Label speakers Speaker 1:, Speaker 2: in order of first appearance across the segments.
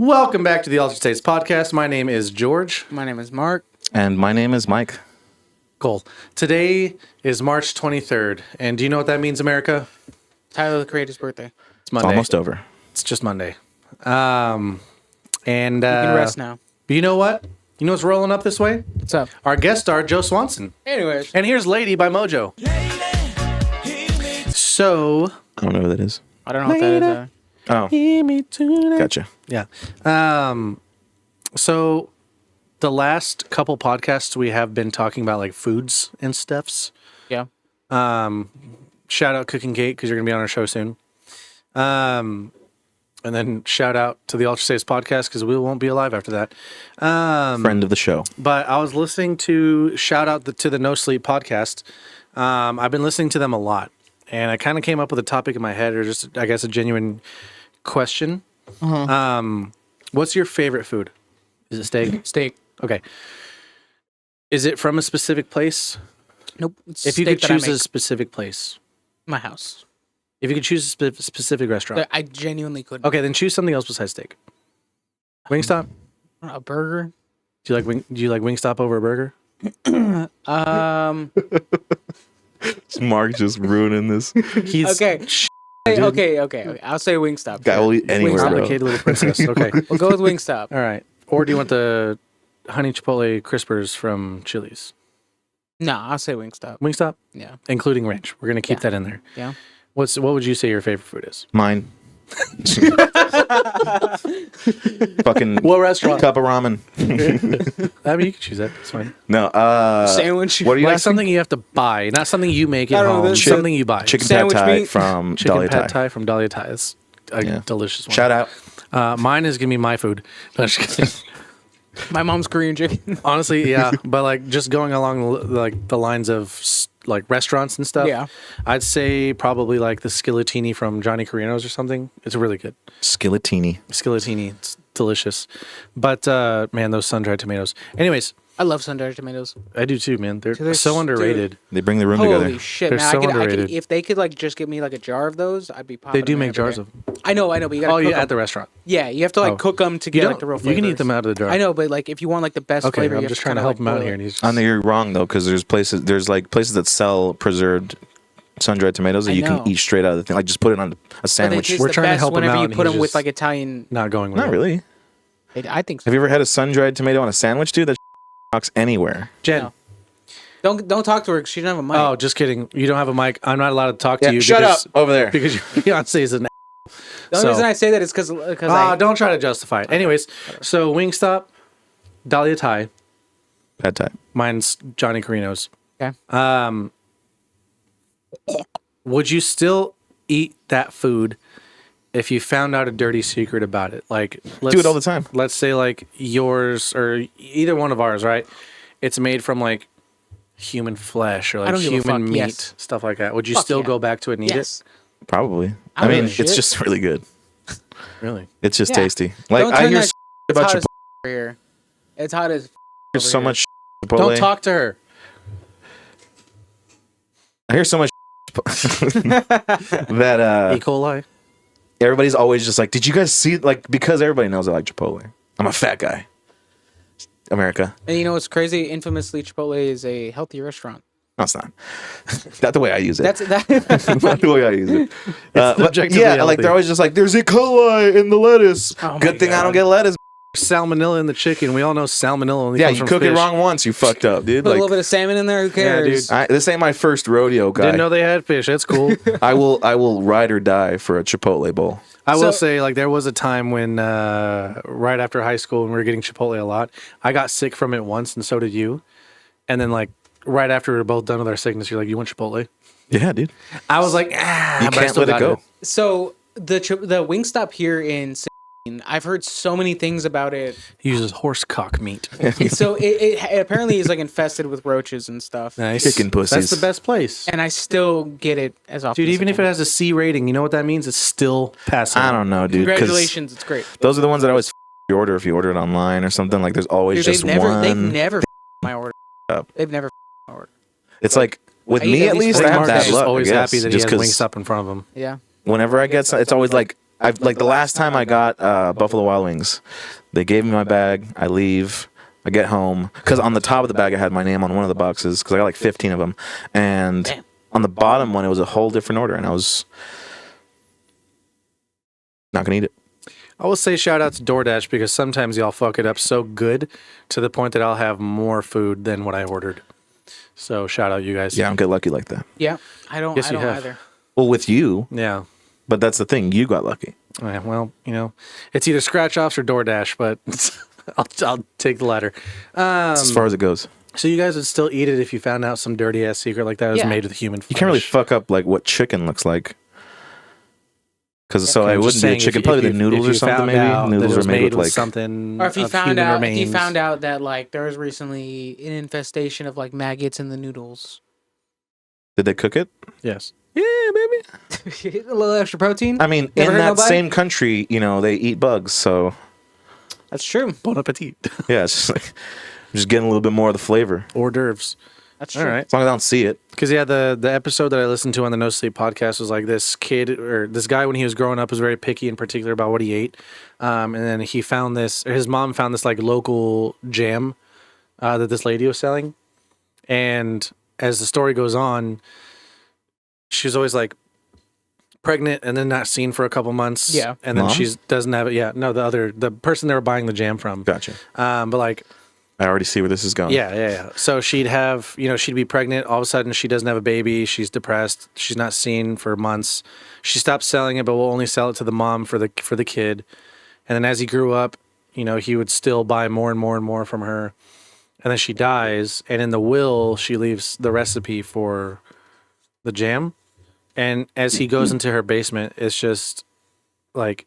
Speaker 1: Welcome back to the Altered States podcast. My name is George.
Speaker 2: My name is Mark.
Speaker 3: And my name is Mike.
Speaker 1: Cool. Today is March 23rd. And do you know what that means, America?
Speaker 2: Tyler, the Creator's birthday.
Speaker 1: It's Monday.
Speaker 3: Almost over.
Speaker 1: It's just Monday. And
Speaker 2: You can rest now.
Speaker 1: But you know what? You know what's rolling up this way?
Speaker 2: What's up?
Speaker 1: Our guest star, Joe Swanson.
Speaker 2: Anyways.
Speaker 1: And here's Lady by Mojo. So...
Speaker 3: I don't know what that is.
Speaker 2: I don't know what that is.
Speaker 3: Oh,
Speaker 1: Hear me tonight.
Speaker 3: gotcha.
Speaker 1: Yeah. So the last couple podcasts we have been talking about like foods and stuffs.
Speaker 2: Yeah.
Speaker 1: Shout out Cooking Kate because you're gonna be on our show soon. And then shout out to the Ultra States podcast because we won't be alive after that.
Speaker 3: Friend of the show.
Speaker 1: But I was listening to shout out to the No Sleep podcast. I've been listening to them a lot, and I kind of came up with a topic in my head, or just I guess a genuine question. What's your favorite food? Is it steak?
Speaker 2: Steak.
Speaker 1: Okay. Is it from a specific place?
Speaker 2: Nope. It's
Speaker 1: If you
Speaker 2: steak
Speaker 1: could
Speaker 2: that I
Speaker 1: choose a
Speaker 2: make.
Speaker 1: specific place,
Speaker 2: My house.
Speaker 1: if you could choose a specific restaurant,
Speaker 2: I genuinely could.
Speaker 1: okay, then choose something else besides steak. Wingstop.
Speaker 2: A burger.
Speaker 1: Do you like Wingstop over a burger?
Speaker 3: Mark just ruining this.
Speaker 1: He's
Speaker 2: Okay. Okay. I'll say Wingstop.
Speaker 3: Guy will eat anywhere,
Speaker 2: Wingstop.
Speaker 3: bro.
Speaker 1: complicated little princess. Okay.
Speaker 2: We'll go with Wingstop.
Speaker 1: All right. Or do you want the honey chipotle crispers from Chili's?
Speaker 2: No, I'll say Wingstop.
Speaker 1: Wingstop,
Speaker 2: Yeah.
Speaker 1: including ranch. We're gonna keep
Speaker 2: Yeah.
Speaker 1: that in there.
Speaker 2: Yeah.
Speaker 1: What would you say your favorite food is?
Speaker 3: Mine. Fucking
Speaker 1: What restaurant?
Speaker 3: cup of ramen.
Speaker 1: I mean, you can choose that. It's fine.
Speaker 3: No.
Speaker 2: Sandwich.
Speaker 3: What are you
Speaker 1: Like
Speaker 3: asking?
Speaker 1: something you have to buy, not something you make at
Speaker 2: I don't know,
Speaker 1: home.
Speaker 2: this-
Speaker 1: Something you buy.
Speaker 3: Chicken
Speaker 2: Sandwich
Speaker 3: pad thai
Speaker 2: meat?
Speaker 3: from
Speaker 1: Chicken
Speaker 3: Dahlia
Speaker 1: pad
Speaker 3: Thai.
Speaker 1: thai from Dahlia Thai. It's a
Speaker 3: Yeah.
Speaker 1: delicious one.
Speaker 3: Shout out.
Speaker 1: Mine is gonna be my food. No, just kidding.
Speaker 2: My mom's Korean chicken.
Speaker 1: Honestly, yeah, but like just going along like the lines of like restaurants and stuff.
Speaker 2: Yeah.
Speaker 1: I'd say probably like the skilletini from Johnny Carino's or something. It's really good.
Speaker 3: Skilletini.
Speaker 1: Skilletini, it's delicious. But man, those sun-dried tomatoes. Anyways,
Speaker 2: I love sun-dried tomatoes.
Speaker 1: I do too, man. They're
Speaker 2: They're
Speaker 1: so underrated.
Speaker 3: They bring the room
Speaker 2: Holy
Speaker 3: together.
Speaker 2: shit,
Speaker 1: They're
Speaker 2: man.
Speaker 1: so
Speaker 2: I could,
Speaker 1: underrated.
Speaker 2: if they could like just get me like a jar of those, I'd be popping
Speaker 1: They do
Speaker 2: them
Speaker 1: make
Speaker 2: every
Speaker 1: jars
Speaker 2: day.
Speaker 1: of.
Speaker 2: I know, but you gotta
Speaker 1: Oh,
Speaker 2: cook
Speaker 1: yeah,
Speaker 2: 'em.
Speaker 1: at the restaurant.
Speaker 2: Yeah, you have to like
Speaker 1: Oh.
Speaker 2: cook them to
Speaker 1: You
Speaker 2: get
Speaker 1: don't.
Speaker 2: like the real
Speaker 1: You
Speaker 2: flavors.
Speaker 1: can eat them out of the jar.
Speaker 2: I know, but like if you want like the best
Speaker 1: Okay,
Speaker 2: flavor,
Speaker 1: I'm
Speaker 2: you
Speaker 1: just
Speaker 2: have
Speaker 1: trying to
Speaker 2: kinda,
Speaker 1: help him out
Speaker 2: boil
Speaker 1: here,
Speaker 2: it.
Speaker 1: and he's.
Speaker 3: I know you're wrong though, because there's places that sell preserved sun-dried tomatoes that
Speaker 2: I
Speaker 3: you can
Speaker 2: know.
Speaker 3: eat straight out of the thing. Like just put it on a
Speaker 2: But they
Speaker 3: sandwich.
Speaker 2: taste
Speaker 1: We're
Speaker 2: the
Speaker 1: trying to
Speaker 2: best
Speaker 1: help him
Speaker 2: whenever
Speaker 1: out,
Speaker 2: you
Speaker 1: and
Speaker 2: put
Speaker 1: he's
Speaker 2: them with
Speaker 1: just
Speaker 2: like Italian.
Speaker 1: Not going with
Speaker 3: Not
Speaker 1: it.
Speaker 3: really.
Speaker 2: I think so.
Speaker 3: Have you ever had a sun-dried tomato on a sandwich, dude? That knocks anywhere.
Speaker 1: Jen.
Speaker 2: No. Don't talk to her 'cause she doesn't have a mic.
Speaker 1: Oh, just kidding. You don't have a mic. I'm not allowed to talk to you.
Speaker 3: shut
Speaker 1: because,
Speaker 3: up over there.
Speaker 1: Because your fiance is an.
Speaker 2: the only reason I say that is because
Speaker 1: Don't try to justify it. Anyways, so Wingstop, Dahlia Thai.
Speaker 3: Pad thai.
Speaker 1: Mine's Johnny Carino's.
Speaker 2: Okay.
Speaker 1: Would you still eat that food if you found out a dirty secret about it? Like,
Speaker 3: Do it all the time.
Speaker 1: Let's say like yours or either one of ours, right? It's made from like human flesh or
Speaker 2: I
Speaker 1: like
Speaker 2: don't give a
Speaker 1: human
Speaker 2: fuck,
Speaker 1: meat,
Speaker 2: yes.
Speaker 1: stuff like that. Would you
Speaker 2: Fuck
Speaker 1: still
Speaker 2: yeah.
Speaker 1: go back to it and eat
Speaker 2: yes.
Speaker 3: Probably.
Speaker 2: I
Speaker 3: I mean,
Speaker 2: don't
Speaker 3: it's
Speaker 2: give a shit.
Speaker 3: just really good.
Speaker 1: it? Really?
Speaker 3: It's just
Speaker 2: Yeah.
Speaker 3: tasty. Like
Speaker 2: Don't
Speaker 3: I
Speaker 2: turn
Speaker 3: hear
Speaker 2: that
Speaker 3: about
Speaker 2: it's hot
Speaker 3: Chipotle.
Speaker 2: as over here. It's hot as
Speaker 3: There's so
Speaker 2: here.
Speaker 3: much Chipotle.
Speaker 1: Don't talk to her.
Speaker 3: I hear so much that
Speaker 1: E. coli.
Speaker 3: everybody's always just like, did you guys see, like, because everybody knows I like Chipotle. I'm a fat guy. America.
Speaker 2: And you know what's crazy? Infamously, Chipotle is a healthy restaurant.
Speaker 3: No, it's not. Not the way I use it.
Speaker 2: That's that.
Speaker 3: Not the way I use it. But
Speaker 1: objectively
Speaker 3: yeah, like
Speaker 1: healthy.
Speaker 3: they're always just like, there's E. coli in the lettuce.
Speaker 2: Oh my
Speaker 3: Good thing I
Speaker 2: God.
Speaker 3: don't get lettuce.
Speaker 1: Salmonella in the chicken. We all know salmonella only
Speaker 3: Yeah,
Speaker 1: comes
Speaker 3: you
Speaker 1: from
Speaker 3: cook it
Speaker 1: fish.
Speaker 3: wrong once, you fucked up, dude.
Speaker 2: Put a
Speaker 3: Like,
Speaker 2: little bit of salmon in there. Who cares?
Speaker 1: dude.
Speaker 3: this ain't my first rodeo, guy.
Speaker 1: Didn't know they had fish. That's cool.
Speaker 3: I will ride or die for a Chipotle bowl.
Speaker 1: I will
Speaker 2: So-
Speaker 1: say, like, there was a time when, right after high school, when we were getting Chipotle a lot, I got sick from it once, and so did you. And then, like, right after we were both done with our sickness, you're like, "You want Chipotle?"
Speaker 3: Yeah, dude.
Speaker 1: I was like,
Speaker 3: You
Speaker 1: but I
Speaker 3: can't
Speaker 1: still
Speaker 3: let it
Speaker 1: got
Speaker 3: go.
Speaker 2: So the Wingstop here in St. I've heard so many things about it.
Speaker 1: He uses horse cock meat.
Speaker 2: So it apparently is like infested with roaches and stuff.
Speaker 1: Nice.
Speaker 3: Chicken pussies.
Speaker 1: That's the best place.
Speaker 2: And I still get it as often.
Speaker 1: Dude,
Speaker 2: as
Speaker 1: even
Speaker 2: I
Speaker 1: if it
Speaker 2: can.
Speaker 1: has a C rating, you know what that means? It's still passing.
Speaker 3: I don't know, dude. 'cause
Speaker 2: Congratulations, it's great.
Speaker 3: Those are the ones that always you order if you order it online or something. Like, there's always
Speaker 2: Dude,
Speaker 3: just
Speaker 2: they've
Speaker 3: one.
Speaker 2: never my order.
Speaker 3: Up.
Speaker 2: They've never my order.
Speaker 3: It's like, with
Speaker 2: I eat
Speaker 3: me
Speaker 2: at
Speaker 3: at
Speaker 2: least
Speaker 3: least,
Speaker 1: I
Speaker 3: I
Speaker 1: think
Speaker 3: have
Speaker 1: Mark
Speaker 3: bad
Speaker 1: is just
Speaker 3: luck.
Speaker 1: always
Speaker 3: I guess,
Speaker 1: happy that
Speaker 3: just
Speaker 1: he has
Speaker 3: 'cause
Speaker 1: Wingstop in front of him.
Speaker 2: Yeah.
Speaker 3: whenever I get some, it's always like I like the last time I got Buffalo Wild Wings, they gave me my bag. I leave. I get home because on the top of the bag I had my name on one of the boxes because I got like 15 of them, and
Speaker 2: Damn.
Speaker 3: on the bottom one it was a whole different order, and I was not gonna eat it.
Speaker 1: I will say shout out to DoorDash because sometimes y'all fuck it up so good to the point that I'll have more food than what I ordered. So shout out you guys.
Speaker 3: Yeah, I don't get lucky like that.
Speaker 2: Yeah, I don't.
Speaker 1: Yes,
Speaker 2: I
Speaker 1: you
Speaker 2: don't
Speaker 1: have.
Speaker 2: either.
Speaker 3: Well, with you,
Speaker 1: Yeah.
Speaker 3: but that's the thing. You got lucky.
Speaker 1: Yeah, well, it's either scratch offs or DoorDash, but I'll take the latter.
Speaker 3: That's as far as it goes.
Speaker 1: So you guys would still eat it if you found out some dirty ass secret like that was
Speaker 2: Yeah.
Speaker 1: made with human flesh.
Speaker 3: You can't really fuck up like what chicken looks like. Because so
Speaker 1: I'm
Speaker 3: it
Speaker 1: just
Speaker 3: wouldn't be a
Speaker 1: saying,
Speaker 3: chicken.
Speaker 1: if
Speaker 3: Probably
Speaker 1: you-
Speaker 3: the noodles
Speaker 1: if you
Speaker 3: or something.
Speaker 1: found
Speaker 3: Maybe
Speaker 1: out that
Speaker 3: noodles
Speaker 1: it was
Speaker 3: are made with like.
Speaker 1: something.
Speaker 2: Or if you
Speaker 1: of
Speaker 2: found
Speaker 1: human
Speaker 2: out,
Speaker 1: remains.
Speaker 2: that like there was recently an infestation of like maggots in the noodles.
Speaker 3: Did they cook it?
Speaker 1: Yes.
Speaker 3: Yeah, baby.
Speaker 2: A little extra protein.
Speaker 3: I mean,
Speaker 2: Never
Speaker 3: in
Speaker 2: heard
Speaker 3: that
Speaker 2: nobody?
Speaker 3: same country, they eat bugs. So
Speaker 2: That's true.
Speaker 1: Bon appetit.
Speaker 3: yeah, it's just like I'm just getting a little bit more of the flavor.
Speaker 1: Hors d'oeuvres.
Speaker 2: That's true.
Speaker 1: All right.
Speaker 3: As long as I don't see it.
Speaker 1: Because the episode that I listened to on the No Sleep podcast was like this kid or this guy when he was growing up was very picky in particular about what he ate, and then he found this. Or his mom found this like local jam that this lady was selling, and as the story goes on, she was always like pregnant and then not seen for a couple months.
Speaker 2: Yeah.
Speaker 1: and then
Speaker 3: Mom?
Speaker 1: she doesn't have it. Yeah, no, the person they were buying the jam from.
Speaker 3: Gotcha.
Speaker 1: But like.
Speaker 3: I already see where this is going.
Speaker 1: Yeah. So she'd have, she'd be pregnant. All of a sudden, she doesn't have a baby. She's depressed. She's not seen for months. She stopped selling it, but will only sell it to the mom for the kid. And then as he grew up, he would still buy more and more and more from her. And then she dies, and in the will, she leaves the recipe for the jam. And as he goes into her basement, it's just like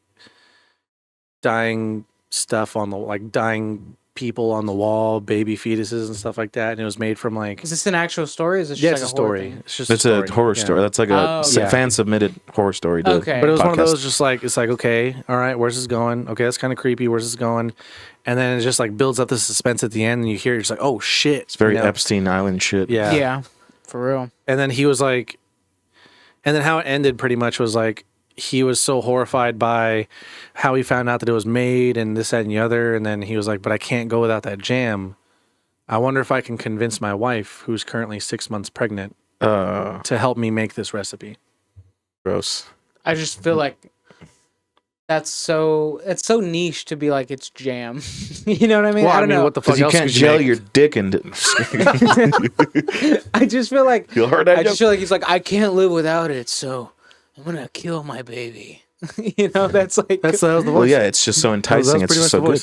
Speaker 1: dying stuff on dying people on the wall, baby fetuses and stuff like that. And it was made from like
Speaker 2: Is this an actual story? Or is this
Speaker 1: yeah,
Speaker 2: just
Speaker 1: it's a
Speaker 2: like a horror
Speaker 1: story.
Speaker 2: thing?
Speaker 1: It's just
Speaker 3: It's a horror story. That's like a
Speaker 2: yeah.
Speaker 3: fan submitted horror story. To
Speaker 2: Okay.
Speaker 1: But it was one of
Speaker 3: podcast.
Speaker 1: those just like it's like okay, all right, where's this going? Okay, that's kind of creepy. Where's this going? And then it just like builds up the suspense at the end, and you hear it's like oh shit,
Speaker 3: It's very Epstein Island shit.
Speaker 1: yeah.
Speaker 2: Yeah, for real.
Speaker 1: And then he was like, and then how it ended pretty much was like he was so horrified by how he found out that it was made and this, that, and the other. And then he was like, but I can't go without that jam. I wonder if I can convince my wife, who's currently 6 months pregnant, to help me make this recipe.
Speaker 3: Gross.
Speaker 2: I just feel like it's so niche to be like it's jam. You know what I mean?
Speaker 1: Well,
Speaker 2: I don't know.
Speaker 1: what the fuck
Speaker 3: Because you
Speaker 1: else
Speaker 3: can't
Speaker 1: could you
Speaker 3: gel
Speaker 1: make?
Speaker 3: your dick into.
Speaker 2: I just feel like
Speaker 3: You heard that
Speaker 2: I
Speaker 3: joke?
Speaker 2: just feel like he's like I can't live without it, so I'm gonna kill my baby. That's like
Speaker 1: that was the voice.
Speaker 3: Well, yeah, it's just so enticing.
Speaker 1: That was
Speaker 3: It's
Speaker 1: pretty
Speaker 3: just
Speaker 1: much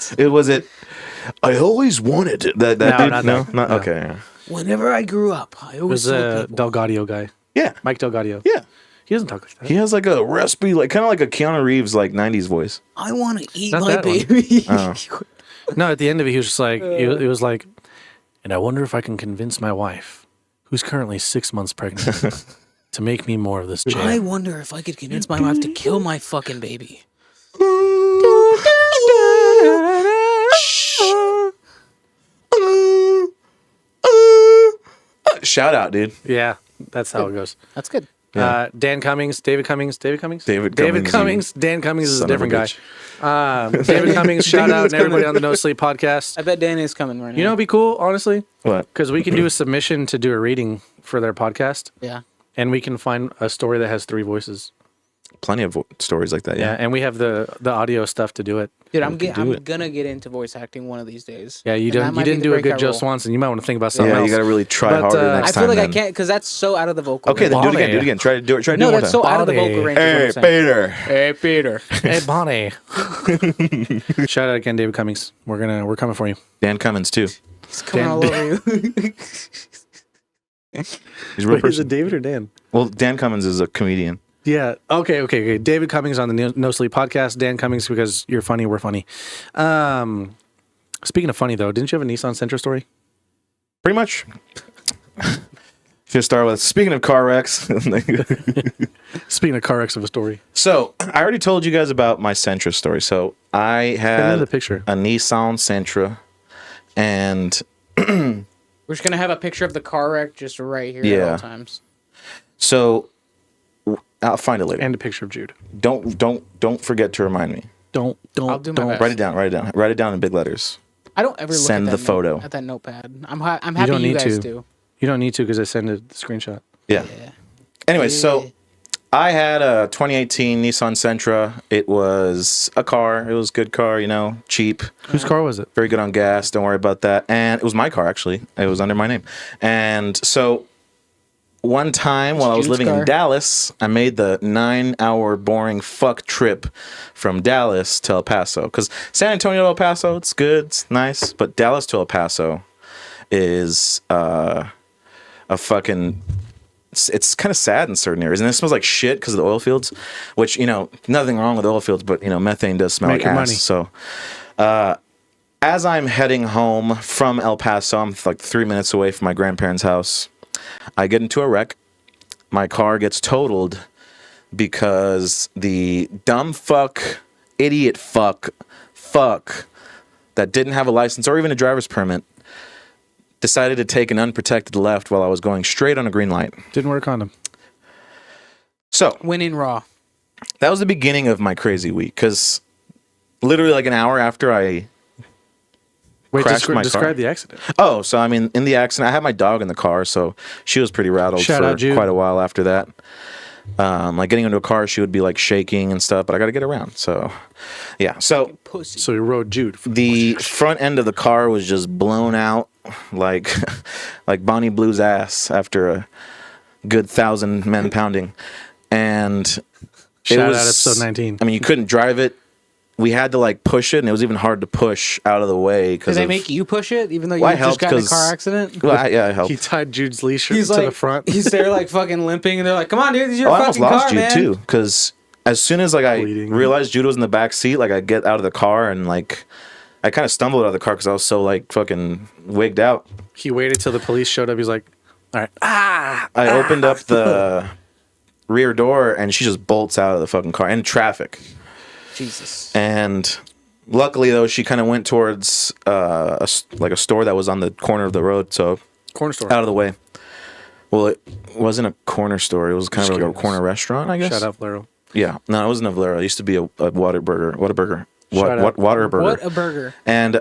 Speaker 3: so
Speaker 1: the
Speaker 3: good. It was it. I always wanted it. That
Speaker 1: No,
Speaker 3: dude?
Speaker 1: not
Speaker 3: No,
Speaker 1: that.
Speaker 3: not
Speaker 1: No.
Speaker 3: okay. Yeah.
Speaker 2: whenever I grew up, I
Speaker 1: It
Speaker 2: always
Speaker 1: was
Speaker 2: told people,
Speaker 1: Delgadio guy,
Speaker 3: Yeah,
Speaker 1: Mike Delgadio.
Speaker 3: yeah.
Speaker 1: He doesn't talk like that.
Speaker 3: He has like a raspy, like kind of like a Keanu Reeves like '90s voice.
Speaker 2: I want to eat
Speaker 1: Not
Speaker 2: my
Speaker 1: that one.
Speaker 2: baby.
Speaker 3: Oh.
Speaker 1: No, at the end of it, he was just like, it was like, and I wonder if I can convince my wife, who's currently 6 months pregnant, to make me more of this
Speaker 2: I
Speaker 1: jam.
Speaker 2: wonder if I could convince my wife to kill my fucking baby.
Speaker 3: Shout out, dude.
Speaker 1: Yeah, that's how it goes.
Speaker 2: That's good.
Speaker 3: Yeah.
Speaker 1: Dan Cummings, David Cummings.
Speaker 3: David Cummings,
Speaker 1: Dan Cummings is a
Speaker 3: son of a
Speaker 1: different guy.
Speaker 3: bitch.
Speaker 1: David Cummings, shout out and everybody on the No Sleep podcast.
Speaker 2: I bet Dan is coming right now.
Speaker 1: You know, it'd be cool, honestly,
Speaker 3: What?
Speaker 1: because we can do a submission to do a reading for their podcast,
Speaker 2: Yeah.
Speaker 1: and we can find a story that has 3 voices.
Speaker 3: Plenty of stories like that.
Speaker 1: Yeah,
Speaker 3: Yeah.
Speaker 1: and we have the audio stuff to do it.
Speaker 2: Dude, I'm
Speaker 3: do it.
Speaker 2: gonna get into voice acting one of these days.
Speaker 1: Yeah, you
Speaker 2: And that
Speaker 1: didn't
Speaker 2: might be
Speaker 1: didn't
Speaker 2: the
Speaker 1: do a good
Speaker 2: breakout
Speaker 1: Joe
Speaker 2: role.
Speaker 1: Swanson. You might want to think about something
Speaker 3: Yeah,
Speaker 1: else.
Speaker 3: you got to really try
Speaker 1: But,
Speaker 3: harder
Speaker 1: I
Speaker 3: next
Speaker 2: I
Speaker 3: time.
Speaker 2: feel like I
Speaker 3: then.
Speaker 2: can't because that's so out of the vocal.
Speaker 3: Okay, then do it again.
Speaker 1: Bonnie.
Speaker 3: Do it again. Try to do it. Try to do
Speaker 2: No,
Speaker 3: it one
Speaker 2: that's
Speaker 3: time.
Speaker 2: so out of the
Speaker 1: Bonnie.
Speaker 2: vocal range. is what I'm saying.
Speaker 3: Peter.
Speaker 2: Hey, Peter.
Speaker 1: Hey, Bonnie. Shout out again, David Cummings. We're coming for you.
Speaker 3: Dan Cummins too.
Speaker 2: He's coming
Speaker 1: Dan-
Speaker 2: all over you.
Speaker 3: He's a real
Speaker 1: Is
Speaker 3: person.
Speaker 1: it David or Dan?
Speaker 3: Well, Dan Cummins is a comedian.
Speaker 1: Yeah. Okay. David Cummings on the No Sleep podcast. Dan Cummings because you're funny. We're funny. Speaking of funny though, didn't you have a Nissan Sentra story?
Speaker 3: Pretty much. Should start with speaking of car wrecks.
Speaker 1: Speaking of car wrecks of a story,
Speaker 3: So I already told you guys about my Sentra story. So I
Speaker 1: send
Speaker 3: had
Speaker 1: me the picture.
Speaker 3: a Nissan Sentra, and
Speaker 2: We're just gonna have a picture of the car wreck just right here at
Speaker 3: Yeah.
Speaker 2: all times.
Speaker 3: so I'll find it later.
Speaker 1: And a picture of Jude.
Speaker 3: Don't forget to remind me.
Speaker 1: Don't
Speaker 2: I'll do my best.
Speaker 3: Write it down in big letters.
Speaker 2: I don't ever look
Speaker 3: Send
Speaker 2: at
Speaker 3: the
Speaker 2: that
Speaker 3: photo.
Speaker 2: at that notepad. I'm happy
Speaker 1: don't
Speaker 2: you
Speaker 1: need
Speaker 2: guys
Speaker 1: to.
Speaker 2: do.
Speaker 1: You don't need to because I sent a screenshot.
Speaker 3: Yeah.
Speaker 2: Yeah.
Speaker 3: Anyway, so I had a 2018 Nissan Sentra. It was a car. It was a good car, cheap.
Speaker 1: Whose car was it?
Speaker 3: Very good on gas. Don't worry about that. And it was my car, actually. It was under my name. And so one time while I was
Speaker 2: Jude's
Speaker 3: living
Speaker 2: car.
Speaker 3: in Dallas, I made the 9-hour boring fuck trip from Dallas to El Paso. Because San Antonio to El Paso, it's good, it's nice. But Dallas to El Paso is a fucking... It's kind of sad in certain areas. And it smells like shit because of the oil fields. Which, nothing wrong with oil fields, but, methane does smell
Speaker 1: Make
Speaker 3: like
Speaker 1: your
Speaker 3: ass.
Speaker 1: money.
Speaker 3: So... as I'm heading home from El Paso, I'm like 3 minutes away from my grandparents' house. I get into a wreck. My car gets totaled because the dumb idiot fuck that didn't have a license or even a driver's permit decided to take an unprotected left while I was going straight on a green light.
Speaker 1: Didn't wear a condom.
Speaker 3: So
Speaker 2: Win in Raw.
Speaker 3: that was the beginning of my crazy week because literally like an hour after I
Speaker 1: Wait,
Speaker 3: crashed my car.
Speaker 1: describe the accident.
Speaker 3: Oh, so I mean, in the accident, I had my dog in the car, so she was pretty rattled
Speaker 1: Shout
Speaker 3: for
Speaker 1: out, Jude.
Speaker 3: quite a while after that. Like getting into a car, she would be like shaking and stuff, but I got to get around. So, yeah. So
Speaker 2: Pussy.
Speaker 1: So he rode Jude.
Speaker 3: the front end of the car was just blown out, like like Bonnie Blue's ass after a good 1,000 men pounding, and
Speaker 1: Shout out episode 19.
Speaker 3: I mean, you couldn't drive it. We had to like push it, and it was even hard to push out of the way
Speaker 2: Did
Speaker 3: because
Speaker 2: they make you push it, even though you
Speaker 3: Well, I
Speaker 2: just
Speaker 3: helped
Speaker 2: got in a
Speaker 3: 'cause-
Speaker 2: car accident?
Speaker 3: Well, I helped.
Speaker 1: He tied Jude's leash to
Speaker 2: He's like,
Speaker 1: the front.
Speaker 2: he's there like fucking limping, and they're like, "Come on, dude, this is your
Speaker 3: Oh, I almost
Speaker 2: fucking
Speaker 3: lost
Speaker 2: car,
Speaker 3: Jude
Speaker 2: man."
Speaker 3: too, because as soon as like I
Speaker 1: Bleeding.
Speaker 3: realized Jude was in the back seat, like I get out of the car and like I kind of stumbled out of the car because I was so like fucking wigged out.
Speaker 1: He waited till the police showed up. He's like, all right.
Speaker 3: I opened up the rear door and she just bolts out of the fucking car in traffic.
Speaker 2: Jesus.
Speaker 3: And luckily though, she kind of went towards a store that was on the corner of the road, so
Speaker 1: Corner store.
Speaker 3: out of the way. Well, it wasn't a corner store. It was kind of like a
Speaker 1: Just
Speaker 3: corner restaurant, I guess.
Speaker 1: Shout out Valero.
Speaker 3: Yeah, no, it wasn't a Valero. It used to be a Whataburger. Whataburger.
Speaker 1: Shout out.
Speaker 3: Whataburger.
Speaker 2: What a burger.
Speaker 3: And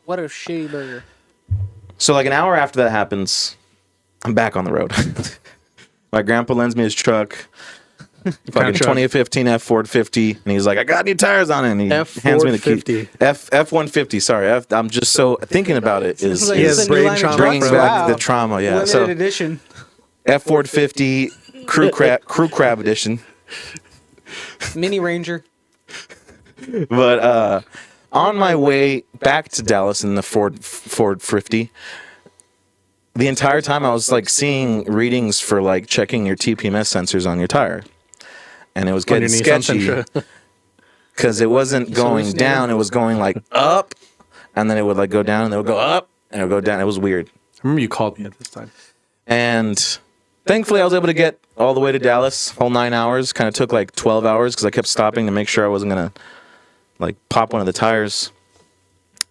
Speaker 2: What a shitty burger.
Speaker 3: so like an hour after that happens, I'm back on the road. My grandpa lends me his truck. Fucking
Speaker 1: truck?
Speaker 3: 2015 F450, and he's like, "I got new tires on it." And he hands me the key. F150. Sorry, I'm just so thinking about it.
Speaker 2: This
Speaker 3: Is
Speaker 2: like,
Speaker 1: He
Speaker 2: this
Speaker 1: has
Speaker 2: is a new
Speaker 1: brain
Speaker 2: line of
Speaker 1: trauma
Speaker 3: bringing
Speaker 2: trucks.
Speaker 1: from-
Speaker 3: back
Speaker 2: Wow.
Speaker 3: the trauma. Yeah.
Speaker 2: Limited
Speaker 3: So
Speaker 2: edition.
Speaker 3: F450 crew crab edition.
Speaker 2: Mini Ranger.
Speaker 3: But on my way back to Dallas in the Ford 50, the entire time I was like seeing readings for like checking your TPMS sensors on your tire, and it was
Speaker 1: On
Speaker 3: getting
Speaker 1: your Nissan
Speaker 3: sketchy
Speaker 1: Sentra.
Speaker 3: because it wasn't going
Speaker 2: hallucinating?
Speaker 3: down; it was going like up, and then it would like go down, and it would go up, and it would go down. It was weird.
Speaker 1: I remember you called me at this time.
Speaker 3: And thankfully, I was able to get all the way to Dallas, whole 9 hours. Kind of took like 12 hours because I kept stopping to make sure I wasn't gonna like pop one of the tires.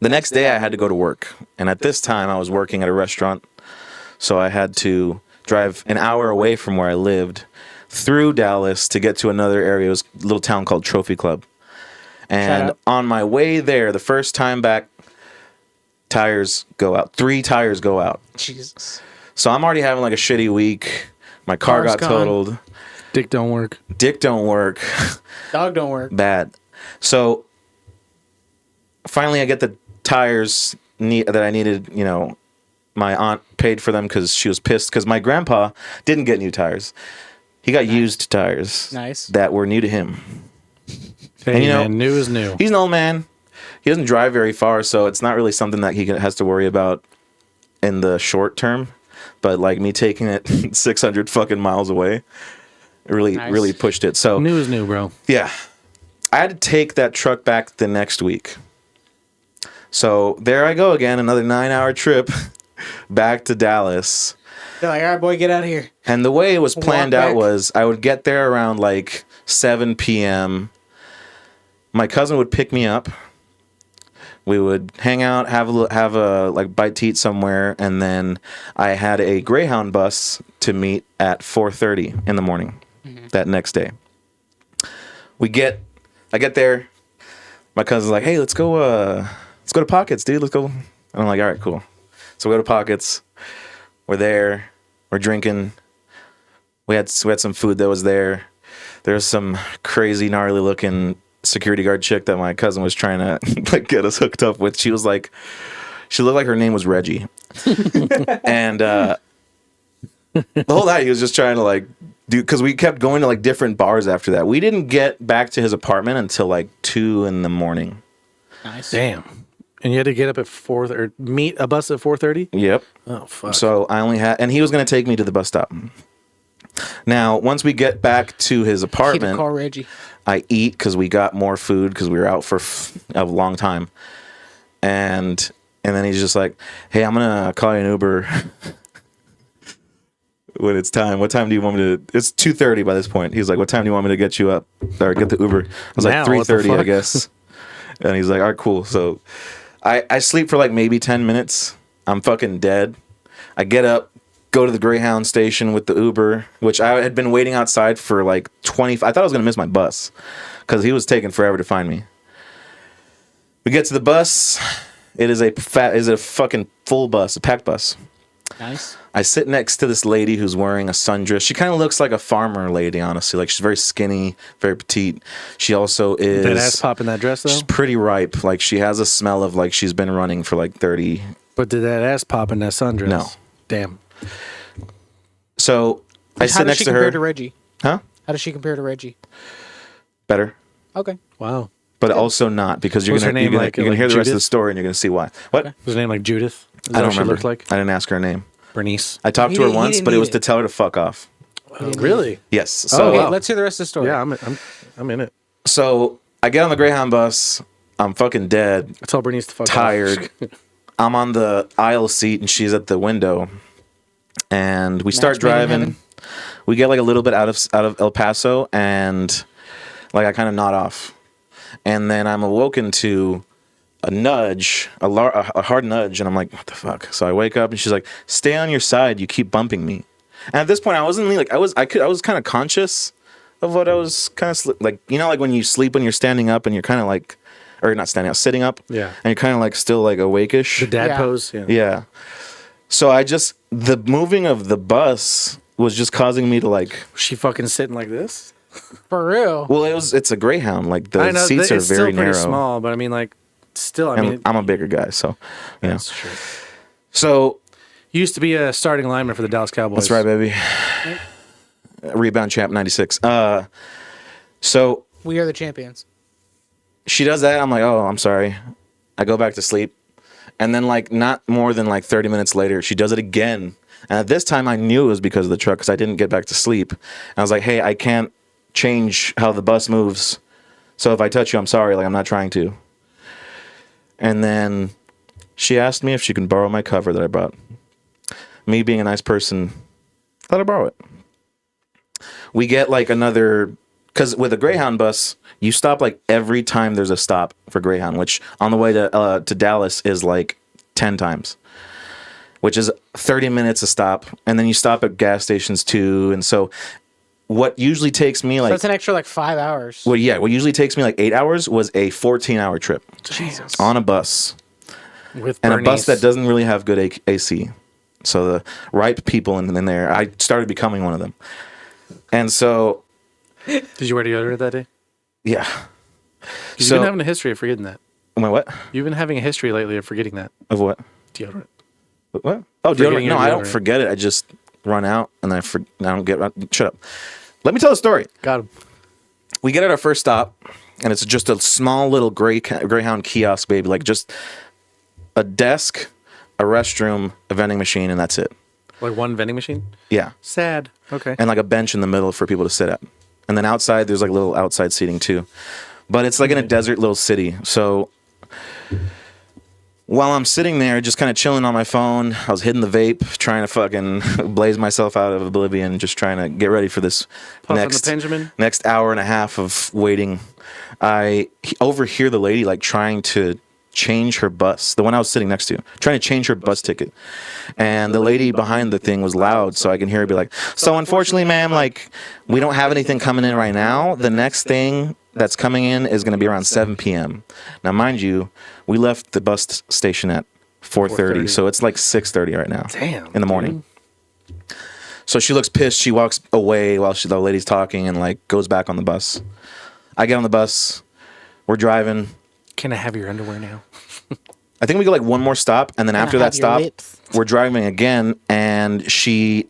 Speaker 3: The next day, I had to go to work, and at this time, I was working at a restaurant, so I had to drive an hour away from where I lived through Dallas to get to another area. It was a little town called Trophy Club. And
Speaker 2: out.
Speaker 3: on my way there, the first time back, tires go out. 3 tires go out.
Speaker 2: Jesus.
Speaker 3: So I'm already having like a shitty week. My car
Speaker 2: Car's
Speaker 3: got
Speaker 2: gone.
Speaker 3: totaled.
Speaker 1: Dick don't work.
Speaker 3: Dick don't work.
Speaker 2: Dog don't work.
Speaker 3: Bad. So finally I get the tires that I needed. My aunt paid for them because she was pissed because my grandpa didn't get new tires. He got used tires.
Speaker 2: Nice.
Speaker 3: That were new to him.
Speaker 1: Hey,
Speaker 3: you know-
Speaker 1: man, new is new.
Speaker 3: He's an old man. He doesn't drive very far, so it's not really something that he has to worry about in the short term. But like me taking it 600 fucking miles away, it really
Speaker 2: Nice.
Speaker 3: really pushed it. So
Speaker 1: New is new, bro.
Speaker 3: yeah, I had to take that truck back the next week. So there I go again, another 9-hour trip back to Dallas.
Speaker 2: They're like, all right, boy, get out of here.
Speaker 3: And the way it was planned
Speaker 2: Walk
Speaker 3: out
Speaker 2: back.
Speaker 3: was I would get there around like 7 p.m. My cousin would pick me up. We would hang out, have a like bite to eat somewhere, and then I had a Greyhound bus to meet at 4:30 in the morning. that next day. I get there. My cousin's like, "Hey, let's go to Pockets, dude. Let's go." And I'm like, "All right, cool." So we go to Pockets. We're there. We're drinking. We had some food that was there. There's some crazy gnarly looking security guard chick that my cousin was trying to like get us hooked up with. She looked like her name was Reggie. And the whole night he was just trying to like do, because we kept going to like different bars after that. We didn't get back to his apartment until like 2 a.m.
Speaker 2: Nice.
Speaker 1: Damn. And you had to get up at 4 or meet a bus at 4:30?
Speaker 3: Yep.
Speaker 1: Oh fuck.
Speaker 3: So I only had, and he was going to take me to the bus stop. Now, once we get back to his
Speaker 2: Keep it
Speaker 3: apartment,
Speaker 2: call Reggie.
Speaker 3: I eat because we got more food because we were out for a long time. And then he's just like, "Hey, I'm going to call you an Uber when it's time. What time do you want me to?" It's 2:30 by this point. He's like, "What time do you want me to get you up or get the Uber?" I was
Speaker 1: Now,
Speaker 3: like,
Speaker 1: what the
Speaker 3: 3:30, I
Speaker 1: fuck?
Speaker 3: guess. And he's like, "All right, cool." So I sleep for like maybe 10 minutes. I'm fucking dead. I get up, go to the Greyhound station with the Uber, which I had been waiting outside for like 20. I thought I was going to miss my bus because he was taking forever to find me. We get to the bus. It is a fucking full bus, a packed bus.
Speaker 2: Nice.
Speaker 3: I sit next to this lady who's wearing a sundress. She kind of looks like a farmer lady, honestly. Like, she's very skinny, very petite. She also is...
Speaker 1: That ass pop in that dress, though?
Speaker 3: She's pretty ripe. Like, she has a smell of like she's been running for like 30...
Speaker 1: But did that ass pop in that sundress?
Speaker 3: No.
Speaker 1: Damn.
Speaker 3: So, I
Speaker 2: How
Speaker 3: sit
Speaker 2: does
Speaker 3: next
Speaker 2: she
Speaker 3: to
Speaker 2: compare
Speaker 3: her.
Speaker 2: to Reggie?
Speaker 3: Huh?
Speaker 2: How does she compare to Reggie?
Speaker 3: Better.
Speaker 2: Okay.
Speaker 1: Wow.
Speaker 3: But also not, because you're
Speaker 1: What's
Speaker 3: going
Speaker 1: her name, like-
Speaker 3: to
Speaker 1: like
Speaker 3: hear the rest of
Speaker 1: Judith?
Speaker 3: the story and you're going to see why. What?
Speaker 2: Okay.
Speaker 1: Was her name like Judith? Is that
Speaker 3: I don't
Speaker 1: what she
Speaker 3: remember.
Speaker 1: looked like?
Speaker 3: I didn't ask her name.
Speaker 1: Bernice.
Speaker 3: I talked to her
Speaker 2: He
Speaker 3: once,
Speaker 2: didn't
Speaker 3: but it
Speaker 2: need
Speaker 3: was
Speaker 2: it.
Speaker 3: to tell her to fuck off.
Speaker 1: Really?
Speaker 3: Yes. So,
Speaker 2: Okay, let's hear the rest of the story.
Speaker 1: Yeah, I'm in it.
Speaker 3: so I get on the Greyhound bus. I'm fucking dead,
Speaker 1: I told Bernice to fuck off.
Speaker 3: tired. I'm on the aisle seat and she's at the window. And we start
Speaker 2: Match made in
Speaker 3: driving.
Speaker 2: heaven.
Speaker 3: We get like a little bit out of El Paso, and like I kind of nod off. And then I'm awoken to a nudge, a hard nudge, and I'm like, "What the fuck?" So I wake up and she's like, "Stay on your side. You keep bumping me." And at this point, I wasn't really like I was kind of conscious of what I was kind of like, you know, like when you sleep when you're standing up and you're kind of like, or not standing up, sitting up,
Speaker 1: Yeah.
Speaker 3: and you're kind of like still like awake-ish.
Speaker 1: The dad
Speaker 2: Yeah.
Speaker 1: pose. Yeah.
Speaker 3: Yeah. So the moving of the bus was just causing me to like,
Speaker 1: Was she fucking sitting like this?
Speaker 2: For real.
Speaker 3: well, it's a Greyhound. Like the
Speaker 1: I know
Speaker 3: seats are
Speaker 1: it's
Speaker 3: very
Speaker 1: still pretty
Speaker 3: narrow.
Speaker 1: small, but I mean, like, still, I
Speaker 3: And
Speaker 1: mean,
Speaker 3: I'm a bigger guy, so you know.
Speaker 1: that's true.
Speaker 3: So
Speaker 1: You used to be a starting lineman for the Dallas Cowboys.
Speaker 3: that's right, baby. Rebound champ '96. So
Speaker 2: We are the champions.
Speaker 3: she does that. I'm like, oh, I'm sorry. I go back to sleep. And then, like, not more than like 30 minutes later, she does it again. And at this time, I knew it was because of the truck because I didn't get back to sleep. And I was like, hey, I can't change how the bus moves. So if I touch you, I'm sorry. Like, I'm not trying to. And then she asked me if she can borrow my cover that I brought. Me being a nice person, let her borrow it. We get like another, because with a Greyhound bus, you stop like every time there's a stop for Greyhound, which on the way to Dallas is like 10 times, which is 30 minutes a stop. And then you stop at gas stations too. And so what usually takes me
Speaker 2: So
Speaker 3: like,
Speaker 2: that's an extra like 5 hours.
Speaker 3: well, yeah, what usually takes me like 8 hours was a 14-hour trip
Speaker 1: Jesus.
Speaker 3: on a bus.
Speaker 1: With
Speaker 3: And
Speaker 1: Bernice.
Speaker 3: a bus that doesn't really have good AC. So the ripe people in there, I started becoming one of them. And so,
Speaker 1: Did you wear deodorant that day?
Speaker 3: yeah.
Speaker 1: You've
Speaker 3: So,
Speaker 1: been having a history of forgetting that.
Speaker 3: am I what?
Speaker 1: You've been having a history lately of forgetting that
Speaker 3: Of what?
Speaker 1: deodorant.
Speaker 3: What? Oh,
Speaker 1: Forgetting
Speaker 3: deodorant.
Speaker 1: your
Speaker 3: No, I don't
Speaker 1: deodorant.
Speaker 3: forget it. I just run out and I don't get. Shut up. Let me tell the story.
Speaker 1: Got him.
Speaker 3: We get at our first stop, and it's just a small little Greyhound kiosk, baby. Like just a desk, a restroom, a vending machine, and that's it.
Speaker 1: Like one vending machine?
Speaker 3: Yeah.
Speaker 1: Sad. Okay.
Speaker 3: And like a bench in the middle for people to sit at. And then outside, there's like little outside seating too. But it's like in a desert little city. So while I'm sitting there just kind of chilling on my phone, I was hitting the vape, trying to fucking blaze myself out of oblivion, just trying to get ready for this
Speaker 1: Puffing the Benjamin?
Speaker 3: next hour and a half of waiting. I overhear the lady like trying to change her bus, the one I was sitting next to, trying to change her bus ticket. And the lady behind the thing was loud, so I can hear her be like, so unfortunately, ma'am, like, we don't have anything coming in right now. The next thing that's coming in is going to be around 7 p.m. Now, mind you, we left the bus station at 4:30, so it's like 6:30 right now.
Speaker 1: Damn,
Speaker 3: in the morning. So she looks pissed. She walks away while the lady's talking and like goes back on the bus. I get on the bus. We're driving.
Speaker 1: Can I have your underwear now?
Speaker 3: I think we go like one more stop, and then after that
Speaker 2: have your
Speaker 3: stop,
Speaker 2: lips?
Speaker 3: we're driving again, and she,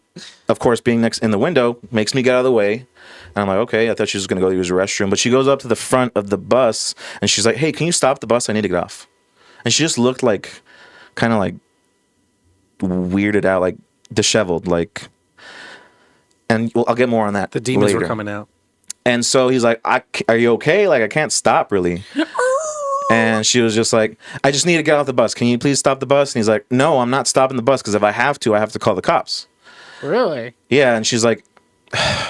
Speaker 3: of course, being next in the window, makes me get out of the way. And I'm like, okay, I thought she was going to go use the restroom. But she goes up to the front of the bus, and she's like, hey, can you stop the bus? I need to get off. And she just looked like, kind of like weirded out, like disheveled, like, and I'll get more on that
Speaker 1: The demons
Speaker 3: later.
Speaker 1: were coming out.
Speaker 3: And so he's like, are you okay? Like, I can't stop really. And she was just like, I just need to get off the bus. Can you please stop the bus? And he's like, no, I'm not stopping the bus because if I have to call the cops.
Speaker 2: Really?
Speaker 3: Yeah. And she's like,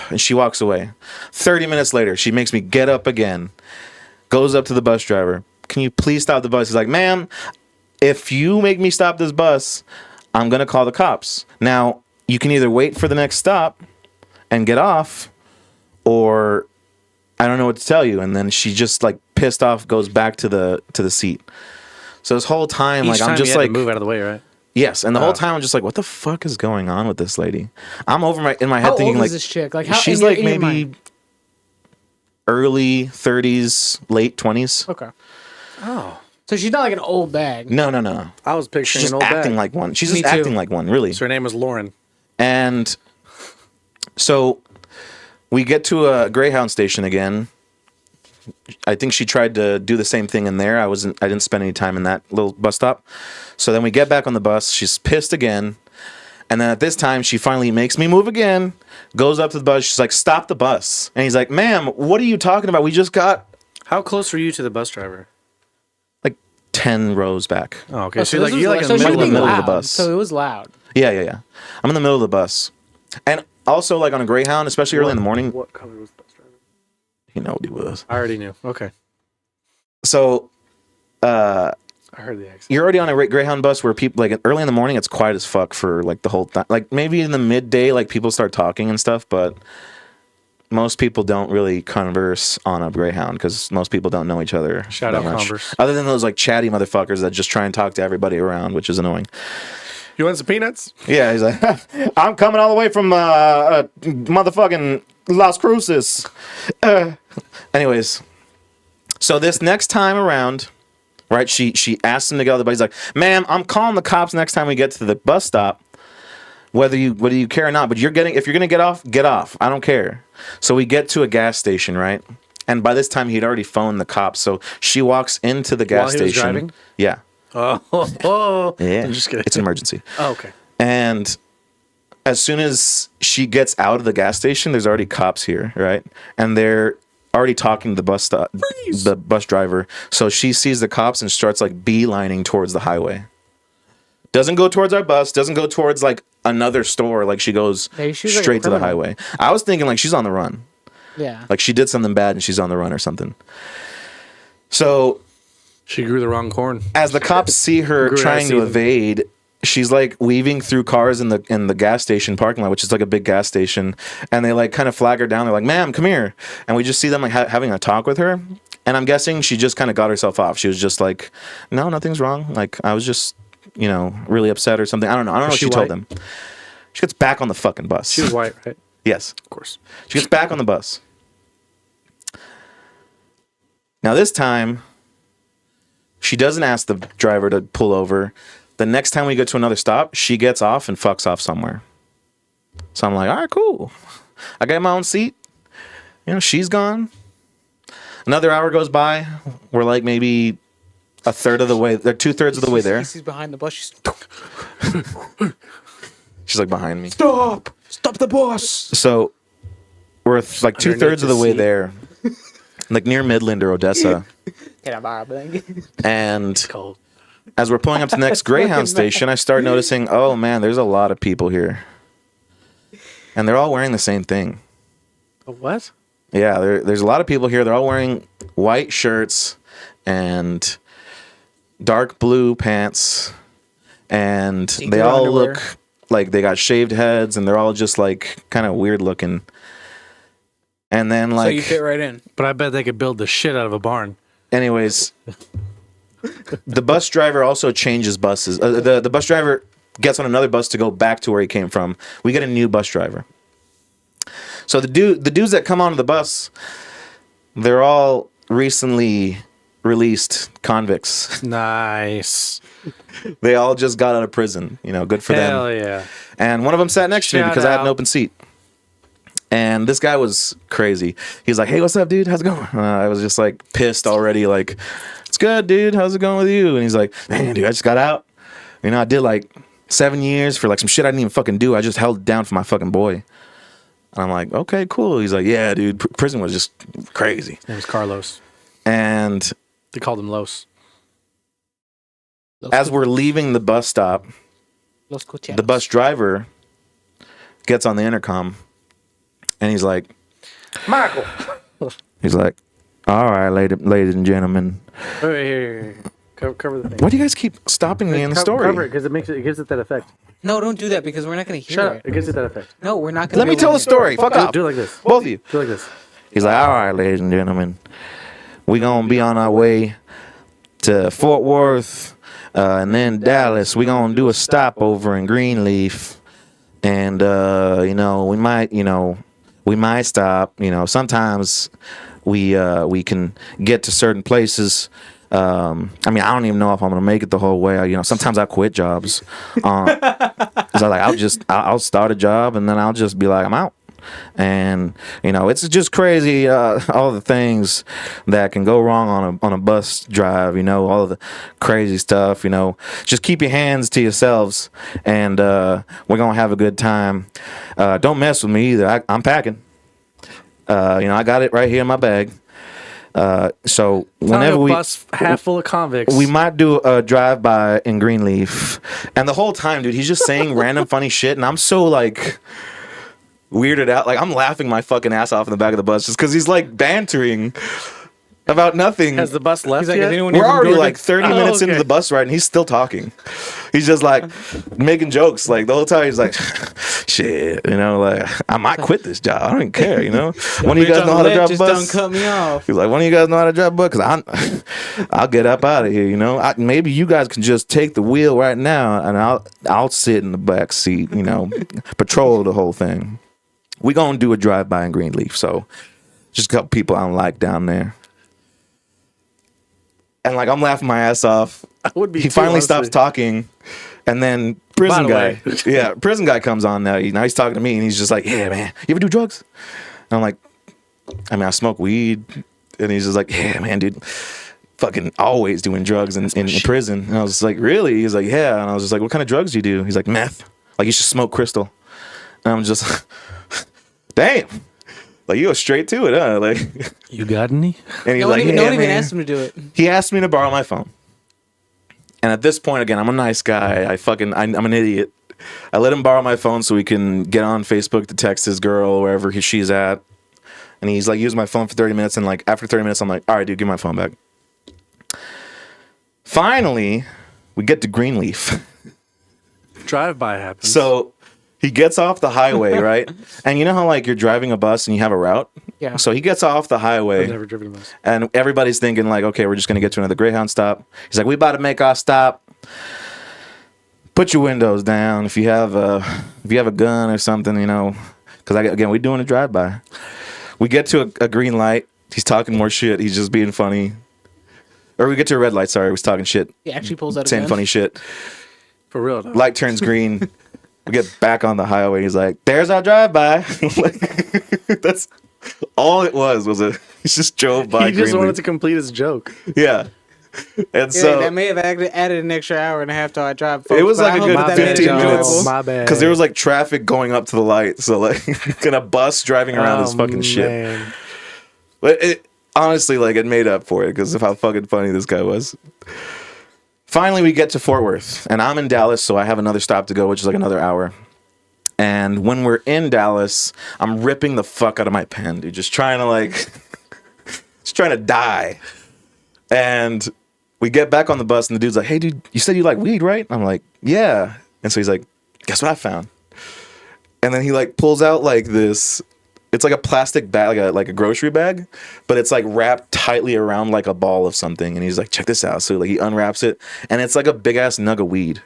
Speaker 3: and she walks away. 30 minutes later, she makes me get up again, goes up to the bus driver. Can you please stop the bus? He's like, ma'am, if you make me stop this bus, I'm going to call the cops. Now, you can either wait for the next stop and get off, or I don't know what to tell you. And then she just like pissed off goes back to the seat. So this whole time,
Speaker 1: Each
Speaker 3: like
Speaker 1: time
Speaker 3: I'm just
Speaker 1: you had
Speaker 3: like
Speaker 1: to move out of the way, right?
Speaker 3: yes, and the whole time I'm just like, what the fuck is going on with this lady? I'm in my head
Speaker 2: How
Speaker 3: thinking
Speaker 2: old
Speaker 3: like
Speaker 2: is this chick? Like, how,
Speaker 3: she's
Speaker 2: in your-
Speaker 3: like
Speaker 2: in your
Speaker 3: maybe
Speaker 2: mind?
Speaker 3: early 30s, late 20s.
Speaker 2: Okay.
Speaker 1: Oh,
Speaker 2: So she's not like an old bag.
Speaker 3: No.
Speaker 1: I was
Speaker 3: She's
Speaker 1: picturing
Speaker 3: just
Speaker 1: an old
Speaker 3: acting
Speaker 1: bag.
Speaker 3: like one. She's
Speaker 2: Me
Speaker 3: just
Speaker 2: too.
Speaker 3: acting like one, really.
Speaker 1: So her name was Lauren.
Speaker 3: And so we get to a Greyhound station again. I think she tried to do the same thing in there. I didn't spend any time in that little bus stop. So then we get back on the bus. She's pissed again. And then at this time, she finally makes me move again, goes up to the bus. She's like, stop the bus. And he's like, ma'am, what are you talking about? We just got
Speaker 1: How close were you to the bus driver?
Speaker 3: like 10 rows back.
Speaker 1: Oh, okay.
Speaker 2: Oh,
Speaker 1: so,
Speaker 2: this
Speaker 1: like you're
Speaker 2: was
Speaker 1: like in
Speaker 2: so
Speaker 1: the
Speaker 2: she was
Speaker 1: middle of
Speaker 2: being
Speaker 1: the
Speaker 3: middle of
Speaker 2: loud,
Speaker 3: the bus.
Speaker 2: So it was loud.
Speaker 3: Yeah. I'm in the middle of the bus. And also, like on a Greyhound, especially early in the morning,
Speaker 1: What color was the bus driver?
Speaker 3: you know what he was.
Speaker 1: I already knew. Okay.
Speaker 3: So,
Speaker 1: I heard the accent.
Speaker 3: you're already on a Greyhound bus where people like early in the morning it's quiet as fuck for like the whole time. Like maybe in the midday like people start talking and stuff, but most people don't really converse on a Greyhound because most people don't know each other.
Speaker 1: Shout
Speaker 3: that
Speaker 1: out
Speaker 3: much.
Speaker 1: Converse.
Speaker 3: Other than those like chatty motherfuckers that just try and talk to everybody around, which is annoying.
Speaker 1: You want some peanuts?
Speaker 3: Yeah, he's like, I'm coming all the way from motherfucking Las Cruces. Anyways, so this next time around, right? She asked him to get out of the bus. He's like, "Ma'am, I'm calling the cops next time we get to the bus stop. Whether you care or not, but if you're gonna get off. I don't care." So we get to a gas station, right? And by this time he'd already phoned the cops. So she walks into the gas
Speaker 1: While he was
Speaker 3: station.
Speaker 1: driving?
Speaker 3: Yeah,
Speaker 1: Oh,
Speaker 3: yeah.
Speaker 1: I'm just kidding.
Speaker 3: It's an emergency.
Speaker 1: Oh, okay.
Speaker 3: And as soon as she gets out of the gas station, there's already cops here, right? And they're already talking to the bus driver. So she sees the cops and starts like beelining towards the highway. Doesn't go towards our bus, doesn't go towards like another store. Like she goes
Speaker 2: Maybe she was, like, a
Speaker 3: straight to the
Speaker 2: criminal.
Speaker 3: highway. I was thinking like she's on the run.
Speaker 2: Yeah.
Speaker 3: Like she did something bad and she's on the run or something. So
Speaker 1: She grew the wrong corn.
Speaker 3: as the cops see her
Speaker 1: Grew out of
Speaker 3: trying to
Speaker 1: season.
Speaker 3: evade, she's like weaving through cars in the gas station parking lot, which is like a big gas station, and they like kind of flag her down. They're like, "Ma'am, come here," and we just see them like having a talk with her. And I'm guessing she just kind of got herself off. She was just like, "No, nothing's wrong. Like I was just, really upset or something. I don't know. I don't know what
Speaker 1: she
Speaker 3: she told
Speaker 1: white?
Speaker 3: them." She gets back on the fucking bus.
Speaker 1: She was white, right?
Speaker 3: Yes,
Speaker 1: Of course.
Speaker 3: she gets back on the bus. Now this time, she doesn't ask the driver to pull over. The next time we go to another stop, she gets off and fucks off somewhere. So I'm like, all right, cool. I got my own seat. She's gone. Another hour goes by. We're like maybe a third of the way. They're 2/3 of the way there.
Speaker 2: She's behind the bus. She's
Speaker 3: She's like behind me.
Speaker 1: Stop the bus.
Speaker 3: So we're like 2/3 of the way
Speaker 1: seat.
Speaker 3: there. Like near Midland or Odessa.
Speaker 2: Can I borrow a blanket?
Speaker 3: And
Speaker 1: Cold.
Speaker 3: as we're pulling up to the next Greyhound station, I start noticing, oh man, there's a lot of people here. And they're all wearing the same thing.
Speaker 1: A what?
Speaker 3: Yeah, there's a lot of people here. They're all wearing white shirts and dark blue pants, and
Speaker 2: Pink
Speaker 3: they all
Speaker 2: underwear.
Speaker 3: look like they got shaved heads, and they're all just like kind of weird looking. And then
Speaker 2: So you
Speaker 3: like,
Speaker 2: fit right in.
Speaker 1: But I bet they could build the shit out of a barn.
Speaker 3: anyways, the bus driver also changes buses. The bus driver gets on another bus to go back to where he came from. We get a new bus driver. So the dudes that come onto the bus, they're all recently released convicts.
Speaker 1: Nice.
Speaker 3: They all just got out of prison. You know, good for them.
Speaker 1: Hell yeah.
Speaker 3: And one of them sat next to me
Speaker 1: Shout
Speaker 3: because I had an
Speaker 1: out.
Speaker 3: open seat. And this guy was crazy. He's like, "Hey, what's up, dude? How's it going?" I was just like pissed already. Like, "It's good, dude. How's it going with you?" And he's like, "Man, dude, I just got out. You know, I did like 7 years for like some shit I didn't even fucking do. I just held it down for my fucking boy." And I'm like, "Okay, cool." He's like, "Yeah, dude, prison was just crazy."
Speaker 1: His name was Carlos.
Speaker 3: And
Speaker 1: They called him Los.
Speaker 3: as we're leaving the bus stop,
Speaker 2: Los Cocheros.
Speaker 3: the bus driver gets on the intercom and he's like,
Speaker 1: Michael.
Speaker 3: he's like, "All right, ladies and gentlemen."
Speaker 1: Wait, here. Cover the thing.
Speaker 3: Why do you guys keep stopping me in the story?
Speaker 1: Cover it because it gives it that effect.
Speaker 2: No, don't do that because we're not going to hear
Speaker 1: Shut up.
Speaker 2: it.
Speaker 1: It gives it that effect.
Speaker 2: No, we're not going to.
Speaker 3: Let me tell the story. Fuck off.
Speaker 1: Do it like this.
Speaker 3: Both of you.
Speaker 1: Do it like this.
Speaker 3: He's like, "All right, ladies and gentlemen, we gonna be on our way to Fort Worth, and then Dallas. We gonna do a stopover in Greenleaf, and you know, we might stop. You know, sometimes we can get to certain places." I mean, I don't even know if I'm gonna make it the whole way. Sometimes I quit jobs. So like, I'll start a job and then I'll just be like, I'm out. And it's just crazy, all the things that can go wrong on a bus drive. All of the crazy stuff. Just keep your hands to yourselves, and we're gonna have a good time. Don't mess with me either. I'm packing. I got it right here in my bag. So whenever
Speaker 1: a
Speaker 3: we
Speaker 1: bus half full of convicts,
Speaker 3: we might do a drive-by in Greenleaf, and the whole time, dude, he's just saying random funny shit, and I'm so like weirded out. Like, I'm laughing my fucking ass off in the back of the bus just because he's like bantering about nothing.
Speaker 1: Has the bus left
Speaker 2: He's like,
Speaker 1: yet?
Speaker 2: "Is anyone
Speaker 3: We're
Speaker 2: here from
Speaker 3: already
Speaker 2: Georgia?"
Speaker 3: like 30 minutes into
Speaker 1: okay.
Speaker 3: the bus ride, and he's still talking. He's just like making jokes. Like the whole time, he's like, "Shit, like I might quit this job. I don't even care. One of you guys know how to drive a
Speaker 2: just done
Speaker 3: bus?"
Speaker 2: cut me off.
Speaker 3: He's like, "One of you guys know how to drive a bus? Because I'll get up out of here. Maybe you guys can just take the wheel right now, and I'll sit in the back seat. Patrol the whole thing. We gonna do a drive-by in Greenleaf, so just a couple people I don't like down there." And like, I'm laughing my ass off.
Speaker 1: I would be
Speaker 3: He
Speaker 1: too,
Speaker 3: finally
Speaker 1: honestly.
Speaker 3: stops talking, and then prison
Speaker 1: By the
Speaker 3: guy, prison guy comes on now. Now he's talking to me, and he's just like, "Yeah, man, you ever do drugs?" And I'm like, "I mean, I smoke weed." And he's just like, "Yeah, man, dude, fucking always doing drugs in prison." And I was like, "Really?" He's like, "Yeah." And I was just like, "What kind of drugs do you do?" He's like, "Meth. Like, you should smoke crystal." And I'm just, damn. Like, you go straight to it, huh? Like,
Speaker 1: You got any?
Speaker 3: and he's
Speaker 2: No one
Speaker 3: like,
Speaker 2: even,
Speaker 3: "Yeah,
Speaker 2: no one even
Speaker 3: man."
Speaker 2: asked him to do it.
Speaker 3: He asked me to borrow my phone. And at this point, again, I'm a nice guy. I'm an idiot. I let him borrow my phone so he can get on Facebook to text his girl wherever she's at. And he's like, use my phone for 30 minutes. And like, after 30 minutes, I'm like, "All right, dude, give my phone back." Finally, we get to Greenleaf.
Speaker 1: Drive-by happens.
Speaker 3: So he gets off the highway, right? And you know how like you're driving a bus and you have a route?
Speaker 2: Yeah.
Speaker 3: So he gets off the highway.
Speaker 1: I've never driven a bus.
Speaker 3: And everybody's thinking like, okay, we're just gonna get to another Greyhound stop. He's like, "We about to make our stop. Put your windows down if you have a gun or something, because again, we're doing a drive-by." We get to a green light. He's talking more shit. He's just being funny. Or we get to a red light. Sorry, he was talking shit,
Speaker 2: He actually pulls out a
Speaker 3: saying
Speaker 2: gun.
Speaker 3: funny shit.
Speaker 1: For real, though.
Speaker 3: Light turns green. We get back on the highway. He's like, "There's our drive-by." Like, that's all it was he just drove by.
Speaker 1: He just
Speaker 3: Greenleaf.
Speaker 1: wanted to complete his joke.
Speaker 3: Yeah. And
Speaker 2: Yeah,
Speaker 3: so,
Speaker 2: that may have added an extra hour and a half to our drive.
Speaker 3: It was
Speaker 2: but
Speaker 3: like
Speaker 2: I
Speaker 3: a
Speaker 2: hope
Speaker 3: good
Speaker 2: that made it
Speaker 3: 15 minutes.
Speaker 2: enjoyable.
Speaker 1: My bad.
Speaker 3: because there was like traffic going up to the light. So like, and a bus driving around this fucking shit.
Speaker 1: Man.
Speaker 3: But it honestly, like, it made up for it because of how fucking funny this guy was. Finally, we get to Fort Worth, and I'm in Dallas, so I have another stop to go, which is like another hour. And when we're in Dallas, I'm ripping the fuck out of my pen, dude, just trying to die. And we get back on the bus, and the dude's like, "Hey, dude, you said you like weed, right?" I'm like, "Yeah." And so he's like, "Guess what I found?" And then he like pulls out like this. It's like a plastic bag, like a grocery bag, but it's like wrapped tightly around like a ball of something. And he's like, "Check this out." So like he unwraps it, and it's like a big ass nug of weed.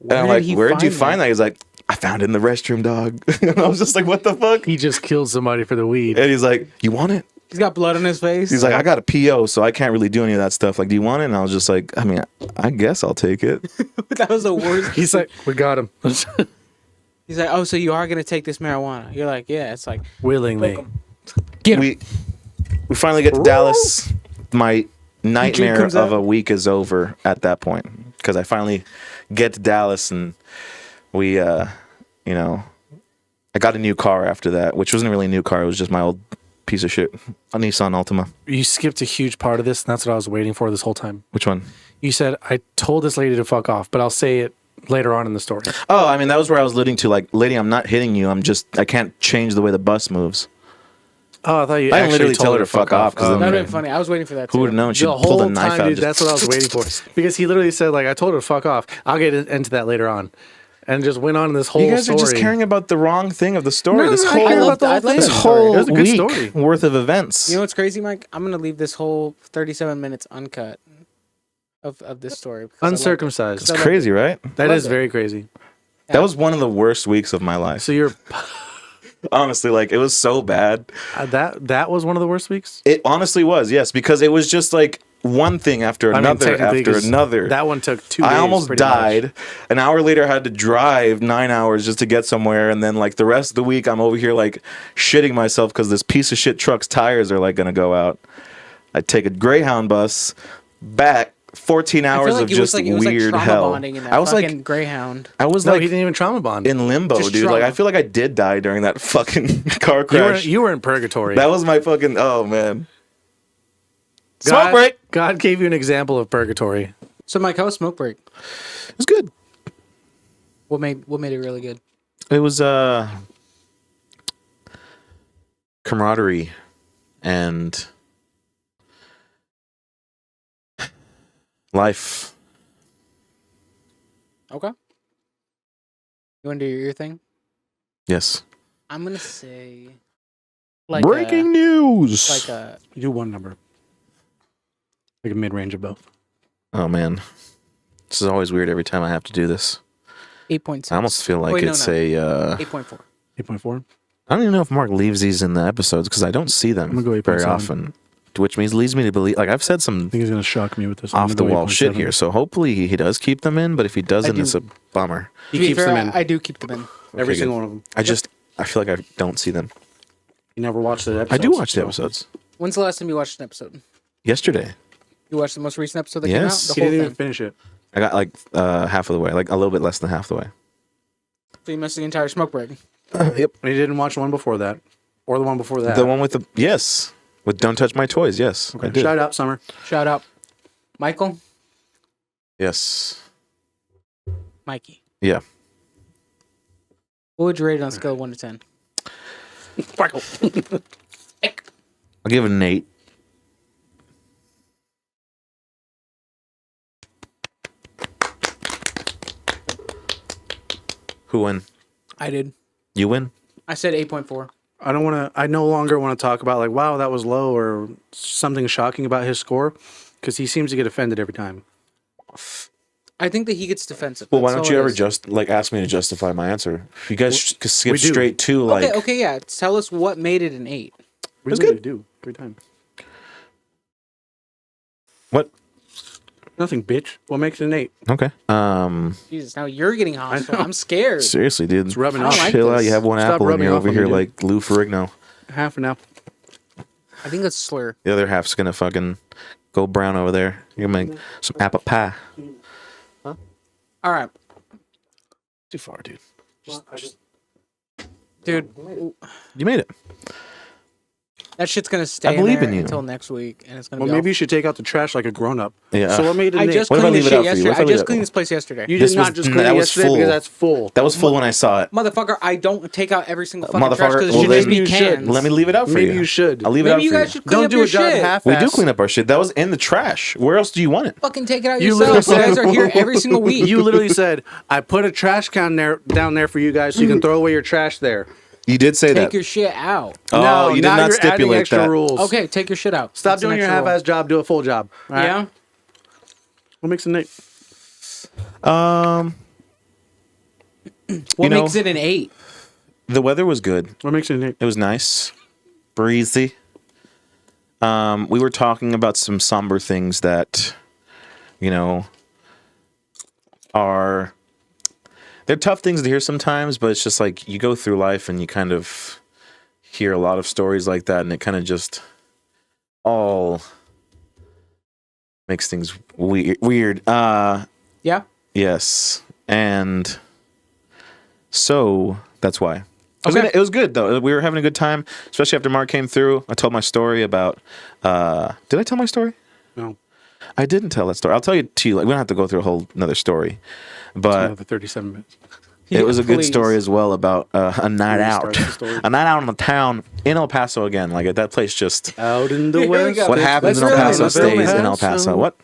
Speaker 3: And I'm like, "Where did you find that?" He's like, "I found it in the restroom, dog." And I was just like, "What the fuck?"
Speaker 1: He just killed somebody for the weed.
Speaker 3: And he's like, "You want it?"
Speaker 2: He's got blood on his face.
Speaker 3: He's like, "I got a PO, so I can't really do any of that stuff. Like, do you want it?" And I was just like, "I mean, I guess I'll take it."
Speaker 2: That was the worst.
Speaker 1: He's like, we got him.
Speaker 2: He's like, "Oh, so you are gonna take this marijuana?" You're like, "Yeah." It's like,
Speaker 1: Willingly.
Speaker 2: get him.
Speaker 3: We finally get to Dallas. My nightmare
Speaker 2: comes
Speaker 3: of
Speaker 2: out.
Speaker 3: a week is over at that point because I finally get to Dallas and we, I got a new car after that, which wasn't really a new car. It was just my old piece of shit, a Nissan Altima.
Speaker 1: You skipped a huge part of this, and that's what I was waiting for this whole time.
Speaker 3: Which one?
Speaker 1: You said, I told this lady to fuck off, but I'll say it later on in the story.
Speaker 3: Oh, I mean, that was where I was alluding to. Like, lady, I'm not hitting you. I can't change the way the bus moves.
Speaker 1: Oh, I thought you
Speaker 3: I
Speaker 1: actually
Speaker 3: literally
Speaker 1: told
Speaker 3: tell
Speaker 1: her to fuck off.
Speaker 3: because then
Speaker 2: That'd been funny. I was waiting for that.
Speaker 3: who would have known she
Speaker 1: The
Speaker 3: pulled a
Speaker 1: whole
Speaker 3: knife
Speaker 1: time,
Speaker 3: out?
Speaker 1: dude, that's what I was waiting for. Because he literally said, like, I told her to fuck off. I'll get into that later on. And just went on in this whole
Speaker 3: You guys
Speaker 1: story.
Speaker 3: are just caring about the wrong thing of the story.
Speaker 1: No,
Speaker 3: this
Speaker 1: no,
Speaker 3: whole,
Speaker 1: I care about the whole
Speaker 2: I'd like
Speaker 1: thing.
Speaker 3: this
Speaker 2: that
Speaker 3: whole
Speaker 1: It was a good
Speaker 3: week
Speaker 1: story.
Speaker 3: worth of events.
Speaker 2: You know what's crazy, Mike? I'm gonna leave this whole 37 minutes uncut of this story. because I love it.
Speaker 1: Uncircumcised.
Speaker 3: It's crazy, right?
Speaker 1: That
Speaker 2: Love
Speaker 1: is
Speaker 2: it.
Speaker 1: very crazy.
Speaker 3: That was one of the worst weeks of my life.
Speaker 1: So you're
Speaker 3: Honestly, like, it was so bad.
Speaker 1: that was one of the worst weeks.
Speaker 3: It honestly was, yes, because it was just like one thing after another
Speaker 1: technically,
Speaker 3: after
Speaker 1: 'cause
Speaker 3: another.
Speaker 1: That one took 2 days.
Speaker 3: I almost
Speaker 1: pretty
Speaker 3: died.
Speaker 1: much.
Speaker 3: An hour later, I had to drive 9 hours just to get somewhere, and then like the rest of the week, I'm over here like shitting myself because this piece of shit truck's tires are like gonna go out. I take a Greyhound bus back. 14
Speaker 2: I
Speaker 3: hours
Speaker 2: feel like
Speaker 3: of
Speaker 2: it was
Speaker 3: just
Speaker 2: like it was like
Speaker 3: weird
Speaker 2: trauma
Speaker 3: hell.
Speaker 2: bonding in that
Speaker 3: I was
Speaker 2: fucking
Speaker 3: like,
Speaker 2: Greyhound.
Speaker 3: I was
Speaker 1: No,
Speaker 3: like
Speaker 1: he didn't even trauma bond.
Speaker 3: in limbo,
Speaker 2: Just
Speaker 3: dude. Like,
Speaker 2: trauma.
Speaker 3: I feel like I did die during that fucking car
Speaker 1: you were
Speaker 3: crash.
Speaker 1: you were in purgatory.
Speaker 3: That was my fucking, oh man.
Speaker 1: God,
Speaker 3: Smoke break.
Speaker 1: God gave you an example of purgatory.
Speaker 2: So, Mike, how was Smoke Break?
Speaker 3: It was good.
Speaker 2: What made it really good?
Speaker 3: It was camaraderie and life.
Speaker 2: Okay. You want to do your ear thing?
Speaker 3: Yes.
Speaker 2: I'm gonna say like
Speaker 3: Breaking news.
Speaker 2: like a
Speaker 1: You do one number. Like a mid-range of both.
Speaker 3: Oh man, this is always weird every time I have to do this.
Speaker 2: 8.6.
Speaker 3: I almost feel like
Speaker 2: Wait, no,
Speaker 3: it's
Speaker 2: no.
Speaker 3: a.
Speaker 2: 8.4.
Speaker 1: 8.4.
Speaker 3: I don't even know if Mark leaves these in the episodes because I don't see them
Speaker 1: I'm gonna go
Speaker 3: very
Speaker 1: 8.7.
Speaker 3: often, which leads me to believe. Like, I've said some
Speaker 1: I think he's gonna shock me with this. I'm
Speaker 3: off
Speaker 1: gonna
Speaker 3: the
Speaker 1: go
Speaker 3: wall shit
Speaker 1: 8.7.
Speaker 3: here, so hopefully he does keep them in. But if he doesn't,
Speaker 2: do.
Speaker 3: it's a bummer.
Speaker 1: He
Speaker 2: To be
Speaker 1: keeps
Speaker 2: fair,
Speaker 1: them in.
Speaker 2: I do keep them in.
Speaker 1: Every
Speaker 3: Okay,
Speaker 1: single
Speaker 3: good.
Speaker 1: one of them.
Speaker 3: I feel like I don't see them.
Speaker 1: You never watched the episodes.
Speaker 3: I do watch the
Speaker 1: so-
Speaker 3: episodes.
Speaker 2: When's the last time you watched an episode?
Speaker 3: Yesterday,
Speaker 2: You watched the most recent episode that
Speaker 3: Yes.
Speaker 2: came out?
Speaker 1: He
Speaker 2: The whole
Speaker 1: didn't even
Speaker 2: thing.
Speaker 1: finish it.
Speaker 3: I got like half of the way, like a little bit less than half the way.
Speaker 2: So you missed the entire Smoke Break.
Speaker 3: Yep.
Speaker 1: And he didn't watch the one before that, or the one before that.
Speaker 3: The one with the with "Don't Touch My Toys." Yes, I did.
Speaker 1: Shout out, Summer.
Speaker 2: Shout out. Michael?
Speaker 3: Yes.
Speaker 2: Mikey.
Speaker 3: Yeah.
Speaker 2: What would you rate it on a scale of 1 to 10?
Speaker 1: Michael.
Speaker 3: I'll give it an 8. Who win?
Speaker 2: I did.
Speaker 3: You win?
Speaker 2: I said 8.4.
Speaker 1: I don't want to. I no longer want to talk about like, wow, that was low, or something shocking about his score, because he seems to get offended every time.
Speaker 2: I think that he gets defensive.
Speaker 3: Well, why
Speaker 2: That's
Speaker 3: don't
Speaker 2: all
Speaker 3: you
Speaker 2: it
Speaker 3: ever
Speaker 2: is.
Speaker 3: just like ask me to justify my answer? If you guys skip
Speaker 1: we do.
Speaker 3: straight to like,
Speaker 2: Okay, yeah. Tell us what made it an 8.
Speaker 1: We
Speaker 3: That's
Speaker 1: literally
Speaker 3: good.
Speaker 1: do every time.
Speaker 3: what?
Speaker 1: Nothing, bitch. What makes it an 8?
Speaker 3: Okay.
Speaker 2: Jesus, now you're getting hostile.
Speaker 1: know.
Speaker 2: I'm scared.
Speaker 3: Seriously, dude.
Speaker 1: It's rubbing
Speaker 2: I don't
Speaker 1: off.
Speaker 2: like
Speaker 3: Chill out.
Speaker 2: this.
Speaker 3: You have one
Speaker 1: Stop
Speaker 3: apple and
Speaker 1: rubbing
Speaker 3: you're
Speaker 1: off
Speaker 3: over
Speaker 1: on me,
Speaker 3: here
Speaker 1: dude.
Speaker 3: like Lou Ferrigno.
Speaker 1: Half an apple.
Speaker 2: I think that's slur.
Speaker 3: The other half's gonna fucking go brown over there. You're gonna make some apple pie.
Speaker 2: All right,
Speaker 3: Too far, dude.
Speaker 2: dude.
Speaker 3: You made it.
Speaker 2: That shit's gonna stay
Speaker 3: I believe
Speaker 2: in there
Speaker 3: in you.
Speaker 2: until next week, and it's gonna
Speaker 1: Well,
Speaker 2: be
Speaker 1: maybe
Speaker 2: all...
Speaker 1: you should take out the trash like a grown up.
Speaker 3: Yeah.
Speaker 1: So what made it
Speaker 2: I
Speaker 1: Nick?
Speaker 2: just
Speaker 3: What if I
Speaker 2: cleaned this
Speaker 3: leave it
Speaker 2: shit
Speaker 3: out for you?
Speaker 2: yesterday.
Speaker 3: What if I
Speaker 2: I
Speaker 3: leave
Speaker 2: just
Speaker 3: it-
Speaker 2: cleaned this place yesterday.
Speaker 1: You
Speaker 3: This
Speaker 1: did not
Speaker 3: was-
Speaker 1: just
Speaker 3: that
Speaker 1: clean it
Speaker 3: was
Speaker 1: yesterday
Speaker 3: full.
Speaker 1: because that's full.
Speaker 3: That was full when I saw it.
Speaker 2: Motherfucker, I don't take out every single fucking trash
Speaker 3: Motherfucker,
Speaker 2: because it
Speaker 3: well,
Speaker 2: should just
Speaker 3: then
Speaker 2: be
Speaker 1: you should.
Speaker 2: cans.
Speaker 3: Let me leave it out for you.
Speaker 1: Maybe you should.
Speaker 3: I'll leave it out
Speaker 2: Maybe you
Speaker 3: for
Speaker 2: guys
Speaker 3: you.
Speaker 2: should clean
Speaker 1: Don't
Speaker 2: up
Speaker 1: do
Speaker 2: your
Speaker 1: a job
Speaker 2: shit.
Speaker 1: half.
Speaker 3: We do clean up our shit. That was in the trash. Where else do you want it?
Speaker 2: Fucking take it out
Speaker 1: You
Speaker 2: yourself. You
Speaker 1: literally
Speaker 2: guys are here every single week.
Speaker 1: You literally said, "I put a trash can down there for you guys, so you can throw away your trash there."
Speaker 3: You did say
Speaker 2: take
Speaker 3: that.
Speaker 2: your shit out.
Speaker 3: Oh,
Speaker 1: no,
Speaker 3: you did
Speaker 1: now
Speaker 3: not
Speaker 1: you're adding
Speaker 3: stipulate
Speaker 1: extra
Speaker 3: that.
Speaker 1: rules.
Speaker 2: Okay, take your shit out.
Speaker 1: Stop
Speaker 2: That's an
Speaker 1: doing your
Speaker 2: extra rule.
Speaker 1: half-ass job. Do a full job. All right?
Speaker 2: Yeah.
Speaker 1: What makes a Nick?
Speaker 2: What
Speaker 3: know-
Speaker 2: makes it an 8?
Speaker 3: The weather was good.
Speaker 1: What makes a Nick?
Speaker 3: It was nice, breezy. We were talking about some somber things that, are they're tough things to hear sometimes, but it's just like you go through life and you kind of hear a lot of stories like that, and it kind of just all makes things weird.
Speaker 2: Yeah.
Speaker 3: Yes, and so that's why.
Speaker 2: Okay.
Speaker 3: It was good though. We were having a good time, especially after Mark came through. I told my story about. Did I tell my story?
Speaker 1: No.
Speaker 3: I didn't tell that story. I'll tell you too. Like we don't have to go through a whole another story, but
Speaker 1: Another 37 minutes.
Speaker 3: it was a good
Speaker 2: Please.
Speaker 3: story as well about a night
Speaker 1: Please
Speaker 3: out,
Speaker 1: start the story.
Speaker 3: a night out in the town in El Paso again. Like that place just.
Speaker 1: Out in the
Speaker 2: Here we
Speaker 1: west.
Speaker 2: go.
Speaker 3: What happens in El
Speaker 2: Let's
Speaker 3: Paso
Speaker 2: really-
Speaker 3: stays in El Paso. What?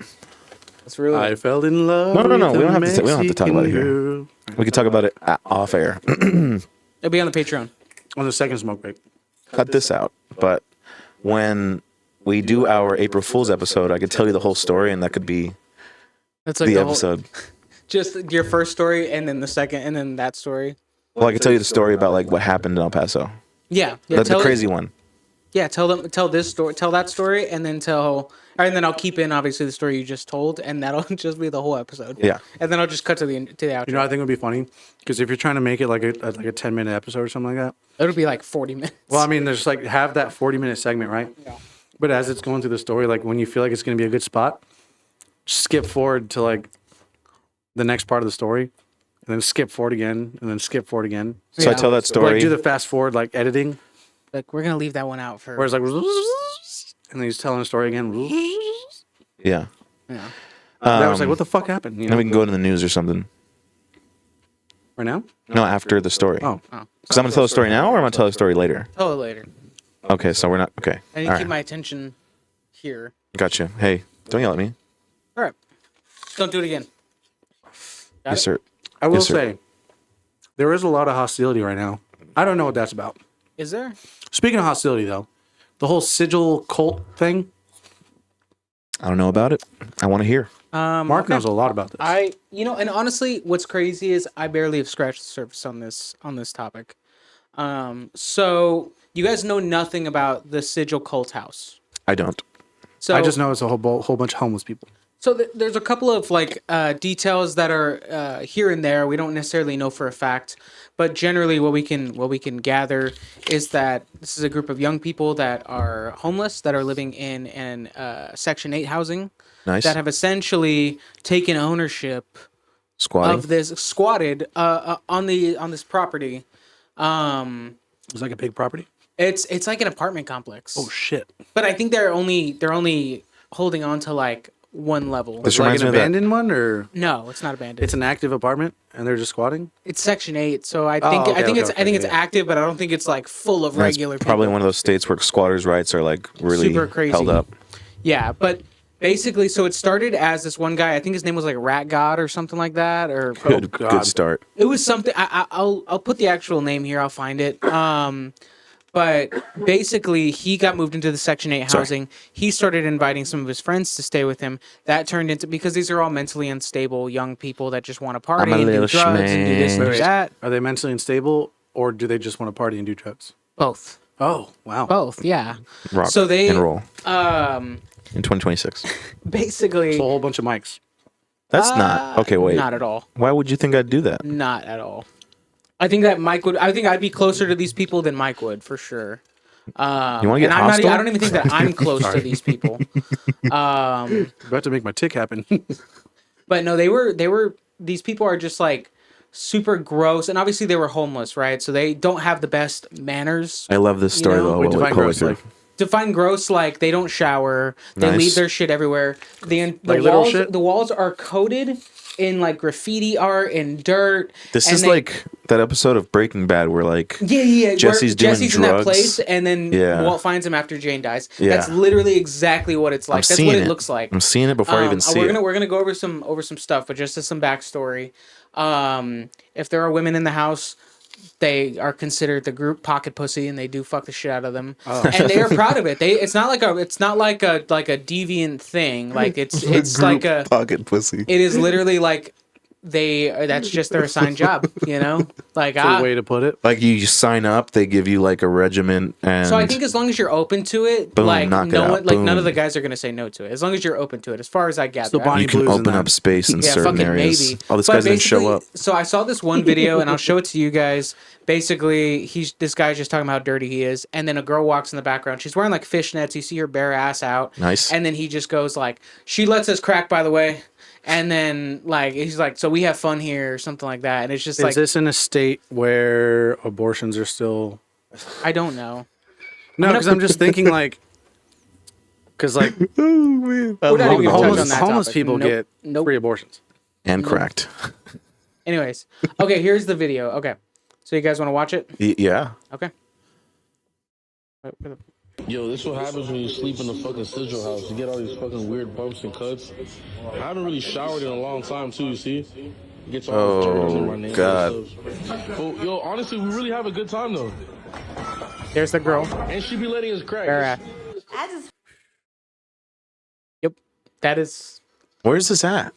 Speaker 2: It's really.
Speaker 1: I fell in love.
Speaker 3: No.
Speaker 1: with
Speaker 3: We
Speaker 1: a
Speaker 3: don't have to. We don't have to talk about it here.
Speaker 1: Mexican girl.
Speaker 3: We could talk about it off air.
Speaker 2: It'll be on the Patreon.
Speaker 1: On the second smoke break.
Speaker 3: Cut this out. But when we do our April Fool's episode, I could tell you the whole story, and that could be
Speaker 2: That's like
Speaker 3: the
Speaker 2: the whole,
Speaker 3: episode.
Speaker 2: just your first story, and then the second, and then that story.
Speaker 3: Well, I could tell you the story about like what happened in El Paso.
Speaker 2: Yeah.
Speaker 3: That's the
Speaker 2: tell
Speaker 3: crazy one.
Speaker 2: Yeah, tell this story, tell that story, and then I'll keep in obviously the story you just told, and that'll just be the whole episode.
Speaker 3: Yeah.
Speaker 2: And then I'll just cut to the outro.
Speaker 1: You know, I think it would be funny because if you're trying to make it like a 10-minute episode or something like that.
Speaker 2: It'll be like 40 minutes.
Speaker 1: Well, I mean, there's like have that 40-minute segment, right?
Speaker 2: Yeah.
Speaker 1: But as it's going through the story, like when you feel like it's going to be a good spot, skip forward to like the next part of the story, and then skip forward again, and then skip forward again.
Speaker 3: So I
Speaker 2: Yeah.
Speaker 3: tell that
Speaker 1: Like
Speaker 3: story.
Speaker 1: do the fast forward like editing,
Speaker 2: Like we're gonna leave that one out for.
Speaker 1: where it's like, and then he's telling the story again.
Speaker 3: Yeah.
Speaker 2: Yeah.
Speaker 1: That was like, what the fuck happened? You
Speaker 3: Then
Speaker 1: know?
Speaker 3: we can go to the news or something.
Speaker 1: Right now?
Speaker 3: No, after the story.
Speaker 1: Oh,
Speaker 3: Because I'm gonna tell the story now, or I'm gonna tell the story later.
Speaker 2: Tell it later.
Speaker 3: Okay, so we're not okay.
Speaker 2: I need
Speaker 3: All
Speaker 2: to keep
Speaker 3: right,
Speaker 2: my attention here.
Speaker 3: gotcha. Hey, don't yell at me.
Speaker 2: All right. Don't do it again. Got
Speaker 3: Yes,
Speaker 2: it?
Speaker 3: sir.
Speaker 1: I will
Speaker 3: Yes, sir.
Speaker 1: say, there is a lot of hostility right now. I don't know what that's about.
Speaker 2: Is there?
Speaker 1: Speaking of hostility, though, the whole sigil cult thing.
Speaker 3: I don't know about it. I want to hear.
Speaker 1: Mark
Speaker 2: okay.
Speaker 1: knows a lot about this.
Speaker 2: And honestly, what's crazy is I barely have scratched the surface on this topic. So you guys know nothing about the Sigil Cult House.
Speaker 3: I don't.
Speaker 2: So
Speaker 1: I just know it's a whole bunch of homeless people.
Speaker 2: So there's a couple of like details that are here and there. We don't necessarily know for a fact, but generally what we can gather is that this is a group of young people that are homeless that are living in Section 8 housing
Speaker 3: Nice.
Speaker 2: that have essentially taken ownership
Speaker 3: Squatting.
Speaker 2: of this squatted on this property.
Speaker 1: It's like a big property.
Speaker 2: It's like an apartment complex.
Speaker 1: Oh shit!
Speaker 2: But I think they're only holding on to like one level.
Speaker 3: This
Speaker 1: Like
Speaker 3: reminds
Speaker 1: an
Speaker 3: me of that.
Speaker 1: abandoned one, or
Speaker 2: No, it's not abandoned.
Speaker 1: it's an active apartment and they're just squatting.
Speaker 2: It's Section 8, so I
Speaker 1: Oh,
Speaker 2: think
Speaker 1: okay,
Speaker 2: I think
Speaker 1: okay,
Speaker 2: it's
Speaker 1: yeah.
Speaker 2: active, but I don't think it's like full of
Speaker 3: That's
Speaker 2: regular people.
Speaker 3: probably one of those states where squatters' rights are like really
Speaker 2: Super crazy.
Speaker 3: held up.
Speaker 2: Yeah, but basically, so it started as this one guy. I think his name was like Rat God or something like that, or
Speaker 3: Good,
Speaker 1: God.
Speaker 3: good start.
Speaker 2: it was something. I'll put the actual name here. I'll find it. But basically, he got moved into the Section 8 housing. He started inviting some of his friends to stay with him. That turned into, because these are all mentally unstable young people that just want to party
Speaker 3: I'm a
Speaker 2: and do
Speaker 3: little
Speaker 2: drugs and do this and do
Speaker 3: schmazed.
Speaker 2: that.
Speaker 1: Are they mentally unstable, or do they just want to party and do drugs?
Speaker 2: Both.
Speaker 1: Oh wow!
Speaker 2: Both, yeah.
Speaker 3: Rock
Speaker 2: So they-
Speaker 3: and roll
Speaker 2: Um,
Speaker 3: in 2026.
Speaker 2: basically,
Speaker 1: So a whole bunch of mics.
Speaker 3: That's not okay. Wait,
Speaker 2: not at all.
Speaker 3: why would you think I'd do that?
Speaker 2: Not at all. I think that Mike would. I think I'd be closer to these people than Mike would for sure.
Speaker 3: You want to
Speaker 2: And
Speaker 3: get
Speaker 2: I'm not.
Speaker 3: hostile?
Speaker 2: I don't even think that I'm close to these people.
Speaker 1: About to make my tick happen.
Speaker 2: But no, they were. These people are just like super gross, and obviously they were homeless, right? So they don't have the best manners.
Speaker 3: I love this story
Speaker 2: You know?
Speaker 3: though.
Speaker 1: Wait,
Speaker 3: while we
Speaker 1: define
Speaker 3: pull it
Speaker 1: gross,
Speaker 3: through.
Speaker 1: like
Speaker 2: define gross like they don't shower, they
Speaker 3: Nice.
Speaker 2: leave their shit everywhere. The
Speaker 1: literal
Speaker 2: walls
Speaker 1: shit?
Speaker 2: the walls are coated in like graffiti art and dirt.
Speaker 3: This
Speaker 2: and
Speaker 3: is like that episode of Breaking Bad where like
Speaker 2: yeah.
Speaker 3: Jesse's doing
Speaker 2: Jesse's in that
Speaker 3: drugs.
Speaker 2: place, and then
Speaker 3: Yeah.
Speaker 2: Walt finds him after Jane dies.
Speaker 3: Yeah.
Speaker 2: That's literally exactly what it's like.
Speaker 3: I'm
Speaker 2: That's
Speaker 3: seeing
Speaker 2: what it looks like.
Speaker 3: I'm seeing it before I even see it.
Speaker 2: We're gonna go over some stuff, but just as some backstory, if there are women in the house, they are considered the group pocket pussy, and they do fuck the shit out of them, and they are proud of it. It's not like a deviant thing. Like it's like a
Speaker 3: pocket pussy.
Speaker 2: It is literally like that's just their assigned job, you know? Like
Speaker 1: That's a way to put it.
Speaker 3: Like you sign up, they give you like a regiment, and
Speaker 2: so I think as long as you're open to it,
Speaker 3: Boom,
Speaker 2: like
Speaker 3: knock it
Speaker 2: no
Speaker 3: out,
Speaker 2: one, like none of
Speaker 3: boom.
Speaker 2: the guys are gonna say no to it. As long as you're open to it, as far as I gather.
Speaker 1: So Bonnie
Speaker 3: you can
Speaker 1: Blues in
Speaker 3: open
Speaker 1: that.
Speaker 3: up space in certain
Speaker 2: fucking
Speaker 3: areas.
Speaker 2: maybe.
Speaker 3: All these
Speaker 2: But
Speaker 3: guys didn't show
Speaker 2: basically-
Speaker 3: up.
Speaker 2: So I saw this one video, and I'll show it to you guys. Basically, this guy's just talking about how dirty he is, and then a girl walks in the background. She's wearing like fishnets. You see her bare ass out.
Speaker 3: Nice.
Speaker 2: And then he just goes like, "She lets us crack, by the way." And then like he's like, "So we have fun here," or something like that. And it's just
Speaker 1: Is
Speaker 2: like,
Speaker 1: this in a state where abortions are still?
Speaker 2: I don't know.
Speaker 1: No, because I'm just thinking like, because like
Speaker 2: We're not even gonna touch on
Speaker 1: homeless,
Speaker 2: that
Speaker 1: homeless
Speaker 2: topic.
Speaker 1: people
Speaker 2: Nope.
Speaker 1: get free abortions.
Speaker 3: And cracked.
Speaker 2: Anyways, okay, here's the video. Okay, so you guys want to watch it?
Speaker 3: Yeah.
Speaker 2: Okay. Wait, where the-
Speaker 4: Yo, this what happens when you sleep in the fucking sigil house. You get all these fucking weird bumps and cuts. I haven't really showered in a long time too, you see? It gets all the germs in my name.
Speaker 3: God.
Speaker 4: And stuff. But yo, honestly, we really have a good time though.
Speaker 2: There's the girl.
Speaker 4: And she be letting us crack.
Speaker 2: Bare ass. Yep, that is.
Speaker 3: Where's this at?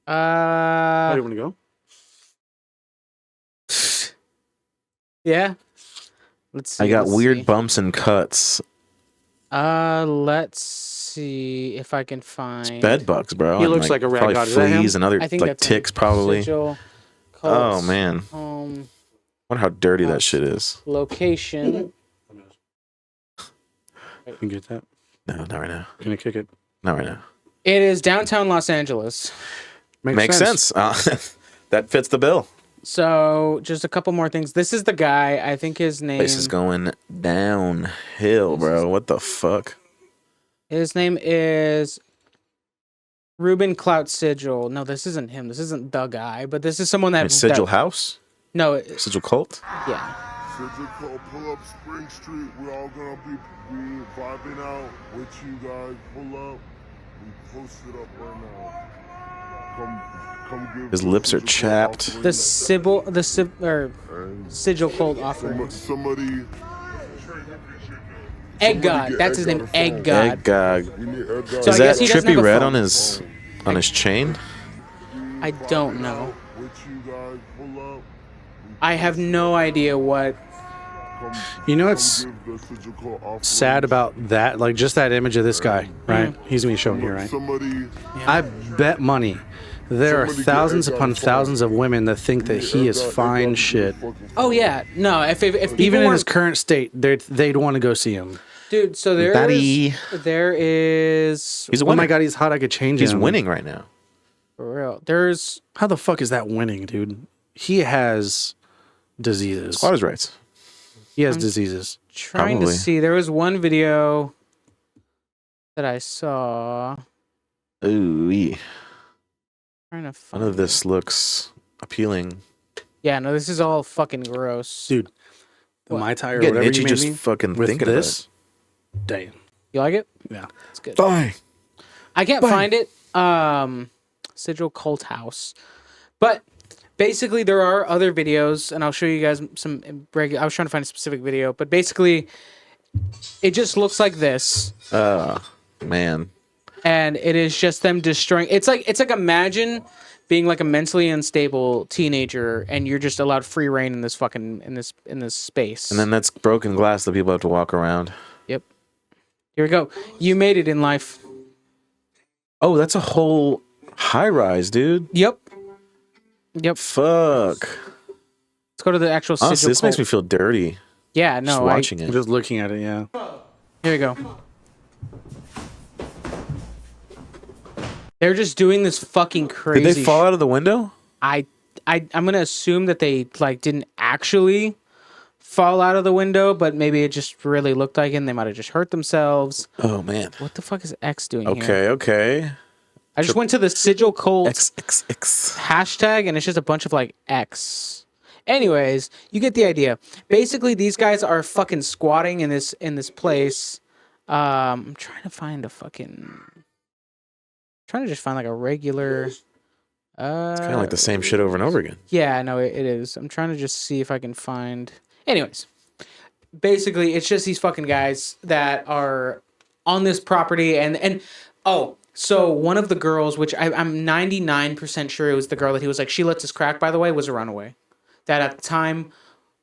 Speaker 1: Where do you want to go?
Speaker 2: Yeah. Let's see.
Speaker 3: I got
Speaker 2: let's
Speaker 3: weird
Speaker 2: see.
Speaker 3: bumps and cuts.
Speaker 2: Let's see if I can find
Speaker 3: Bed bugs, bro.
Speaker 1: He
Speaker 3: and,
Speaker 1: looks like a rat
Speaker 3: probably
Speaker 1: god. Is that him?
Speaker 3: fleas and other
Speaker 2: I think
Speaker 3: like
Speaker 2: that's
Speaker 3: ticks, probably.
Speaker 2: Sigil,
Speaker 3: Oh
Speaker 2: cults,
Speaker 3: man,
Speaker 2: home
Speaker 3: wonder how dirty that shit is.
Speaker 2: location.
Speaker 1: You can get that.
Speaker 3: No, not right now.
Speaker 1: Can you kick it?
Speaker 3: Not right now.
Speaker 2: It is downtown Los Angeles.
Speaker 3: Makes sense. That fits the bill.
Speaker 2: So just a couple more things. This is the guy. I think his name.
Speaker 3: Place is going downhill, bro. What the fuck?
Speaker 2: His name is Ruben Clout Sigil. No, this isn't him. This isn't the guy. But this is someone that.
Speaker 3: It's Sigil
Speaker 2: that-
Speaker 3: House?
Speaker 2: No.
Speaker 3: Sigil Cult?
Speaker 2: Yeah.
Speaker 5: Sigil Cult, pull up Spring Street. We're all gonna be vibing out with you guys. Pull up. We posted up right now. Come give
Speaker 3: His
Speaker 5: the
Speaker 3: lips are
Speaker 5: Sigil Cult
Speaker 3: chapped.
Speaker 5: offering.
Speaker 2: Sigil Cult offering.
Speaker 5: Somebody.
Speaker 2: Egg God.
Speaker 5: get
Speaker 2: That's his
Speaker 5: Egg
Speaker 2: name.
Speaker 5: on the
Speaker 2: Egg
Speaker 5: phone.
Speaker 2: God.
Speaker 3: Egg God.
Speaker 5: We need Egg God.
Speaker 2: So
Speaker 3: Is
Speaker 2: I
Speaker 3: that
Speaker 2: guess he doesn't
Speaker 3: trippy
Speaker 2: have a
Speaker 3: red
Speaker 2: phone.
Speaker 3: on his chain?
Speaker 2: I don't know.
Speaker 5: With you guys. Pull up.
Speaker 2: I have no idea what.
Speaker 5: Come,
Speaker 1: You know what's
Speaker 5: give the Sigil Cult offering.
Speaker 1: sad about that? Like just that image of this guy, right? He's gonna be shown here, right?
Speaker 5: Somebody.
Speaker 1: I bet money there are
Speaker 5: Somebody get
Speaker 1: thousands
Speaker 5: Egg on
Speaker 1: upon
Speaker 5: the phone.
Speaker 1: thousands of women that think that he is
Speaker 5: Egg God,
Speaker 1: fine
Speaker 5: Egg
Speaker 1: shit.
Speaker 5: God,
Speaker 2: Oh yeah, no. If people
Speaker 1: Even in his
Speaker 2: weren't-
Speaker 1: current state, they'd want to go see him.
Speaker 2: dude, so there
Speaker 3: Daddy.
Speaker 2: is
Speaker 3: He's a
Speaker 1: Oh
Speaker 3: winner.
Speaker 1: my god, he's hot. I could change
Speaker 3: He's
Speaker 1: him.
Speaker 3: winning right now.
Speaker 2: for real. There's
Speaker 1: How the fuck is that winning, dude? He has diseases.
Speaker 3: Squatters' rights.
Speaker 1: He has diseases.
Speaker 2: trying
Speaker 3: Probably.
Speaker 2: to see. There was one video that I saw.
Speaker 3: Ooh,
Speaker 2: Trying to
Speaker 3: none
Speaker 2: find.
Speaker 3: of this looks appealing.
Speaker 2: Yeah, no, this is all fucking gross.
Speaker 1: Dude, the
Speaker 2: What?
Speaker 1: Mai Tai or
Speaker 3: Getting
Speaker 1: whatever
Speaker 3: itchy
Speaker 1: you made
Speaker 3: just
Speaker 1: me
Speaker 3: fucking
Speaker 1: with
Speaker 3: thinking about
Speaker 1: this. Damn.
Speaker 2: You like it?
Speaker 1: Yeah.
Speaker 2: It's good.
Speaker 3: Bye.
Speaker 2: I can't find it. Sigil Cult House, but basically there are other videos, and I'll show you guys some. I was trying to find a specific video, but basically, it just looks like this,
Speaker 3: Man.
Speaker 2: and it is just them destroying. It's like imagine being like a mentally unstable teenager, and you're just allowed free reign in this fucking in this space.
Speaker 3: And then that's broken glass that people have to walk around.
Speaker 2: Yep. Here we go. You made it in life.
Speaker 3: Oh, that's a whole high rise, dude.
Speaker 2: Yep. Yep.
Speaker 3: Fuck.
Speaker 2: Let's go to the actual Sigil
Speaker 3: Honestly, this
Speaker 2: Cult.
Speaker 3: makes me feel dirty
Speaker 2: Yeah,
Speaker 3: just
Speaker 2: no.
Speaker 3: watching
Speaker 1: I'm
Speaker 3: it.
Speaker 1: just looking at it, yeah.
Speaker 2: Here we go. They're just doing this fucking crazy.
Speaker 3: Did they fall out of the window?
Speaker 2: I'm gonna assume that they like didn't actually fall out of the window, but maybe it just really looked like it and they might have just hurt themselves.
Speaker 3: Oh man.
Speaker 2: What the fuck is X doing here?
Speaker 3: Okay.
Speaker 2: I just went to the Sigil Cult
Speaker 3: XXX.
Speaker 2: hashtag and it's just a bunch of like X. Anyways, you get the idea. Basically, these guys are fucking squatting in this place. I'm trying to find trying to just find like a regular.
Speaker 3: It's kind of like the same shit over and over again.
Speaker 2: Yeah, no, it is. I'm trying to just see if I can find. Anyways, basically, it's just these fucking guys that are on this property, and oh, so one of the girls, which I'm 99% sure it was the girl that he was like, she lets us crack. By the way, was a runaway. That at the time,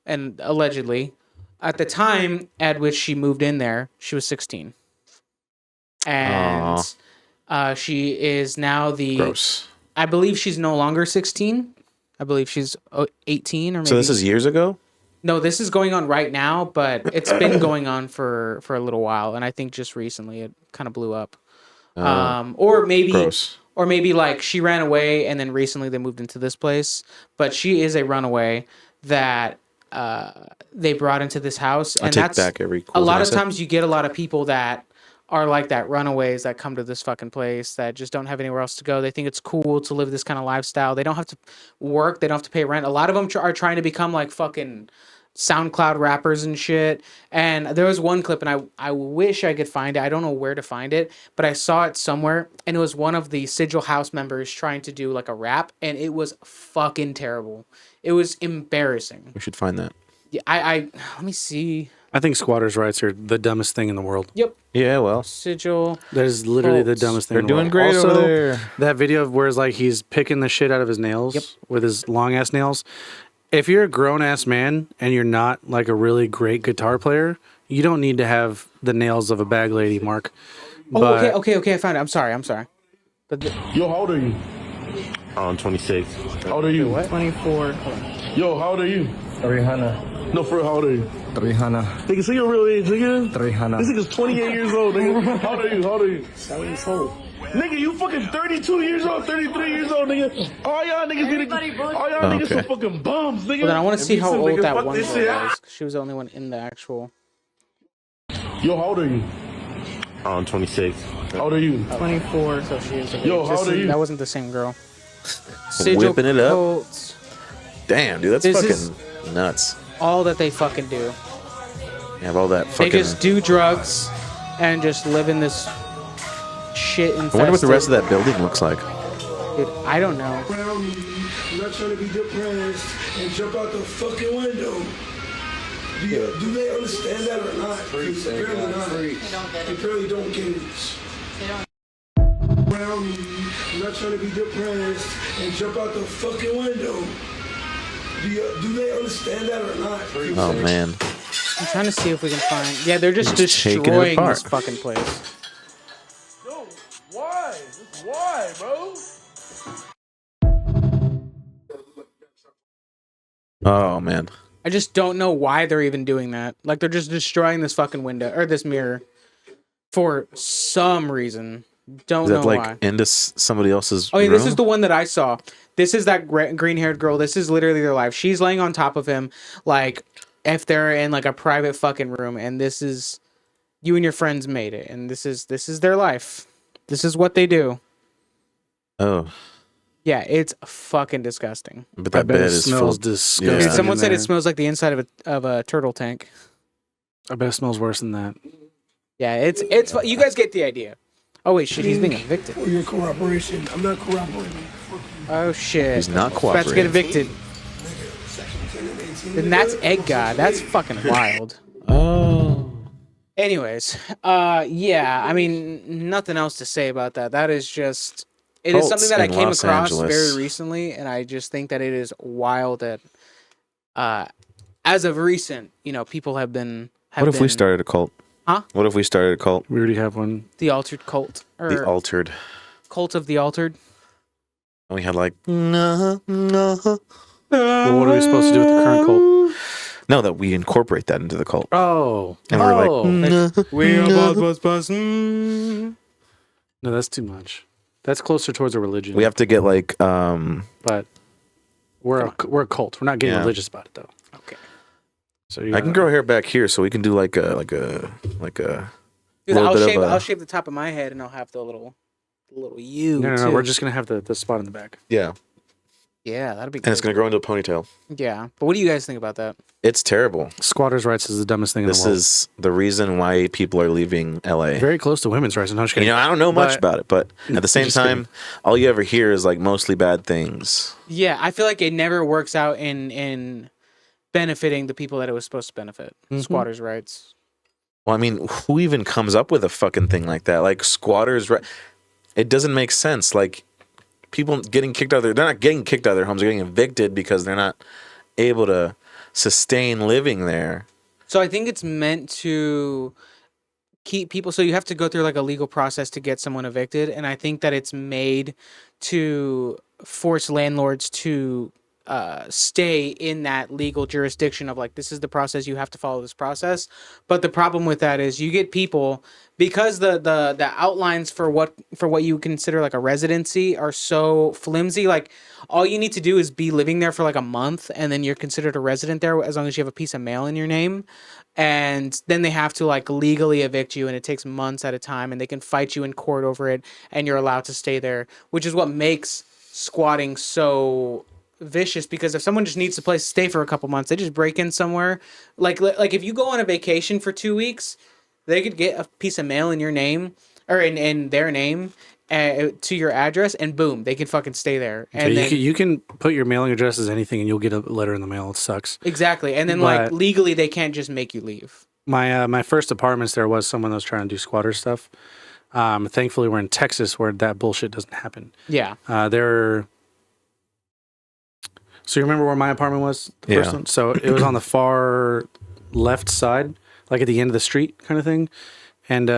Speaker 2: and allegedly, at the time at which she moved in there, she was 16, and she is now the.
Speaker 3: Gross.
Speaker 2: I believe she's no longer 16. I believe she's 18 or maybe.
Speaker 3: So this is years ago?
Speaker 2: No, this is going on right now, but it's been going on for a little while, and I think just recently it kind of blew up. Or maybe like she ran away and then recently they moved into this place, but she is a runaway that they brought into this house, and
Speaker 3: I take back every
Speaker 2: a lot of times you get a lot of people that are like that, runaways that come to this fucking place that just don't have anywhere else to go. They think it's cool to live this kind of lifestyle. They don't have to work. They don't have to pay rent. A lot of them are trying to become like fucking SoundCloud rappers and shit. And there was one clip, and I wish I could find it. I don't know where to find it, but I saw it somewhere, and it was one of the Sigil House members trying to do like a rap, and it was fucking terrible. It was embarrassing.
Speaker 3: We should find that.
Speaker 2: Yeah, I let me see.
Speaker 1: I think squatters' rights are the dumbest thing in the world.
Speaker 2: Yep.
Speaker 3: Yeah, well.
Speaker 2: Sigil.
Speaker 1: That is literally the
Speaker 2: Cults.
Speaker 1: dumbest thing
Speaker 3: They're
Speaker 1: in the world.
Speaker 3: doing great
Speaker 1: Also,
Speaker 3: over there.
Speaker 1: that video of where it's like he's picking the shit out of his nails with his long ass nails. If you're a grown ass man and you're not like a really great guitar player, you don't need to have the nails of a bag lady, Mark.
Speaker 2: Oh, okay. I found it. I'm sorry. But
Speaker 4: Yo, how old are you? I'm 26. How old are you?
Speaker 2: what? 24.
Speaker 4: Yo, how old are you?
Speaker 6: Rihanna.
Speaker 4: No, for real, how old are you?
Speaker 6: Rihanna.
Speaker 4: Nigga, say your real age, nigga.
Speaker 6: Rihanna.
Speaker 4: This nigga's 28 years old, nigga. How old are you? How old are you? 74. Nigga, you fucking 32 years old, 33 years old, nigga. All y'all niggas some fucking bums, nigga.
Speaker 2: Well, then I want to see how old that
Speaker 4: Fuck
Speaker 2: one
Speaker 4: this
Speaker 2: girl
Speaker 4: shit.
Speaker 2: was. 'Cause she was the only one in the actual.
Speaker 4: Yo, how old are you? I'm 26. How old are you?
Speaker 2: 24. So she is.
Speaker 4: Yo, how old are you?
Speaker 2: That wasn't the same girl.
Speaker 3: Whipping it up.
Speaker 2: Cults,
Speaker 3: Damn, dude, that's
Speaker 2: This is-
Speaker 3: fucking nuts.
Speaker 2: all that they fucking do.
Speaker 3: You have all that
Speaker 2: They
Speaker 3: fucking...
Speaker 2: just do drugs and just live in this shit infested.
Speaker 3: I wonder what the rest of that building looks like.
Speaker 2: Dude, I don't know.
Speaker 7: Brownie, I'm not trying to be depressed and jump out the fucking window. Do they understand that or not? Apparently not. They apparently don't get it. Brownie, I'm not trying to be depressed and jump out the fucking window. Do they understand that or not?
Speaker 3: Oh, man.
Speaker 2: I'm trying to see if we can find. Yeah, they're just
Speaker 3: Just taking it
Speaker 2: destroying
Speaker 3: apart.
Speaker 2: this fucking place.
Speaker 4: Yo, why? Why, bro?
Speaker 3: Oh, man.
Speaker 2: I just don't know why they're even doing that. Like, they're just destroying this fucking window or this mirror for some reason. Don't
Speaker 3: Is
Speaker 2: know
Speaker 3: that like
Speaker 2: why.
Speaker 3: into somebody else's
Speaker 2: Oh, yeah,
Speaker 3: room?
Speaker 2: this is the one that I saw. This is that green-haired girl. This is literally their life. She's laying on top of him, like if they're in like a private fucking room, and this is you and your friends made it, and this is their life. This is what they do.
Speaker 3: Oh,
Speaker 2: Yeah, it's fucking disgusting.
Speaker 3: but
Speaker 1: I
Speaker 3: that
Speaker 1: bet
Speaker 3: bed
Speaker 1: it
Speaker 3: is
Speaker 1: smells
Speaker 3: full.
Speaker 1: disgusting.
Speaker 3: Yeah.
Speaker 2: Dude, someone
Speaker 1: in
Speaker 2: said
Speaker 1: there.
Speaker 2: it smells like the inside of a turtle tank.
Speaker 1: I bet it smells worse than that.
Speaker 2: Yeah, it's you guys get the idea. Oh wait, shit, he's being evicted.
Speaker 7: For your cooperation, I'm not cooperating.
Speaker 2: Oh shit.
Speaker 3: He's not
Speaker 2: About to get
Speaker 3: cooperating.
Speaker 2: evicted.
Speaker 7: Section 10 and 18.
Speaker 2: And that's Egg God. That's fucking wild.
Speaker 3: Oh.
Speaker 2: Anyways, yeah, I mean, nothing else to say about that. That is just, it is
Speaker 3: Cults
Speaker 2: something that I
Speaker 3: in
Speaker 2: came
Speaker 3: Los
Speaker 2: across
Speaker 3: Angeles.
Speaker 2: very recently, and I just think that it is wild that, as of recent, people have been.
Speaker 3: What if we started a cult?
Speaker 2: Huh?
Speaker 3: What if we started a cult?
Speaker 1: We already have one.
Speaker 2: The Altered Cult, or
Speaker 3: The Altered.
Speaker 2: Cult of the Altered?
Speaker 3: And we had like... No, no.
Speaker 1: Well, what are we supposed to do with the current cult?
Speaker 3: No, that we incorporate that into the cult.
Speaker 1: Oh.
Speaker 3: And we're like,
Speaker 2: We are Buzz.
Speaker 1: No, that's too much. That's closer towards a religion.
Speaker 3: we have to get like...
Speaker 1: But we're a cult. We're not getting
Speaker 3: Yeah.
Speaker 1: religious about it, though.
Speaker 2: Okay.
Speaker 1: So
Speaker 3: I can grow hair back here, so we can do like a
Speaker 2: Dude,
Speaker 3: little
Speaker 2: I'll
Speaker 3: bit of
Speaker 2: shave.
Speaker 3: a-
Speaker 2: I'll shave the top of my head, and I'll have the little U.
Speaker 1: No,
Speaker 2: too.
Speaker 1: we're just gonna have the spot in the back.
Speaker 3: yeah,
Speaker 2: Yeah, that'd be
Speaker 3: and
Speaker 2: good.
Speaker 3: it's gonna grow into a ponytail.
Speaker 2: Yeah, but what do you guys think about that?
Speaker 3: It's terrible.
Speaker 1: Squatters' rights is the dumbest thing in
Speaker 3: This
Speaker 1: the world.
Speaker 3: is the reason why people are leaving LA.
Speaker 1: Very close to women's rights. No, I'm just kidding.
Speaker 3: I don't know much
Speaker 1: But-
Speaker 3: about it, but at the same
Speaker 1: Just
Speaker 3: time,
Speaker 1: kidding.
Speaker 3: all you ever hear is like mostly bad things.
Speaker 2: Yeah, I feel like it never works out in benefiting the people that it was supposed to benefit. Squatters' rights.
Speaker 3: Well, I mean, who even comes up with a fucking thing like that? Like squatters, it doesn't make sense. Like people getting kicked out of they're not getting kicked out of their homes. They're getting evicted because they're not able to sustain living there.
Speaker 2: So I think it's meant to keep people. So you have to go through like a legal process to get someone evicted, and I think that it's made to force landlords to stay in that legal jurisdiction of like, this is the process, you have to follow this process. But the problem with that is you get people, because the outlines for what you consider like a residency are so flimsy. Like all you need to do is be living there for like a month, and then you're considered a resident there as long as you have a piece of mail in your name. And then they have to like legally evict you, and it takes months at a time, and they can fight you in court over it, and you're allowed to stay there, which is what makes squatting so vicious. Because if someone just needs a place to stay for a couple months, they just break in somewhere. Like if you go on a vacation for 2 weeks, they could get a piece of mail in your name or in their name to your address, and boom, they can fucking stay there. And
Speaker 1: Yeah,
Speaker 2: then,
Speaker 1: you can put your mailing address as anything, and you'll get a letter in the mail. It sucks.
Speaker 2: exactly. And then like
Speaker 1: But-
Speaker 2: legally, they can't just make you leave.
Speaker 1: My first apartments, there was someone that was trying to do squatter stuff. Thankfully, we're in Texas where that bullshit doesn't happen.
Speaker 2: Yeah.
Speaker 1: So you remember where my apartment was? The
Speaker 3: Yeah.
Speaker 1: first one? So it was on the far left side, like at the end of the street kind of thing. And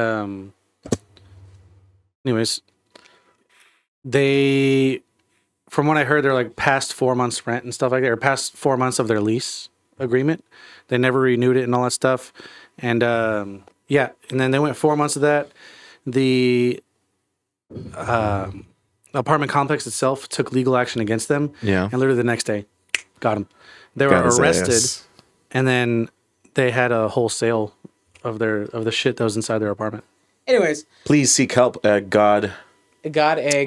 Speaker 1: anyways, from what I heard, they're like past 4 months rent and stuff like that, or past 4 months of their lease agreement. They never renewed it and all that stuff. And yeah, and then they went 4 months of that. The apartment complex itself took legal action against them.
Speaker 3: Yeah.
Speaker 1: And literally the next day, got them. They were
Speaker 3: Got his
Speaker 1: arrested,
Speaker 3: ass.
Speaker 1: and then they had a whole sale of the shit that was inside their apartment.
Speaker 2: Anyways,
Speaker 3: Please seek help at God.
Speaker 2: God egg.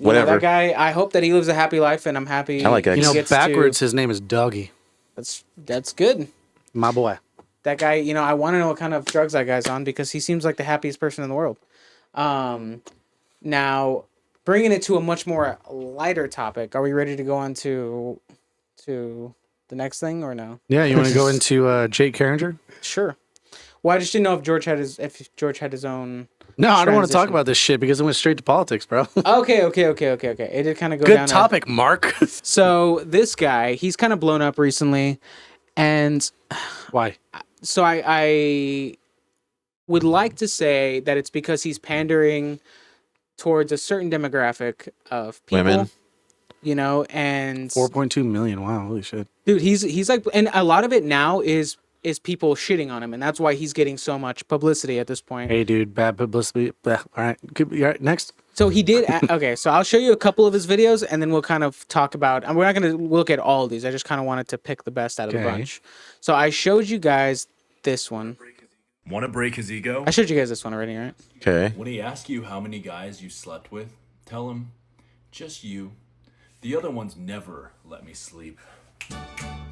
Speaker 3: Whatever.
Speaker 2: That guy. I hope that he lives a happy life, and I'm happy.
Speaker 3: I like eggs.
Speaker 1: You know,
Speaker 2: he gets
Speaker 1: backwards, his name is Doggy.
Speaker 2: That's good.
Speaker 1: My boy.
Speaker 2: That guy. I want to know what kind of drugs that guy's on, because he seems like the happiest person in the world. Now, bringing it to a much more lighter topic, are we ready to go on to the next thing or no?
Speaker 1: Yeah, you want to go into Jake Carringer?
Speaker 2: Sure. Well, I just didn't know if George had his own.
Speaker 1: No, I don't want to talk
Speaker 2: Transition.
Speaker 1: about this shit because it went straight to politics, bro.
Speaker 2: Okay. It did kind of go
Speaker 1: Good
Speaker 2: down.
Speaker 1: topic, Mark.
Speaker 2: So this guy, he's kind of blown up recently, and
Speaker 1: Why?
Speaker 2: so I would like to say that it's because he's pandering towards a certain demographic of people.
Speaker 3: Women.
Speaker 2: And
Speaker 1: 4.2 million. Wow, holy shit.
Speaker 2: dude, he's like, and a lot of it now is people shitting on him, and that's why he's getting so much publicity at this point.
Speaker 1: Hey, dude, bad publicity. All right, all right, next.
Speaker 2: So he did. Okay, so I'll show you a couple of his videos, and then we'll kind of talk about. And we're not going to look at all of these. I just kind of wanted to pick the best out of the
Speaker 1: Okay.
Speaker 2: bunch. So I showed you guys this one.
Speaker 6: Want to break his ego?
Speaker 2: I showed you guys this one already, right?
Speaker 3: Okay.
Speaker 6: When he asks you how many guys you slept with, tell him, just you. The other ones never let me sleep.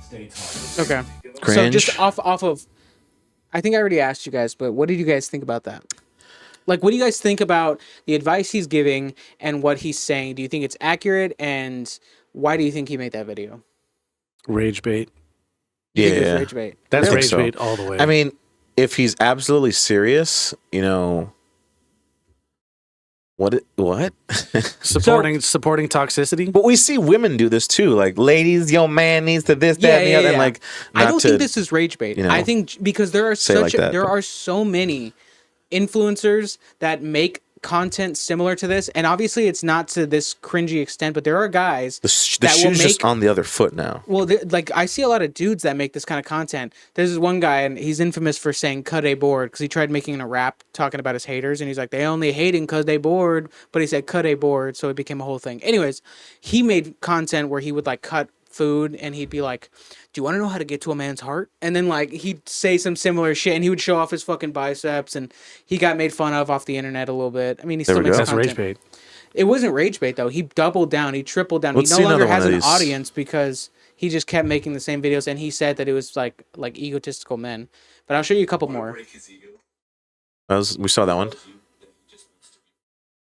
Speaker 6: Stay talking.
Speaker 2: Okay. So
Speaker 3: Cringe.
Speaker 2: just off of, I think I already asked you guys, but what did you guys think about that? Like, what do you guys think about the advice he's giving and what he's saying? Do you think it's accurate, and why do you think he made that video?
Speaker 1: Rage bait.
Speaker 2: You think it was
Speaker 3: Yeah.
Speaker 2: rage bait?
Speaker 1: That's
Speaker 3: Really?
Speaker 1: rage
Speaker 3: So.
Speaker 1: bait all the way.
Speaker 3: I mean, if he's absolutely serious, what?
Speaker 1: supporting toxicity.
Speaker 3: But we see women do this too. Like, ladies, your man needs to this, that, and the other. And like,
Speaker 2: I
Speaker 3: not
Speaker 2: don't
Speaker 3: to,
Speaker 2: think this is rage bait. I think because there are
Speaker 3: say it like that,
Speaker 2: there
Speaker 3: but-
Speaker 2: are so many influencers that make content similar to this, and obviously it's not to this cringy extent, but there are guys
Speaker 3: the
Speaker 2: that will
Speaker 3: shoe's
Speaker 2: make
Speaker 3: just on the other foot now.
Speaker 2: well, like I see a lot of dudes that make this kind of content. There's this one guy, and he's infamous for saying "cut a board" because he tried making a rap talking about his haters, and he's like, they only hating because they bored, but he said "cut a board," so it became a whole thing. Anyways, he made content where he would like cut food, and he'd be like, "Do you want to know how to get to a man's heart?" And then like he'd say some similar shit, and he would show off his fucking biceps, and he got made fun of off the internet a little bit. I mean, he
Speaker 3: There
Speaker 2: still
Speaker 3: we
Speaker 2: makes
Speaker 3: go.
Speaker 1: That's
Speaker 2: content.
Speaker 1: rage bait.
Speaker 2: It wasn't rage bait though. He doubled down. He tripled down.
Speaker 3: Let's
Speaker 2: he
Speaker 3: see
Speaker 2: no longer
Speaker 3: another one
Speaker 2: has
Speaker 3: of
Speaker 2: an
Speaker 3: these.
Speaker 2: audience because he just kept making the same videos, and he said that it was like egotistical men. But I'll show you a couple more.
Speaker 3: We saw that one.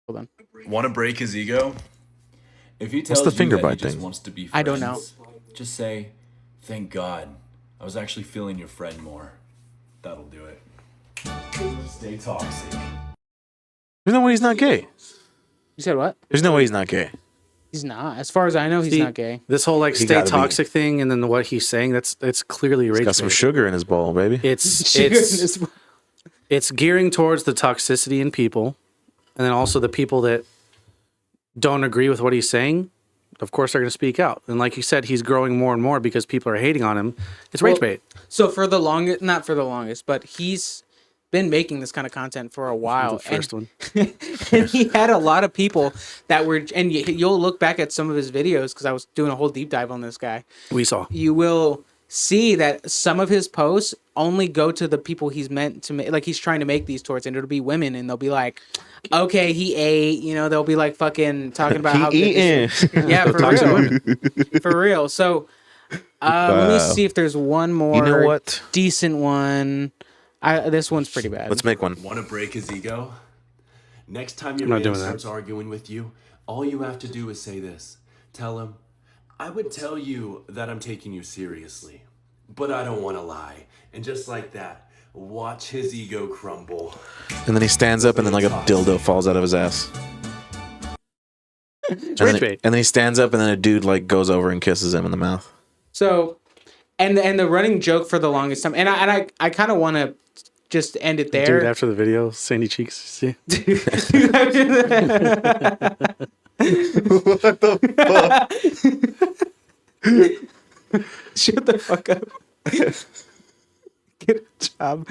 Speaker 2: Hold on.
Speaker 6: Want to break his ego? If he tells
Speaker 3: the
Speaker 6: you
Speaker 3: finger
Speaker 6: that he
Speaker 3: bite
Speaker 6: just
Speaker 3: thing?
Speaker 6: wants to be friends,
Speaker 2: I don't know.
Speaker 6: Just say, "Thank God, I was actually feeling your friend more." That'll do it. Stay toxic.
Speaker 3: There's no way he's not gay.
Speaker 2: You said what?
Speaker 3: There's no way he's not gay.
Speaker 2: He's not. As far as I know, he's
Speaker 1: See,
Speaker 2: not gay.
Speaker 1: This whole like
Speaker 3: He
Speaker 1: stay
Speaker 3: gotta be.
Speaker 1: toxic thing, and then what he's saying, it's clearly rage
Speaker 3: Got some
Speaker 1: bait.
Speaker 3: sugar in his bowl, baby.
Speaker 1: It's gearing towards the toxicity in people, and then also the people that don't agree with what he's saying. Of course, they're going to speak out, and like you said, he's growing more and more because people are hating on him. It's rage bait.
Speaker 2: So for the longest, not for the longest, but he's been making this kind of content for a while.
Speaker 1: The first one.
Speaker 2: And he had a lot of people that were, and you'll look back at some of his videos because I was doing a whole deep dive on this guy.
Speaker 1: We saw.
Speaker 2: You will see that some of his posts only go to the people he's meant to make, like he's trying to make these towards, and it'll be women, and they'll be like, "Okay, he ate," they'll be like fucking talking about how good this is. Yeah, for real, for real. So let me see if there's one more.
Speaker 3: You know what?
Speaker 2: Decent one. This one's pretty bad.
Speaker 3: Let's make one.
Speaker 8: Want to break his ego? Next time your
Speaker 1: I'm not
Speaker 8: man
Speaker 1: doing that.
Speaker 8: starts arguing with you, all you have to do is say this. Tell him, "I would tell you that I'm taking you seriously, but I don't want to lie." And just like that, watch his ego crumble.
Speaker 3: And then he stands up, and then like a dildo falls out of his ass.
Speaker 1: It's
Speaker 3: And
Speaker 1: rage
Speaker 3: then,
Speaker 1: bait.
Speaker 3: and then he stands up, and then a dude like goes over and kisses him in the mouth.
Speaker 2: So, and the running joke for the longest time, and I kind of want to just end it there.
Speaker 1: Dude, after the video, Sandy Cheeks, see?
Speaker 3: What the fuck?
Speaker 2: Shut the fuck up. Get a job.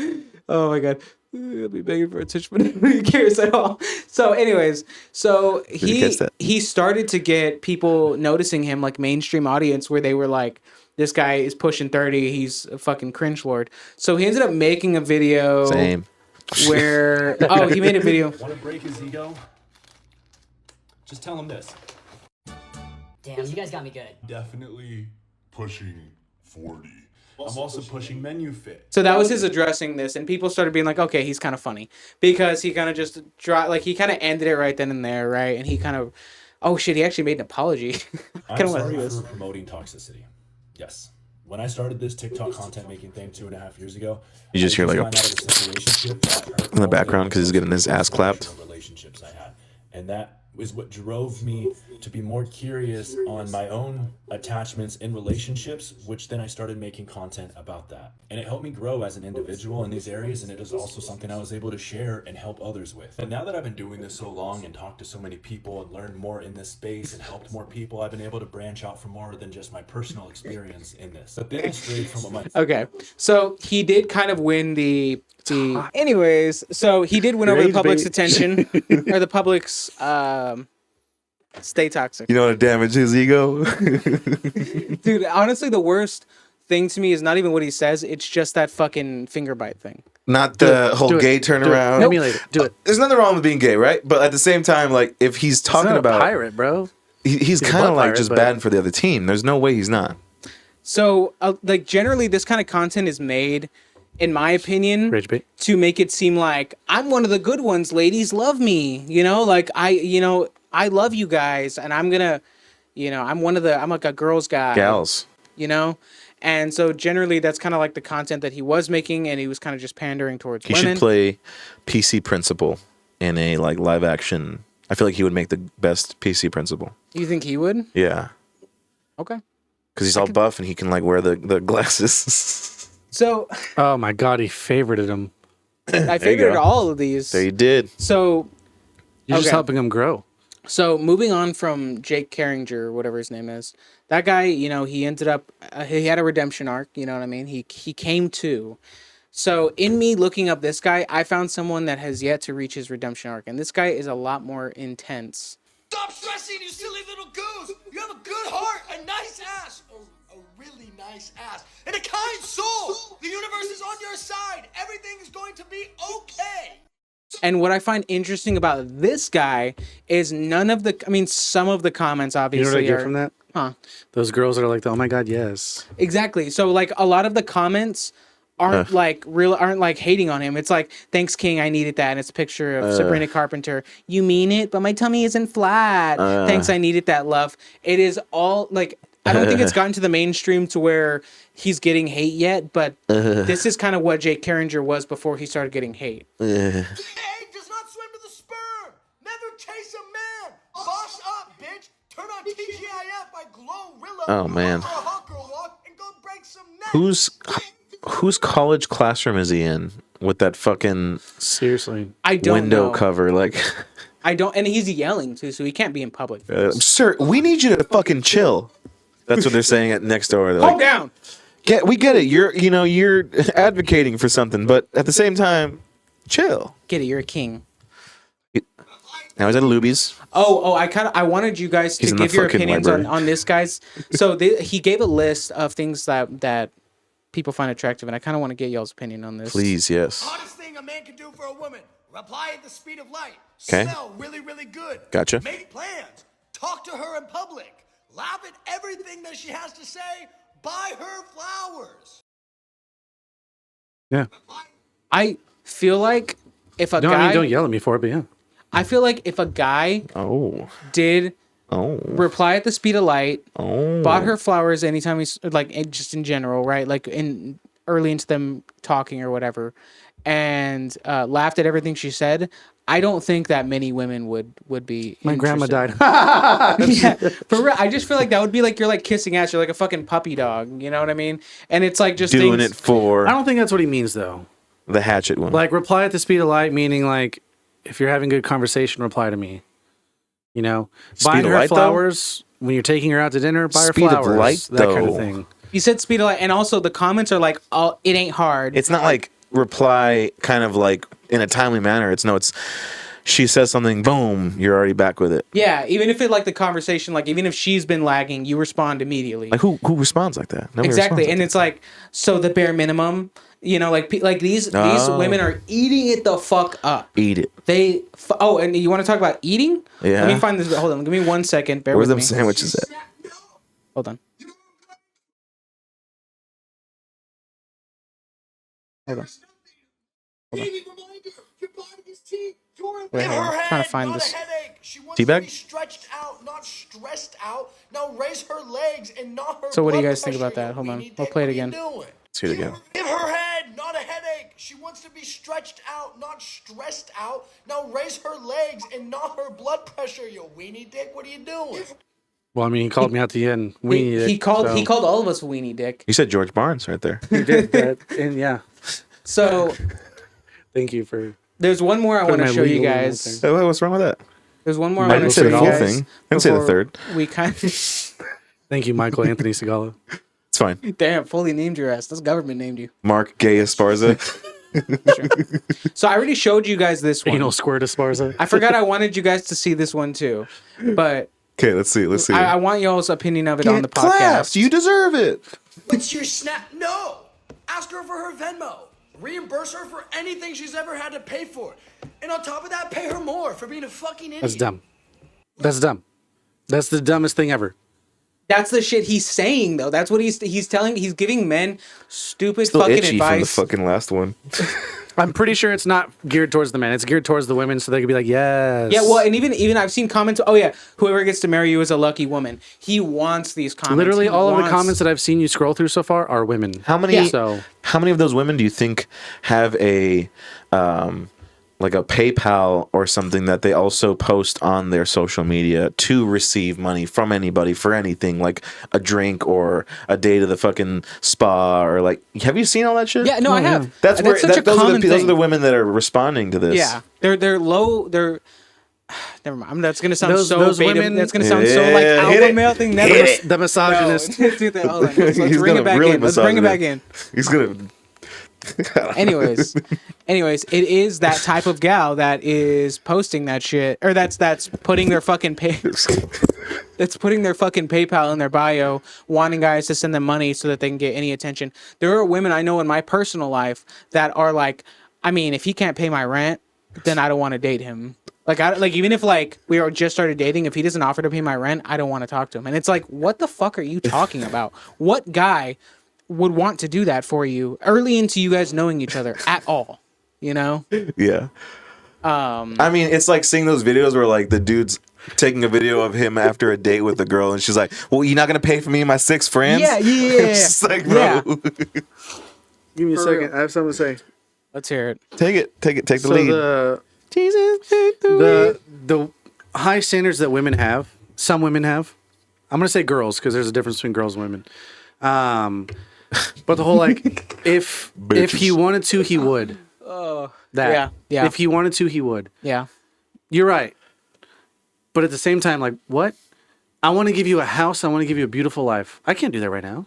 Speaker 2: Oh my god. I'll be begging for attention, but nobody cares at all. So, anyways,
Speaker 3: catch that?
Speaker 2: he started to get people noticing him, like mainstream audience, where they were like, "This guy is pushing 30. He's a fucking cringe lord." So he ended up making a video
Speaker 3: Same.
Speaker 2: where he made a video.
Speaker 6: Want to break his ego? Just tell him this.
Speaker 9: Damn, you guys got me good.
Speaker 6: Definitely
Speaker 5: Pushing 40.
Speaker 6: I'm also pushing menu fit.
Speaker 2: So that was his addressing this, and people started being like, "Okay, he's kind of funny," because he kind of just he kind of ended it right then and there, right? And he kind of, oh shit, he actually made an apology. I kind
Speaker 10: I'm
Speaker 2: of want to
Speaker 10: sorry
Speaker 2: see this.
Speaker 10: for promoting toxicity. Yes. When I started this TikTok content making thing 2.5 years ago,
Speaker 3: You just
Speaker 10: I
Speaker 3: hear like
Speaker 10: climbed out of a situationship that hurt
Speaker 3: in the
Speaker 10: all
Speaker 3: background 'cause he's getting his ass clapped.
Speaker 10: emotional relationships I had. And that is what drove me to be more curious on my own attachments in relationships, which then I started making content about that. And it helped me grow as an individual in these areas, and it is also something I was able to share and help others with. And now that I've been doing this so long and talked to so many people and learned more in this space and helped more people, I've been able to branch out for more than just my personal experience in this. But then I strayed from what my
Speaker 2: Okay, so he did kind of win the. Anyways, so he did win over the
Speaker 1: Rage
Speaker 2: public's
Speaker 1: bait.
Speaker 2: attention, or the public's stay toxic.
Speaker 3: You know how to damage his ego?
Speaker 2: Dude, honestly, the worst thing to me is not even what he says. It's just that fucking finger bite thing.
Speaker 3: Not the whole
Speaker 1: Do it.
Speaker 3: gay
Speaker 1: Do it.
Speaker 3: turnaround.
Speaker 1: Emulate it. Do it.
Speaker 3: There's nothing wrong with being gay, right? But at the same time, like if he's
Speaker 1: He's
Speaker 3: talking
Speaker 1: not
Speaker 3: about
Speaker 1: a pirate, bro.
Speaker 3: he's
Speaker 1: a
Speaker 3: kind of
Speaker 1: butt
Speaker 3: like
Speaker 1: pirate,
Speaker 3: just
Speaker 1: but-
Speaker 3: bad for the other team. There's no way he's not.
Speaker 2: So, like, generally, this kind of content is made, in my opinion,
Speaker 1: Rage bait.
Speaker 2: to make it seem like I'm one of the good ones. Ladies love me, like I love you guys, and I'm gonna, I'm like a girl's guy,
Speaker 3: Gals.
Speaker 2: and so generally that's kind of like the content that he was making, and he was kind of just pandering towards
Speaker 3: He
Speaker 2: women.
Speaker 3: should play PC Principal in a like live action. I feel like he would make the best PC Principal.
Speaker 2: You think he would?
Speaker 3: Yeah,
Speaker 2: Okay.
Speaker 3: because he's all buff and he can like wear the glasses.
Speaker 2: So
Speaker 1: Oh my god, he favorited him.
Speaker 2: I
Speaker 3: you
Speaker 2: figured
Speaker 3: go.
Speaker 2: all of these.
Speaker 3: There you did.
Speaker 2: So
Speaker 1: You're just
Speaker 2: Okay.
Speaker 1: helping him grow.
Speaker 2: So moving on from Jake Carringer, whatever his name is, that guy, he ended up, he had a redemption arc. You know what I mean? He came to. So in me looking up this guy, I found someone that has yet to reach his redemption arc, and this guy is a lot more intense
Speaker 11: Stop stressing, you silly little goose. You have a good heart, a nice ass, a really nice ass, and a kind soul. The universe is on your side. Everything is going to be okay.
Speaker 2: And what I find interesting about this guy is some of the comments
Speaker 1: You know
Speaker 2: obviously
Speaker 1: what I get
Speaker 2: are
Speaker 1: from that?
Speaker 2: Huh.
Speaker 1: Those girls that are like, oh my god, yes.
Speaker 2: Exactly. So like a lot of the comments aren't like hating on him. It's like, thanks King, I needed that. And it's a picture of Sabrina Carpenter. You mean it, but my tummy isn't flat. Thanks, I needed that, love. It is all like, I don't think it's gotten to the mainstream to where he's getting hate yet, but this is kind of what Jake Carringer was before he started getting hate.
Speaker 11: The egg does not swim to the sperm. Never chase a man. Boss up, bitch. Turn on TGIF by Glorilla.
Speaker 3: Oh, man.
Speaker 11: Go for a hawker walk and go break some necks.
Speaker 3: Whose college classroom is he in with that fucking
Speaker 1: Seriously.
Speaker 2: I don't
Speaker 3: window
Speaker 2: know.
Speaker 3: cover? Like,
Speaker 2: I don't, and he's yelling too, so he can't be in public.
Speaker 3: sir, we need you to fucking chill. That's what they're saying at next door. They're
Speaker 2: Calm
Speaker 3: like,
Speaker 2: down.
Speaker 3: we get it. You're advocating for something, but at the same time, chill.
Speaker 2: Get it, you're a king.
Speaker 3: Now he's at Luby's.
Speaker 2: I wanted you guys
Speaker 3: He's
Speaker 2: to
Speaker 3: in the
Speaker 2: give your
Speaker 3: fucking
Speaker 2: opinions
Speaker 3: library.
Speaker 2: on this guy's. So he gave a list of things that people find attractive, and I kind of want to get y'all's opinion on this.
Speaker 3: Please, yes.
Speaker 11: Hottest thing a man can do for a woman. Reply at the speed of light.
Speaker 3: 'Kay.
Speaker 11: Smell really, really good.
Speaker 3: Gotcha.
Speaker 11: Make plans. Talk to her in public. Laugh at everything that she has to say. Buy her flowers.
Speaker 1: Yeah.
Speaker 2: I feel like if a
Speaker 1: No,
Speaker 2: guy,
Speaker 1: I mean, don't yell at me for it, but yeah.
Speaker 2: I feel like if a guy did reply at the speed of light, bought her flowers anytime he's like just in general, right? Like in early into them talking or whatever, and laughed at everything she said. I don't think that many women would be.
Speaker 1: My grandma
Speaker 2: interested.
Speaker 1: died.
Speaker 2: Yeah, for real. I just feel like that would be like you're like kissing ass. You're like a fucking puppy dog. You know what I mean? And it's like just
Speaker 3: Doing
Speaker 2: things,
Speaker 3: it for
Speaker 1: I don't think that's what he means, though.
Speaker 3: the hatchet one.
Speaker 1: Like, reply at the speed of light, meaning, like, if you're having good conversation, reply to me. You know?
Speaker 3: Speed
Speaker 1: Buy
Speaker 3: of
Speaker 1: her
Speaker 3: light, though?
Speaker 1: flowers. When you're taking her out to dinner, buy her
Speaker 3: Speed of
Speaker 1: flowers.
Speaker 3: light,
Speaker 1: that kind of
Speaker 3: though.
Speaker 1: thing.
Speaker 2: You said speed of light, and also the comments are like, "Oh, it ain't hard."
Speaker 3: It's not like reply kind of like in a timely manner. It's she says something, boom, you're already back with it.
Speaker 2: Yeah, even if it like the conversation, like even if she's been lagging, you respond immediately.
Speaker 3: Like who responds like that? Nobody
Speaker 2: Exactly,
Speaker 3: responds
Speaker 2: and it's like so the bare minimum. You know, like these women are eating it the fuck up.
Speaker 3: Eat it.
Speaker 2: And you want to talk about eating?
Speaker 3: Yeah.
Speaker 2: Let me find this. Hold on, give me 1 second. Bear
Speaker 3: Where's
Speaker 2: with
Speaker 3: them
Speaker 2: me.
Speaker 3: sandwiches at?
Speaker 2: Hold on. Hold on. Wait, hold on. I'm trying to find this.
Speaker 11: She wants to
Speaker 3: Teabag?
Speaker 11: be stretched out, not stressed out. Now raise her legs and not her
Speaker 2: So what do you
Speaker 11: blood
Speaker 2: guys think about
Speaker 11: pressure,
Speaker 2: that? Hold on.
Speaker 11: weenie
Speaker 2: We'll
Speaker 11: dick.
Speaker 2: play it
Speaker 11: What are you
Speaker 2: again.
Speaker 11: doing?
Speaker 3: Let's hear it again.
Speaker 11: Give her head, not a headache. She wants to be stretched out, not stressed out. Now raise her legs and not her blood pressure, you weenie dick. What are you doing?
Speaker 1: Well, I mean, he called me out the end.
Speaker 2: He called all of us weenie dick.
Speaker 3: You said George Barnes right there.
Speaker 1: He did that. And yeah.
Speaker 2: So
Speaker 1: Thank you for.
Speaker 2: there's one more I want to
Speaker 1: my
Speaker 2: show you
Speaker 1: legal name
Speaker 2: guys.
Speaker 3: Hey, what's wrong with that?
Speaker 2: There's one more I
Speaker 3: I
Speaker 2: want
Speaker 3: didn't
Speaker 2: to
Speaker 3: say
Speaker 2: show
Speaker 3: the
Speaker 2: you
Speaker 3: whole
Speaker 2: guys.
Speaker 3: thing. I didn't say the
Speaker 2: before
Speaker 3: third.
Speaker 2: We kind of
Speaker 1: Thank you, Michael Anthony Segala.
Speaker 3: It's fine.
Speaker 2: damn fully named your ass. This government named you.
Speaker 3: Mark Gay Esparza.
Speaker 2: So I already showed you guys this one.
Speaker 1: Anal squirt Esparza.
Speaker 2: I forgot I wanted you guys to see this one too, but
Speaker 3: Okay, let's see. Let's see.
Speaker 2: I want y'all's opinion of it on the podcast.
Speaker 3: Claps. You deserve it.
Speaker 11: What's your snap? No! Ask her for her Venmo. Reimburse her for anything she's ever had to pay for. And on top of that, pay her more for being a fucking idiot.
Speaker 1: That's dumb. That's dumb. That's the dumbest thing ever.
Speaker 2: That's the shit he's saying though. That's what he's telling. He's giving men stupid
Speaker 3: Still
Speaker 2: fucking
Speaker 3: itchy
Speaker 2: advice.
Speaker 3: from the fucking last one.
Speaker 1: I'm pretty sure it's not geared towards the men. It's geared towards the women, so they could be like, yes.
Speaker 2: Yeah, well, and even I've seen comments. Oh yeah, whoever gets to marry you is a lucky woman. He wants these comments.
Speaker 1: Literally,
Speaker 2: He
Speaker 1: all of the
Speaker 2: wants-
Speaker 1: comments that I've seen you scroll through so far are women.
Speaker 3: How many?
Speaker 2: Yeah.
Speaker 1: So
Speaker 3: How many of those women do you think have a like a PayPal or something that they also post on their social media to receive money from anybody for anything, like a drink or a day to the fucking spa, or like, have you seen all that shit?
Speaker 2: Yeah, no, I have.
Speaker 3: That's where
Speaker 2: such a
Speaker 3: those
Speaker 2: common
Speaker 3: are
Speaker 2: thing.
Speaker 3: the women that are responding to this.
Speaker 2: Yeah, they're low. They're never mind. That's gonna sound
Speaker 1: Those-
Speaker 2: so
Speaker 1: those
Speaker 2: beta.
Speaker 1: women-
Speaker 2: That's gonna sound so like
Speaker 3: Yeah, hit
Speaker 2: alpha
Speaker 3: it.
Speaker 2: male thing.
Speaker 3: Hit
Speaker 2: Never.
Speaker 3: it.
Speaker 1: the misogynist.
Speaker 2: No, dude, hold on. Let's
Speaker 3: He's
Speaker 2: bring
Speaker 3: gonna
Speaker 2: it back
Speaker 3: really
Speaker 2: in. Let's bring it
Speaker 3: massage
Speaker 2: back
Speaker 3: it.
Speaker 2: in.
Speaker 3: He's gonna
Speaker 2: Anyways, it is that type of gal that is posting that shit, or that's putting their fucking that's putting their fucking PayPal in their bio, wanting guys to send them money so that they can get any attention. There are women I know in my personal life that are like, I mean, if he can't pay my rent, then I don't want to date him. Like even if like we are just started dating, if he doesn't offer to pay my rent, I don't want to talk to him. And it's like, what the fuck are you talking about? What guy would want to do that for you early into you guys knowing each other at all? You know?
Speaker 3: Yeah. I mean, it's like seeing those videos where like the dude's taking a video of him after a date with the girl, and she's like, "Well, you're not gonna pay for me and my 6 friends."
Speaker 2: Yeah.
Speaker 3: It's just like, bro.
Speaker 1: Give me a second. I have something to say.
Speaker 2: Let's hear it.
Speaker 3: Take the lead.
Speaker 1: The high standards that women have, some women have. I'm gonna say girls because there's a difference between girls and women. But the whole like, if he wanted to, he would.
Speaker 2: Yeah.
Speaker 1: If he wanted to, he would.
Speaker 2: Yeah.
Speaker 1: You're right. But at the same time, like, what? I want to give you a house. I want to give you a beautiful life. I can't do that right now.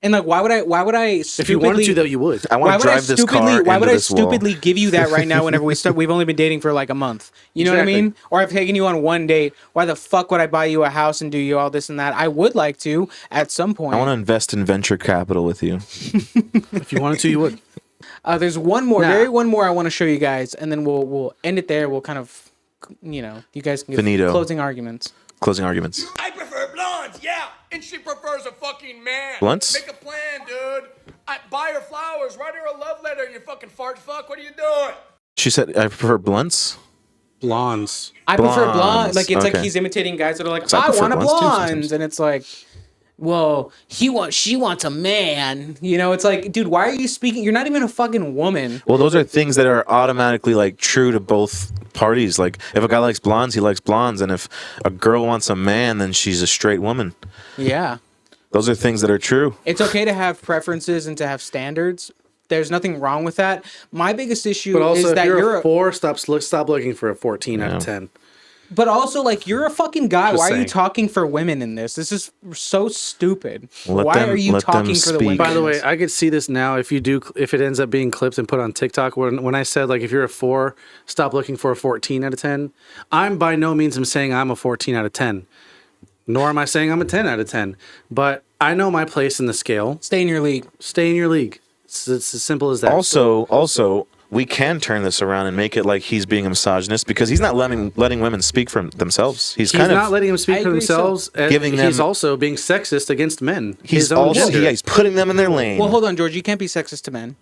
Speaker 2: And like, why would I? Stupidly,
Speaker 1: if you wanted to, though, you would.
Speaker 3: I want to drive this car
Speaker 2: Why would
Speaker 3: into
Speaker 2: I
Speaker 3: this wall.
Speaker 2: stupidly give you that right now? Whenever we've only been dating for like a month. You know what I mean? Or I've taken you on one date. Why the fuck would I buy you a house and do you all this and that? I would like to at some point.
Speaker 3: I want to invest in venture capital with you.
Speaker 1: If you wanted to, you would.
Speaker 2: There's one more, one more I want to show you guys, and then we'll end it there. We'll kind of, you guys can give
Speaker 3: Finito.
Speaker 2: closing arguments.
Speaker 3: Closing arguments.
Speaker 11: I prefer blondes, yeah, and she prefers a fucking man.
Speaker 3: Blunts?
Speaker 11: Make a plan, dude. I buy her flowers, write her a love letter. You fucking fart fuck. What are you doing?
Speaker 3: She said, "I prefer blunts."
Speaker 1: Blondes.
Speaker 2: I prefer blondes.
Speaker 3: Blondes.
Speaker 2: Like it's like
Speaker 3: Okay.
Speaker 2: he's imitating guys that are like,
Speaker 3: So I
Speaker 2: I
Speaker 3: prefer
Speaker 2: want a
Speaker 3: blondes too
Speaker 2: blonde,
Speaker 3: sometimes.
Speaker 2: and it's like, well, she wants a man. It's like, dude, why are you speaking? You're not even a fucking woman.
Speaker 3: Well, those are things that are automatically like true to both parties. Like if a guy likes blondes, he likes blondes, and if a girl wants a man, then she's a straight woman.
Speaker 2: Yeah.
Speaker 3: Those are things that are true.
Speaker 2: It's okay to have preferences and to have standards. There's nothing wrong with that. My biggest issue
Speaker 1: But also,
Speaker 2: is
Speaker 1: if
Speaker 2: that
Speaker 1: you're
Speaker 2: you're
Speaker 1: a 4, stop looking for a 14 out of 10.
Speaker 2: But also, like, you're a fucking guy.
Speaker 1: Just
Speaker 2: Why are you
Speaker 1: saying.
Speaker 2: talking for women in this? This is so stupid.
Speaker 3: Let
Speaker 2: Why
Speaker 3: them-
Speaker 2: are you
Speaker 3: let them
Speaker 2: talking for the
Speaker 3: speak.
Speaker 2: women?
Speaker 1: By the
Speaker 2: in
Speaker 1: way,
Speaker 2: this?
Speaker 1: I could see this now if it ends up being clipped and put on TikTok. When I said, like, if you're a 4, stop looking for a 14 out of 10. I'm by no means saying I'm a 14 out of 10. Nor am I saying I'm a 10 out of 10. But I know my place in the scale.
Speaker 2: Stay in your league.
Speaker 1: Stay in your league. It's as simple as that.
Speaker 3: Also, we can turn this around and make it like he's being a misogynist because he's not letting women speak for themselves. He's kind
Speaker 1: not
Speaker 3: of
Speaker 1: letting them speak for themselves.
Speaker 3: Giving
Speaker 1: He's
Speaker 3: them-
Speaker 1: also being sexist against men.
Speaker 3: He's
Speaker 1: His own
Speaker 3: also
Speaker 1: gender.
Speaker 3: he's putting them in their lane.
Speaker 2: Well, hold on, George. You can't be sexist to men.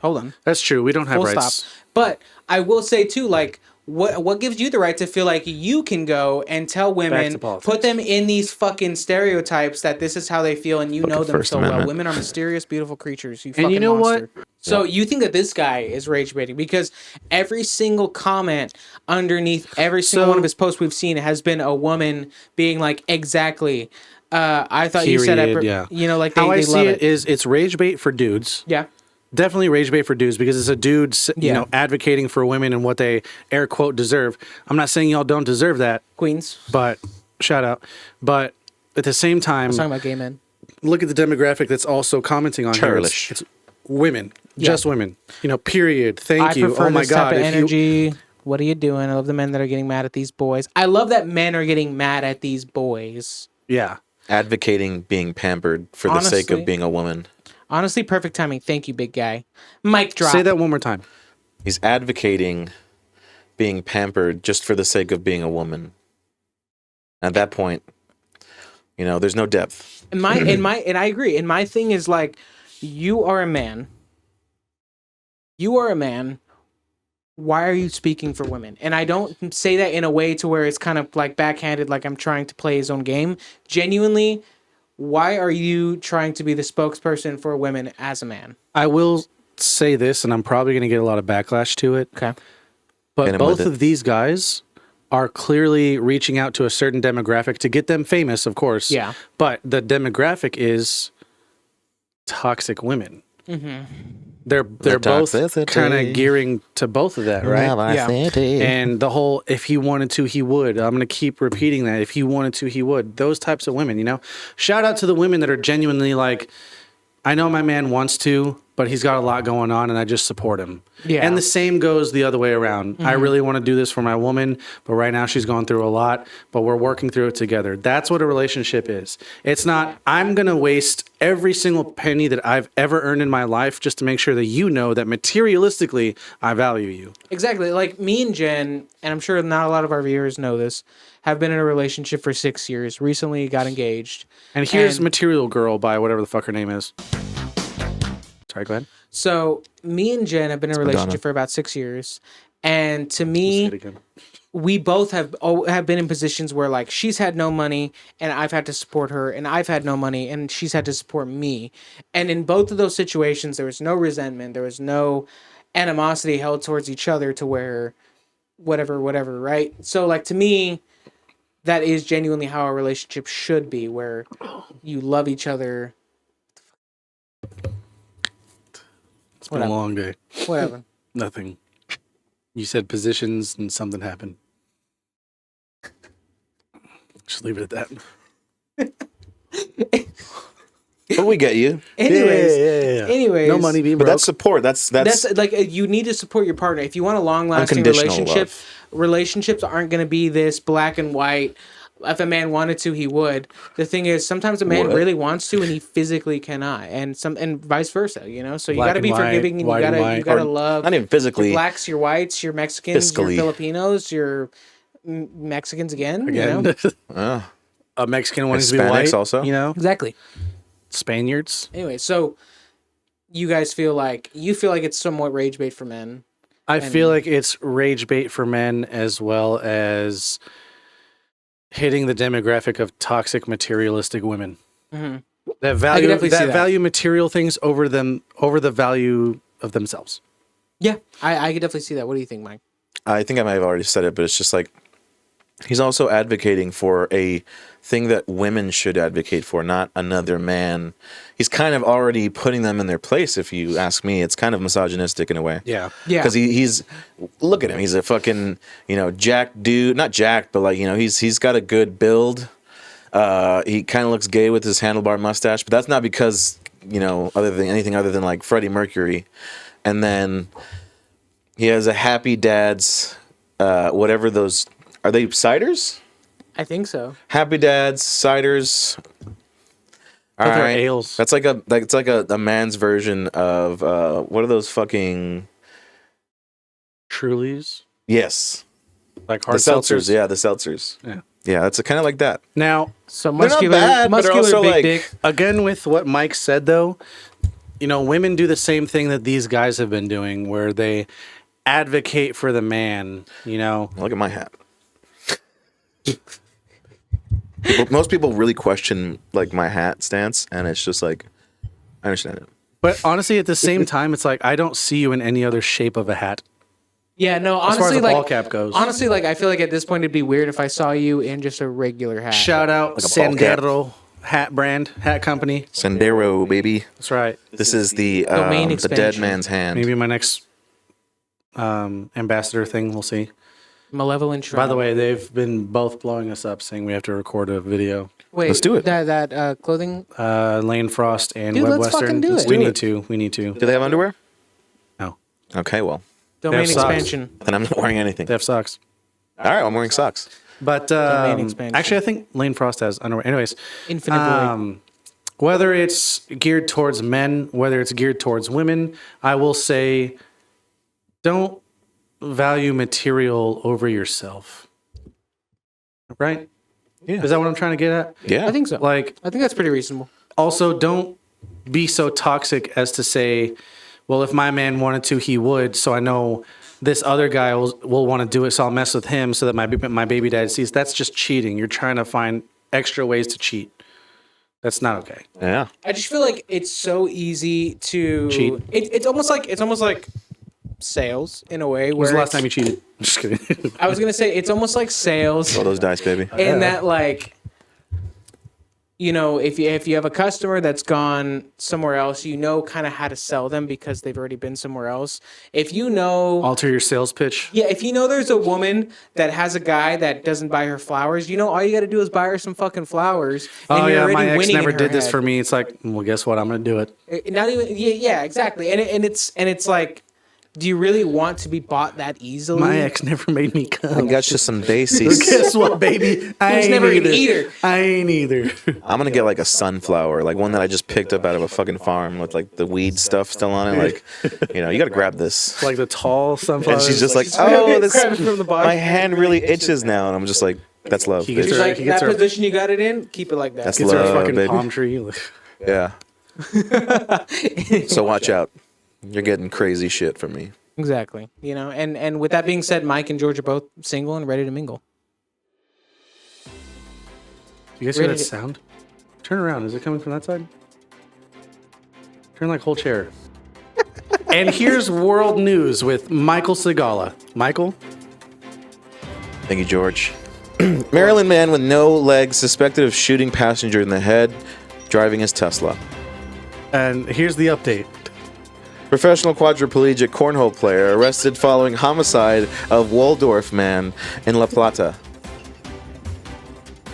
Speaker 2: Hold on.
Speaker 1: That's true. We don't have
Speaker 2: Full
Speaker 1: rights.
Speaker 2: stop. But I will say too, like, what gives you the right to feel like you can go and tell women,
Speaker 1: to politics.
Speaker 2: put them in these fucking stereotypes that this is how they feel, and you know them
Speaker 3: First
Speaker 2: so well.
Speaker 3: Amendment.
Speaker 2: Women are mysterious, beautiful creatures. You
Speaker 1: And you
Speaker 2: fucking
Speaker 1: know
Speaker 2: monster.
Speaker 1: what?
Speaker 2: So you think that this guy is rage baiting because every single comment underneath every single one of his posts we've seen has been a woman being like, exactly. I thought you said
Speaker 1: Period,
Speaker 2: that.
Speaker 1: yeah.
Speaker 2: Like
Speaker 1: How I
Speaker 2: they
Speaker 1: see
Speaker 2: love
Speaker 1: it is it's rage bait for dudes.
Speaker 2: Yeah.
Speaker 1: Definitely rage bait for dudes because it's a dude,
Speaker 2: Yeah.
Speaker 1: advocating for women and what they air quote deserve. I'm not saying y'all don't deserve that,
Speaker 2: Queens.
Speaker 1: but shout out. But at the same
Speaker 2: I
Speaker 1: time,
Speaker 2: was talking about gay men.
Speaker 1: look at the demographic that's also commenting on here.
Speaker 3: Churlish.
Speaker 1: It's women,
Speaker 2: Yeah.
Speaker 1: just women. Period. Thank
Speaker 2: I
Speaker 1: you.
Speaker 2: prefer
Speaker 1: Oh my
Speaker 2: this
Speaker 1: god.
Speaker 2: type of
Speaker 1: if you-
Speaker 2: energy. What are you doing? I love the men that are getting mad at these boys. I love that men are getting mad at these boys.
Speaker 1: yeah.
Speaker 3: Advocating being pampered for the sake
Speaker 2: Honestly.
Speaker 3: of being a woman.
Speaker 2: Honestly, perfect timing. Thank you, big guy. Mic drop.
Speaker 1: Say that one more time.
Speaker 3: He's advocating being pampered just for the sake of being a woman. At that point, there's no depth.
Speaker 2: And I agree. And my thing is like, you are a man. You are a man. Why are you speaking for women? And I don't say that in a way to where it's kind of like backhanded, like I'm trying to play his own game. Genuinely, why are you trying to be the spokesperson for women as a man?
Speaker 1: I will say this, and I'm probably going to get a lot of backlash to it.
Speaker 2: Okay.
Speaker 1: But
Speaker 3: Hit him
Speaker 1: both
Speaker 3: with it.
Speaker 1: of these guys are clearly reaching out to a certain demographic to get them famous, of course.
Speaker 2: Yeah.
Speaker 1: But the demographic is toxic women. They're both
Speaker 3: toxicity.
Speaker 1: kind of gearing to both of that, right?
Speaker 2: Yeah.
Speaker 1: And the whole, if he wanted to, he would. I'm going to keep repeating that. If he wanted to, he would. Those types of women, Shout out to the women that are genuinely like, I know my man wants to, but he's got a lot going on and I just support him.
Speaker 2: Yeah.
Speaker 1: And the same goes the other way around. I really want to do this for my woman, but right now she's going through a lot, but we're working through it together. That's what a relationship is. It's not, I'm going to waste every single penny that I've ever earned in my life just to make sure that you know that materialistically I value you.
Speaker 2: Exactly. Like me and Jen, and I'm sure not a lot of our viewers know this, have been in a relationship for 6 years. Recently got engaged.
Speaker 1: And here's Material Girl by whatever the fuck her name is. Sorry, go ahead.
Speaker 2: So me and Jen have been in a relationship for about 6 years. And to me, we both have been in positions where like she's had no money and I've had to support her, and I've had no money and she's had to support me. And in both of those situations, there was no resentment. There was no animosity held towards each other to where whatever, right? So like to me, that is genuinely how a relationship should be, where you love each other.
Speaker 1: It's been a long day.
Speaker 2: Whatever.
Speaker 1: Nothing. You said positions and something happened. Just leave it at that.
Speaker 3: But we get you.
Speaker 2: Anyways,
Speaker 1: no money being
Speaker 3: But
Speaker 1: broke.
Speaker 3: that's support. That's
Speaker 2: like you need to support your partner if you want a long-lasting
Speaker 3: unconditional
Speaker 2: relationship.
Speaker 3: love.
Speaker 2: Relationships aren't going to be this black and white. If a man wanted to, he would. The thing is, sometimes a man
Speaker 3: What?
Speaker 2: really wants to, and he physically cannot, and vice versa. You know, so you
Speaker 1: Black
Speaker 2: got to
Speaker 1: and
Speaker 2: be
Speaker 1: white,
Speaker 2: forgiving, and
Speaker 1: white and
Speaker 2: you
Speaker 1: white.
Speaker 2: gotta
Speaker 3: Or
Speaker 2: love.
Speaker 3: not even physically.
Speaker 2: Your blacks, your whites, your Mexicans,
Speaker 3: Fiscally.
Speaker 2: your Filipinos, your Mexicans again.
Speaker 1: Again.
Speaker 2: You know?
Speaker 1: A Mexican wanting to be
Speaker 3: Hispanics
Speaker 1: white.
Speaker 3: also.
Speaker 1: You know?
Speaker 2: Exactly.
Speaker 1: Spaniards.
Speaker 2: Anyway, so you guys feel like it's somewhat rage bait for men.
Speaker 1: I feel like it's rage bait for men as well as hitting the demographic of toxic materialistic women.
Speaker 2: Mm-hmm.
Speaker 1: That value material things over the value of themselves.
Speaker 2: Yeah, I could definitely see that. What do you think, Mike?
Speaker 3: I think I might have already said it, but it's just like he's also advocating for a thing that women should advocate for, not another man. He's kind of already putting them in their place, if you ask me. It's kind of misogynistic in a way.
Speaker 1: Yeah.
Speaker 2: Yeah.
Speaker 3: Because he's look at him. He's a fucking, jacked dude. Not jacked, but like, he's got a good build. He kind of looks gay with his handlebar mustache, but that's not because, anything other than like Freddie Mercury. And then he has a Happy Dad's, whatever those, are they ciders?
Speaker 2: I think so.
Speaker 3: Happy Dad's, ciders. All
Speaker 1: They're
Speaker 3: right.
Speaker 1: ales.
Speaker 3: That's like a man's version of, what are those fucking...
Speaker 1: Trulies.
Speaker 3: Yes.
Speaker 1: Like hard
Speaker 3: The seltzers.
Speaker 1: seltzers.
Speaker 3: Yeah, the seltzers.
Speaker 1: Yeah.
Speaker 3: Yeah, that's kind of like that.
Speaker 1: Now,
Speaker 2: So
Speaker 3: They're not bad, but they're also
Speaker 2: big
Speaker 3: like-
Speaker 2: dick.
Speaker 1: again, with what Mike said, though, women do the same thing that these guys have been doing, where they advocate for the man.
Speaker 3: Look at my hat. Most people really question like my hat stance, and it's just like, I understand it.
Speaker 1: But honestly, at the same time, it's like I don't see you in any other shape of a hat.
Speaker 2: Yeah, no,
Speaker 1: As far as
Speaker 2: honestly,
Speaker 1: a
Speaker 2: like
Speaker 1: ball cap goes.
Speaker 2: honestly, like I feel like at this point it'd be weird if I saw you in just a regular hat.
Speaker 1: Shout out
Speaker 3: Like a ball cap.
Speaker 1: Sendero hat company.
Speaker 3: Sendero, baby.
Speaker 1: That's right.
Speaker 3: This is the
Speaker 2: Domain
Speaker 3: the dead
Speaker 2: expansion.
Speaker 3: man's hand.
Speaker 1: Maybe my next ambassador thing. We'll see.
Speaker 2: Malevolent Shroud.
Speaker 1: By the way, they've been both blowing us up, saying we have to record a video.
Speaker 2: Wait,
Speaker 3: let's do it.
Speaker 2: That clothing.
Speaker 1: Lane Frost and
Speaker 2: Dude,
Speaker 1: Web
Speaker 2: let's
Speaker 1: Western.
Speaker 2: fucking do it.
Speaker 1: We
Speaker 2: Do
Speaker 1: need
Speaker 3: it.
Speaker 1: to. We need to.
Speaker 3: Do they have underwear?
Speaker 1: No,
Speaker 3: Okay, well,
Speaker 2: Domain
Speaker 1: have socks.
Speaker 2: expansion.
Speaker 3: then I'm not wearing anything.
Speaker 1: they have socks.
Speaker 3: All right, I'm wearing socks.
Speaker 1: But
Speaker 2: Domain expansion.
Speaker 1: actually, I think Lane Frost has underwear. Anyways,
Speaker 2: Infinite Blade.
Speaker 1: whether it's geared towards men, whether it's geared towards women, I will say, don't value material over yourself. Right?
Speaker 3: Yeah.
Speaker 1: Is that what I'm trying to get at?
Speaker 3: Yeah,
Speaker 2: I think so.
Speaker 1: Like,
Speaker 2: I think that's pretty reasonable.
Speaker 1: also, don't be so toxic as to say, well, if my man wanted to, he would. So I know this other guy will want to do it, so I'll mess with him so that my baby dad sees. That's just cheating. You're trying to find extra ways to cheat. That's not okay.
Speaker 3: Yeah.
Speaker 2: I just feel like it's so easy to
Speaker 1: Cheat.
Speaker 2: It's almost like sales in a way.
Speaker 1: When was the
Speaker 2: where
Speaker 1: last time you cheated? Just kidding.
Speaker 2: I was gonna say it's almost like sales
Speaker 3: Roll those dice, baby.
Speaker 2: in that like you know, if you have a customer that's gone somewhere else, you know kind of how to sell them because they've already been somewhere else. If you know,
Speaker 1: Alter your sales pitch.
Speaker 2: yeah, if you know there's a woman that has a guy that doesn't buy her flowers, you know, all you got to do is buy her some fucking flowers. And
Speaker 1: Oh
Speaker 2: you're
Speaker 1: yeah,
Speaker 2: already
Speaker 1: my ex
Speaker 2: winning
Speaker 1: never
Speaker 2: in her
Speaker 1: did this
Speaker 2: head.
Speaker 1: for me. It's like, well, guess what? I'm gonna do it.
Speaker 2: Not even, yeah, exactly. And it's like, do you really want to be bought that easily?
Speaker 1: My ex never made me
Speaker 3: I
Speaker 1: come.
Speaker 3: got you some basics.
Speaker 1: Guess what, baby? I
Speaker 2: was
Speaker 1: ain't
Speaker 2: never an
Speaker 1: either.
Speaker 2: eater.
Speaker 1: I ain't either.
Speaker 3: I'm gonna get like a sunflower, like one that I just picked up out of a fucking farm with like the weed stuff still on it. Like, you gotta grab this.
Speaker 1: Like the tall sunflower.
Speaker 3: And she's just like,
Speaker 2: grab
Speaker 3: oh,
Speaker 2: it
Speaker 3: this,
Speaker 2: from the bottom.
Speaker 3: my hand really itches now. And I'm just like, that's love.
Speaker 1: He gets
Speaker 2: She's
Speaker 3: bitch.
Speaker 1: her-
Speaker 2: like,
Speaker 1: he gets
Speaker 2: that
Speaker 1: her-
Speaker 2: position you got it in, keep it like that.
Speaker 3: That's
Speaker 1: Gets her a
Speaker 3: love,
Speaker 1: fucking
Speaker 3: baby.
Speaker 1: palm tree.
Speaker 3: Yeah. So watch out. You're getting crazy shit from me.
Speaker 2: Exactly. You know, and with that being said, Mike and George are both single and ready to mingle.
Speaker 1: You guys hear
Speaker 2: Ready
Speaker 1: that
Speaker 2: to-
Speaker 1: sound? Turn around. Is it coming from that side? Turn like whole chair. And here's world news with Michael Segala. Michael?
Speaker 3: Thank you, George. Maryland man with no legs suspected of shooting passenger in the head driving his Tesla.
Speaker 1: And here's the update.
Speaker 3: Professional quadriplegic cornhole player arrested following homicide of Waldorf man in La Plata.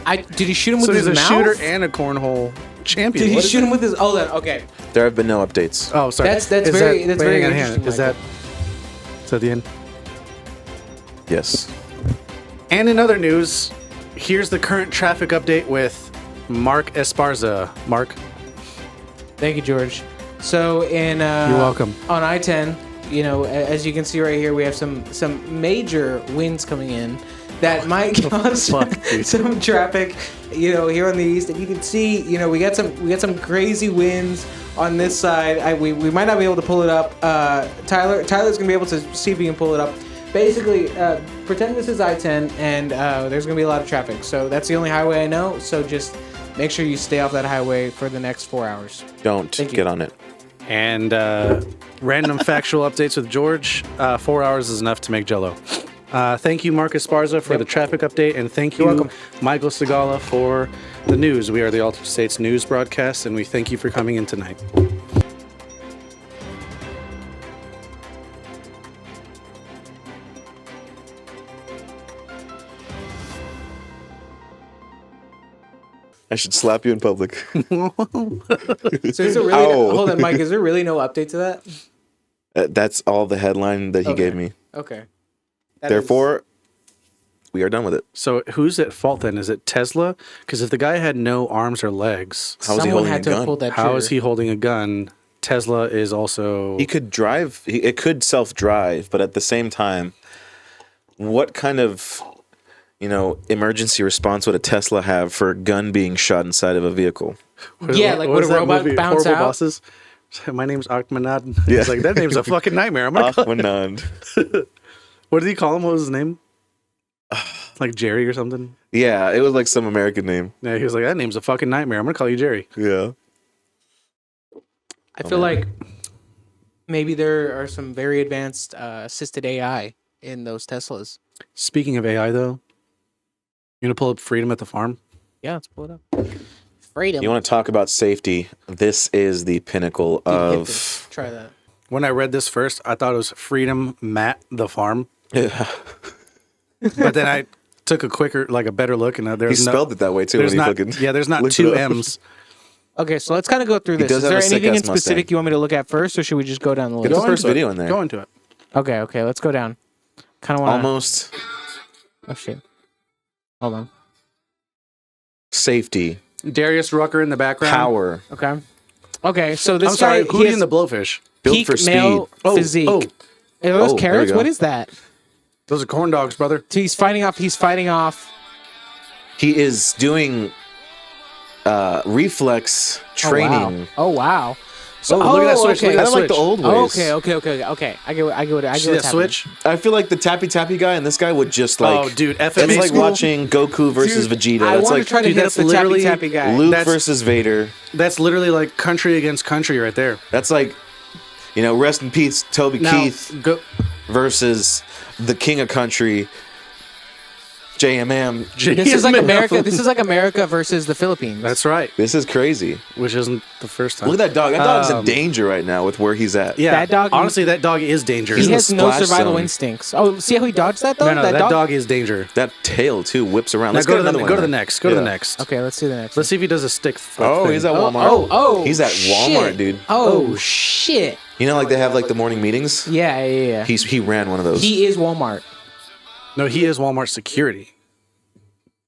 Speaker 2: Did he shoot him with
Speaker 1: So
Speaker 2: his
Speaker 1: he's a
Speaker 2: mouth?
Speaker 1: shooter and a cornhole champion.
Speaker 2: Did he
Speaker 1: What is
Speaker 2: shoot
Speaker 1: that?
Speaker 2: him with his? Oh, that okay.
Speaker 3: There have been no updates.
Speaker 1: Oh, sorry.
Speaker 2: That's
Speaker 1: Is
Speaker 2: very-
Speaker 1: that-
Speaker 2: that's
Speaker 1: wait,
Speaker 2: very
Speaker 1: hang on, hang on.
Speaker 2: interesting,
Speaker 1: Is that the end?
Speaker 3: Yes.
Speaker 1: And in other news, here's the current traffic update with Mark Esparza. Mark?
Speaker 2: Thank you, George. So in
Speaker 1: You're welcome.
Speaker 2: On I-10, you know, as you can see right here, we have some major winds coming in that might cause
Speaker 1: fuck, dude?
Speaker 2: some traffic, you know, here on the east. And you can see, you know, we got some crazy winds on this side. We might not be able to pull it up. Tyler's gonna be able to see if he can pull it up. Basically, pretend this is I-10, and there's gonna be a lot of traffic. So that's the only highway I know. So just make sure you stay off that highway for the next 4 hours.
Speaker 3: Don't
Speaker 2: Thank you.
Speaker 3: get on it.
Speaker 1: And random factual updates with George. 4 hours is enough to make Jello. Thank you, Mark Esparza, for the traffic update, and thank you,
Speaker 2: welcome.
Speaker 1: Michael Segala, for the news. We are the Altered States News broadcast, and we thank you for coming in tonight.
Speaker 3: I should slap you in public.
Speaker 2: So is there really
Speaker 3: Ow.
Speaker 2: hold on, Mike? Is there really no update to that?
Speaker 3: That's all the headline that he gave me.
Speaker 2: Okay. That
Speaker 3: Therefore, we are done with it.
Speaker 1: So who's at fault then? Is it Tesla? Because if the guy had no arms or legs,
Speaker 3: How is he
Speaker 2: someone
Speaker 3: holding
Speaker 2: had
Speaker 3: a
Speaker 2: to have
Speaker 3: gun?
Speaker 2: pulled that
Speaker 1: how
Speaker 2: trigger.
Speaker 1: is he holding a gun? Tesla is also...
Speaker 3: He could drive. It could self-drive, but at the same time, what kind of, emergency response would a Tesla have for a gun being shot inside of a vehicle?
Speaker 2: Yeah, like, would a
Speaker 1: is that
Speaker 2: robot bounce
Speaker 1: Horrible
Speaker 2: out?
Speaker 1: Bosses? My name's Ahmadinejad.
Speaker 3: Yeah.
Speaker 1: He's like, that name's a fucking nightmare. I'm gonna call
Speaker 3: Ahmadinejad.
Speaker 1: What did he call him? What was his name? Like Jerry or something?
Speaker 3: Yeah, it was like some American name.
Speaker 1: Yeah, he was like, that name's a fucking nightmare. I'm gonna call you Jerry.
Speaker 3: Yeah.
Speaker 2: I feel like maybe there are some very advanced assisted AI in those Teslas.
Speaker 1: Speaking of AI, though, you gonna pull up Freedom at the Farm?
Speaker 2: Yeah, let's pull it up. Freedom.
Speaker 3: You want to talk about safety? This is the pinnacle
Speaker 2: Hit
Speaker 3: of.
Speaker 2: this. Try that.
Speaker 1: When I read this first, I thought it was Freedom Matt the Farm,
Speaker 3: Yeah.
Speaker 1: but then I took a better look, and
Speaker 3: He
Speaker 1: there's no,
Speaker 3: spelled it that way too.
Speaker 1: there's
Speaker 3: When he
Speaker 1: not,
Speaker 3: fucking
Speaker 1: yeah, there's not
Speaker 3: looked
Speaker 1: two
Speaker 3: it up.
Speaker 1: M's.
Speaker 2: Okay, so let's kind of go through this.
Speaker 3: does
Speaker 2: Is
Speaker 3: have
Speaker 2: there
Speaker 3: a sick
Speaker 2: anything in
Speaker 3: ass
Speaker 2: specific
Speaker 3: Mustang.
Speaker 2: you want me to look at first, or should we just go down the
Speaker 3: Get
Speaker 2: list?
Speaker 3: the first
Speaker 1: into
Speaker 3: video
Speaker 1: it.
Speaker 3: in there.
Speaker 1: Go into it.
Speaker 2: Okay, let's go down. Kind of want
Speaker 3: Almost
Speaker 2: Oh shit. Hold on.
Speaker 3: safety,
Speaker 1: Darius Rucker in the background.
Speaker 3: power,
Speaker 2: Okay, so this
Speaker 1: I'm sorry,
Speaker 2: guy
Speaker 1: who
Speaker 2: he
Speaker 1: in
Speaker 2: has
Speaker 1: the Blowfish?
Speaker 3: built
Speaker 2: peak
Speaker 3: for speed.
Speaker 2: male
Speaker 1: Oh,
Speaker 2: physique.
Speaker 1: oh.
Speaker 2: Are those
Speaker 3: Oh, there
Speaker 2: carrots?
Speaker 3: we go.
Speaker 2: What is that?
Speaker 1: Those are corn dogs, brother.
Speaker 2: So he's fighting off.
Speaker 3: He is doing reflex training.
Speaker 2: Oh wow. So
Speaker 1: Oh, look at that switch, look at
Speaker 3: Kind
Speaker 1: that
Speaker 3: of like the
Speaker 1: switch.
Speaker 3: old ways.
Speaker 2: Okay. I get what
Speaker 1: See that
Speaker 2: what's happening.
Speaker 1: switch?
Speaker 3: I feel like the tappy tappy guy and this guy would just like.
Speaker 1: Oh, dude,
Speaker 3: It's
Speaker 1: FMA
Speaker 3: like
Speaker 1: school?
Speaker 3: watching Goku versus Vegeta.
Speaker 2: I
Speaker 3: That's
Speaker 2: want
Speaker 3: like
Speaker 2: to try to
Speaker 1: dude,
Speaker 2: hit up
Speaker 1: that's
Speaker 2: the
Speaker 1: literally
Speaker 2: tappy guy.
Speaker 3: Luke
Speaker 1: That's-
Speaker 3: versus Vader.
Speaker 1: That's literally like country against country right there.
Speaker 3: That's like, rest in peace, Toby
Speaker 1: Now,
Speaker 3: Keith
Speaker 1: go,
Speaker 3: versus the King of Country, JMM.
Speaker 2: This is like America. This is like America versus the Philippines.
Speaker 1: That's right.
Speaker 3: This is crazy.
Speaker 1: Which isn't the first time.
Speaker 3: Look at that dog. That dog's in danger right now with where he's at.
Speaker 1: Yeah,
Speaker 2: That dog-
Speaker 1: honestly, that dog is dangerous.
Speaker 2: He has no
Speaker 3: splash
Speaker 2: survival
Speaker 3: zone.
Speaker 2: instincts. Oh, see how he dodged that though?
Speaker 1: No, that dog is danger.
Speaker 3: That tail too whips around.
Speaker 1: Now
Speaker 3: Let's
Speaker 1: go
Speaker 3: get
Speaker 1: to the
Speaker 3: another one.
Speaker 1: go to the
Speaker 3: then.
Speaker 1: next. Go to the
Speaker 3: Yeah.
Speaker 1: next.
Speaker 2: Okay, let's see the next.
Speaker 1: Let's see if he does a stick flip
Speaker 3: Oh,
Speaker 1: thing.
Speaker 3: he's at Walmart.
Speaker 2: Oh,
Speaker 3: He's at Walmart,
Speaker 2: shit.
Speaker 3: dude.
Speaker 2: Oh shit.
Speaker 3: You know, like they have like the morning meetings.
Speaker 2: Yeah.
Speaker 3: He ran one of those.
Speaker 2: He is Walmart.
Speaker 1: No, he is Walmart security.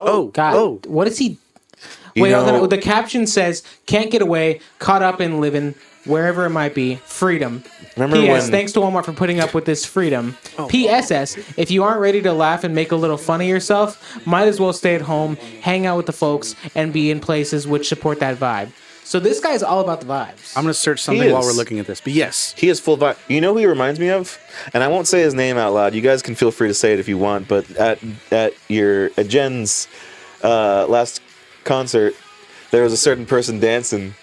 Speaker 1: Oh,
Speaker 2: God.
Speaker 1: oh.
Speaker 2: What is he?
Speaker 3: You
Speaker 2: Wait,
Speaker 3: know-
Speaker 2: the caption says, "Can't get away, caught up in living, wherever it might be, freedom."
Speaker 3: Remember
Speaker 2: P.S.
Speaker 3: when-
Speaker 2: Thanks to Walmart for putting up with this freedom. P.S.S. If you aren't ready to laugh and make a little fun of yourself, might as well stay at home, hang out with the folks, and be in places which support that vibe. So this guy's all about the vibes.
Speaker 1: I'm gonna search something while we're looking at this. But yes,
Speaker 3: He is full vibe. You know who he reminds me of? And I won't say his name out loud. You guys can feel free to say it if you want. But at Jen's last concert, there was a certain person dancing.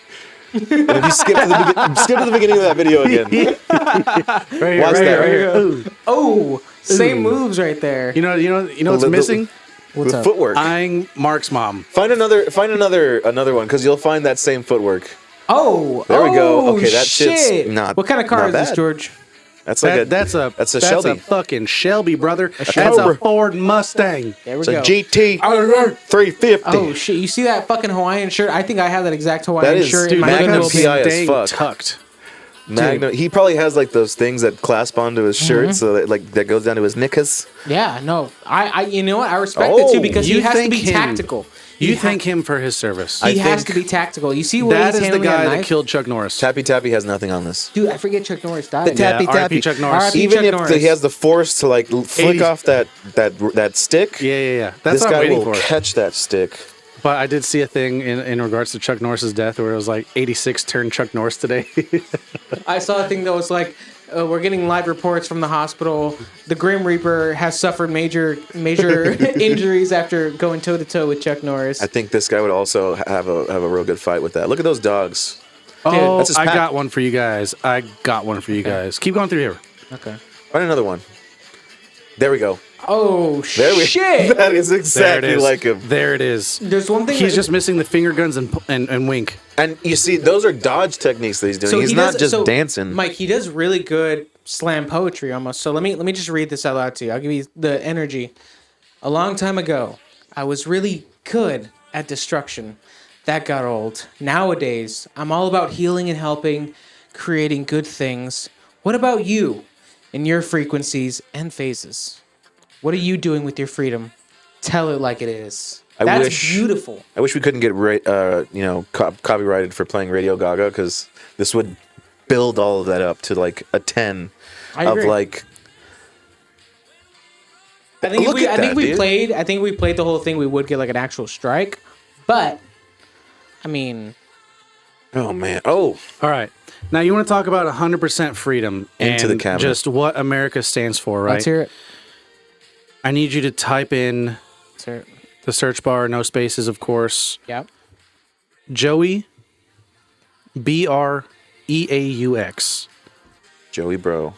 Speaker 3: And if you skip to the beginning of that video again,
Speaker 1: right here,
Speaker 3: watch that
Speaker 1: right here. Ooh.
Speaker 2: Oh, same moves right there.
Speaker 1: You know what's missing?
Speaker 2: What's
Speaker 3: the
Speaker 2: up?
Speaker 3: footwork.
Speaker 1: Eyeing Mark's mom.
Speaker 3: Find another one because you'll find that same footwork.
Speaker 2: Oh,
Speaker 3: There we go.
Speaker 2: oh,
Speaker 3: Okay, that shit's
Speaker 2: shit.
Speaker 3: not.
Speaker 2: What kind of car
Speaker 3: not
Speaker 2: is this,
Speaker 3: bad.
Speaker 2: George?
Speaker 3: That's like
Speaker 1: That's a
Speaker 3: Shelby.
Speaker 1: a fucking Shelby, brother. That's
Speaker 3: Shelby.
Speaker 1: a Ford Mustang.
Speaker 2: There we
Speaker 3: It's a
Speaker 2: go.
Speaker 3: GT 350.
Speaker 2: Oh shit! You see that fucking Hawaiian shirt? I think I have that exact Hawaiian
Speaker 3: That is-
Speaker 2: shirt
Speaker 3: dude,
Speaker 2: in my
Speaker 3: Magnum
Speaker 2: little
Speaker 3: PI as
Speaker 1: Dang
Speaker 3: fuck.
Speaker 1: tucked.
Speaker 3: Magnum. He probably has like those things that clasp onto his shirt,
Speaker 2: Mm-hmm.
Speaker 3: so that like that goes down to his knickers.
Speaker 2: Yeah, no, I you know what? I respect it too because he
Speaker 1: you
Speaker 2: has to
Speaker 1: thank
Speaker 2: be
Speaker 1: him.
Speaker 2: tactical.
Speaker 1: You thank him for his service.
Speaker 2: He has
Speaker 3: think
Speaker 2: to be tactical. You see where
Speaker 1: That
Speaker 2: he's
Speaker 1: is the
Speaker 2: handling
Speaker 1: guy
Speaker 2: that
Speaker 1: that
Speaker 2: knife?
Speaker 1: killed Chuck Norris.
Speaker 3: Tappy Tappy has nothing on this.
Speaker 2: Dude, I forget Chuck Norris died.
Speaker 3: The Tappy
Speaker 1: Yeah,
Speaker 3: Tappy.
Speaker 1: R.I.P. Chuck Norris.
Speaker 2: R.I.P.
Speaker 3: Even
Speaker 2: Chuck
Speaker 3: if
Speaker 2: Norris.
Speaker 3: he has the force to like flick
Speaker 1: 80.
Speaker 3: off that stick,
Speaker 1: Yeah. That's
Speaker 3: this
Speaker 1: what I'm
Speaker 3: guy
Speaker 1: waiting
Speaker 3: will
Speaker 1: for.
Speaker 3: catch that stick.
Speaker 1: But I did see a thing in regards to Chuck Norris's death where it was like 86 turned Chuck Norris today.
Speaker 2: I saw a thing that was like, we're getting live reports from the hospital. The Grim Reaper has suffered major injuries after going toe to toe with Chuck Norris.
Speaker 3: I think this guy would also have a real good fight with that. Look at those dogs.
Speaker 1: Oh,
Speaker 3: That's his
Speaker 1: I
Speaker 3: pack.
Speaker 1: got one for you guys. Keep going through here.
Speaker 2: Okay.
Speaker 3: Find another one. There we go.
Speaker 2: Oh
Speaker 3: There we
Speaker 2: shit!
Speaker 3: That is
Speaker 1: There it
Speaker 3: exactly
Speaker 1: is.
Speaker 3: like him.
Speaker 1: There it is.
Speaker 2: There's one thing.
Speaker 1: He's just missing the finger guns and wink.
Speaker 3: And you see, those are dodge techniques that he's doing.
Speaker 2: So
Speaker 3: He's
Speaker 2: he
Speaker 3: not
Speaker 2: does-
Speaker 3: just
Speaker 2: so,
Speaker 3: dancing.
Speaker 2: Mike, he does really good slam poetry almost. So let me just read this out loud to you. I'll give you the energy. A long time ago, I was really good at destruction. That got old. Nowadays, I'm all about healing and helping, creating good things. What about you in your frequencies and phases? What are you doing with your freedom? Tell it like it is. That's beautiful.
Speaker 3: I wish we couldn't get copyrighted for playing Radio Gaga because this would build all of that up to like a 10
Speaker 2: I
Speaker 3: of
Speaker 2: agree.
Speaker 3: like.
Speaker 2: I think
Speaker 3: Look at that, dude.
Speaker 2: I think we played the whole thing, we would get like an actual strike. But I mean,
Speaker 3: Oh man! Oh,
Speaker 1: All right. Now you want to talk about 100% freedom
Speaker 3: Into the
Speaker 1: and
Speaker 3: cabinet.
Speaker 1: just what America stands for, right?
Speaker 2: let's hear it.
Speaker 1: I need you to type in
Speaker 2: Let's hear it.
Speaker 1: the search bar, no spaces, of course.
Speaker 2: Yep.
Speaker 1: Joey, BREAUX.
Speaker 3: Joey bro.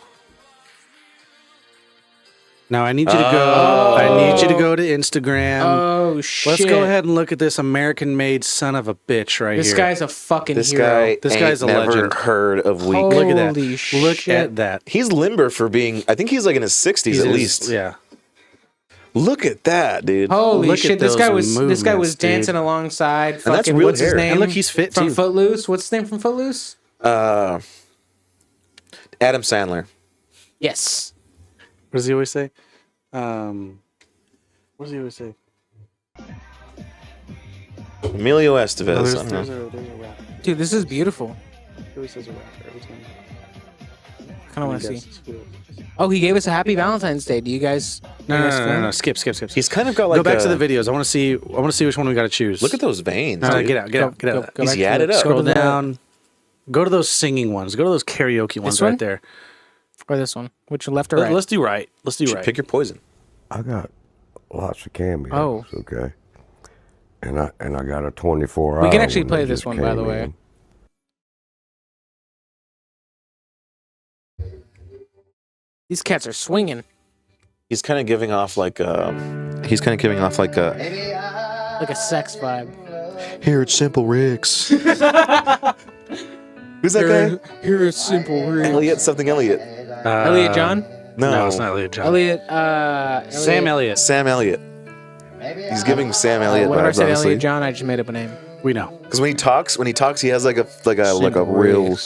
Speaker 1: Now I need you to go. I need you to go to Instagram.
Speaker 2: Oh shit!
Speaker 1: Let's go ahead and look at this American-made son of a bitch right
Speaker 2: This
Speaker 1: here.
Speaker 2: guy's a fucking
Speaker 3: This
Speaker 2: hero.
Speaker 3: guy.
Speaker 1: This
Speaker 3: ain't
Speaker 1: guy's a
Speaker 3: never
Speaker 1: legend.
Speaker 3: heard of weak.
Speaker 2: Holy
Speaker 1: Look at that. Look
Speaker 2: shit.
Speaker 1: at that.
Speaker 3: He's limber for being. I think he's like in his 60s
Speaker 1: He's
Speaker 3: at
Speaker 1: in his-
Speaker 3: least.
Speaker 1: Yeah.
Speaker 3: Look at that, dude.
Speaker 2: Holy
Speaker 1: Look at
Speaker 2: shit! This guy was
Speaker 1: those
Speaker 2: dancing
Speaker 1: movements, dude.
Speaker 2: alongside.
Speaker 3: that's
Speaker 2: Fucking
Speaker 3: real
Speaker 2: what's his
Speaker 3: hair.
Speaker 2: name?
Speaker 1: And look, he's fit,
Speaker 2: from
Speaker 1: too.
Speaker 2: Footloose. What's his name from Footloose?
Speaker 3: Adam Sandler.
Speaker 2: Yes.
Speaker 1: What does he always say? What does he always say?
Speaker 3: Emilio Estevez.
Speaker 1: Oh,
Speaker 3: I don't know.
Speaker 1: there's a rap.
Speaker 2: Dude, this is beautiful.
Speaker 1: He always says a rapper every time.
Speaker 2: I kind of want to
Speaker 1: Guess
Speaker 2: see.
Speaker 1: it's good.
Speaker 2: Oh, he gave us a happy Valentine's Day. Do you guys?
Speaker 1: No,
Speaker 2: you
Speaker 1: no,
Speaker 2: guys
Speaker 1: no,
Speaker 2: feel
Speaker 1: no,
Speaker 2: it?
Speaker 1: no. Skip.
Speaker 3: He's kind of got like.
Speaker 1: Go back to
Speaker 3: a-
Speaker 1: the videos. I want to see. which one we got to choose.
Speaker 3: Look at those veins.
Speaker 1: No,
Speaker 3: dude.
Speaker 1: get out.
Speaker 2: Go
Speaker 1: Get
Speaker 2: back
Speaker 3: He's
Speaker 2: to
Speaker 3: yadded up.
Speaker 1: Scroll
Speaker 2: Go to the-
Speaker 1: down. Go to those singing ones. Go to those karaoke ones
Speaker 2: one?
Speaker 1: right there.
Speaker 2: Or this one? Which left or right?
Speaker 1: Let's do right. Let's do right.
Speaker 3: Pick your poison.
Speaker 5: I got lots of cameos.
Speaker 2: Oh.
Speaker 5: Okay. And I got a 24-hour.
Speaker 2: We can actually play this one, by the way. These cats are swinging.
Speaker 3: He's kind of giving off like a He's kind of giving off like a
Speaker 2: sex vibe.
Speaker 3: Here it's Simple Ricks. Who's that guy?
Speaker 2: Here it's Simple Ricks.
Speaker 3: Elliot.
Speaker 2: Elliot John?
Speaker 3: No,
Speaker 1: it's not Elliot John.
Speaker 2: Sam
Speaker 1: Elliott.
Speaker 3: Sam Elliott. He's giving Sam Elliott
Speaker 2: Whenever I
Speaker 3: vibes,
Speaker 2: said
Speaker 3: honestly.
Speaker 2: Elliot John, I just made up a name.
Speaker 1: We know.
Speaker 3: Because when he talks, he has like a real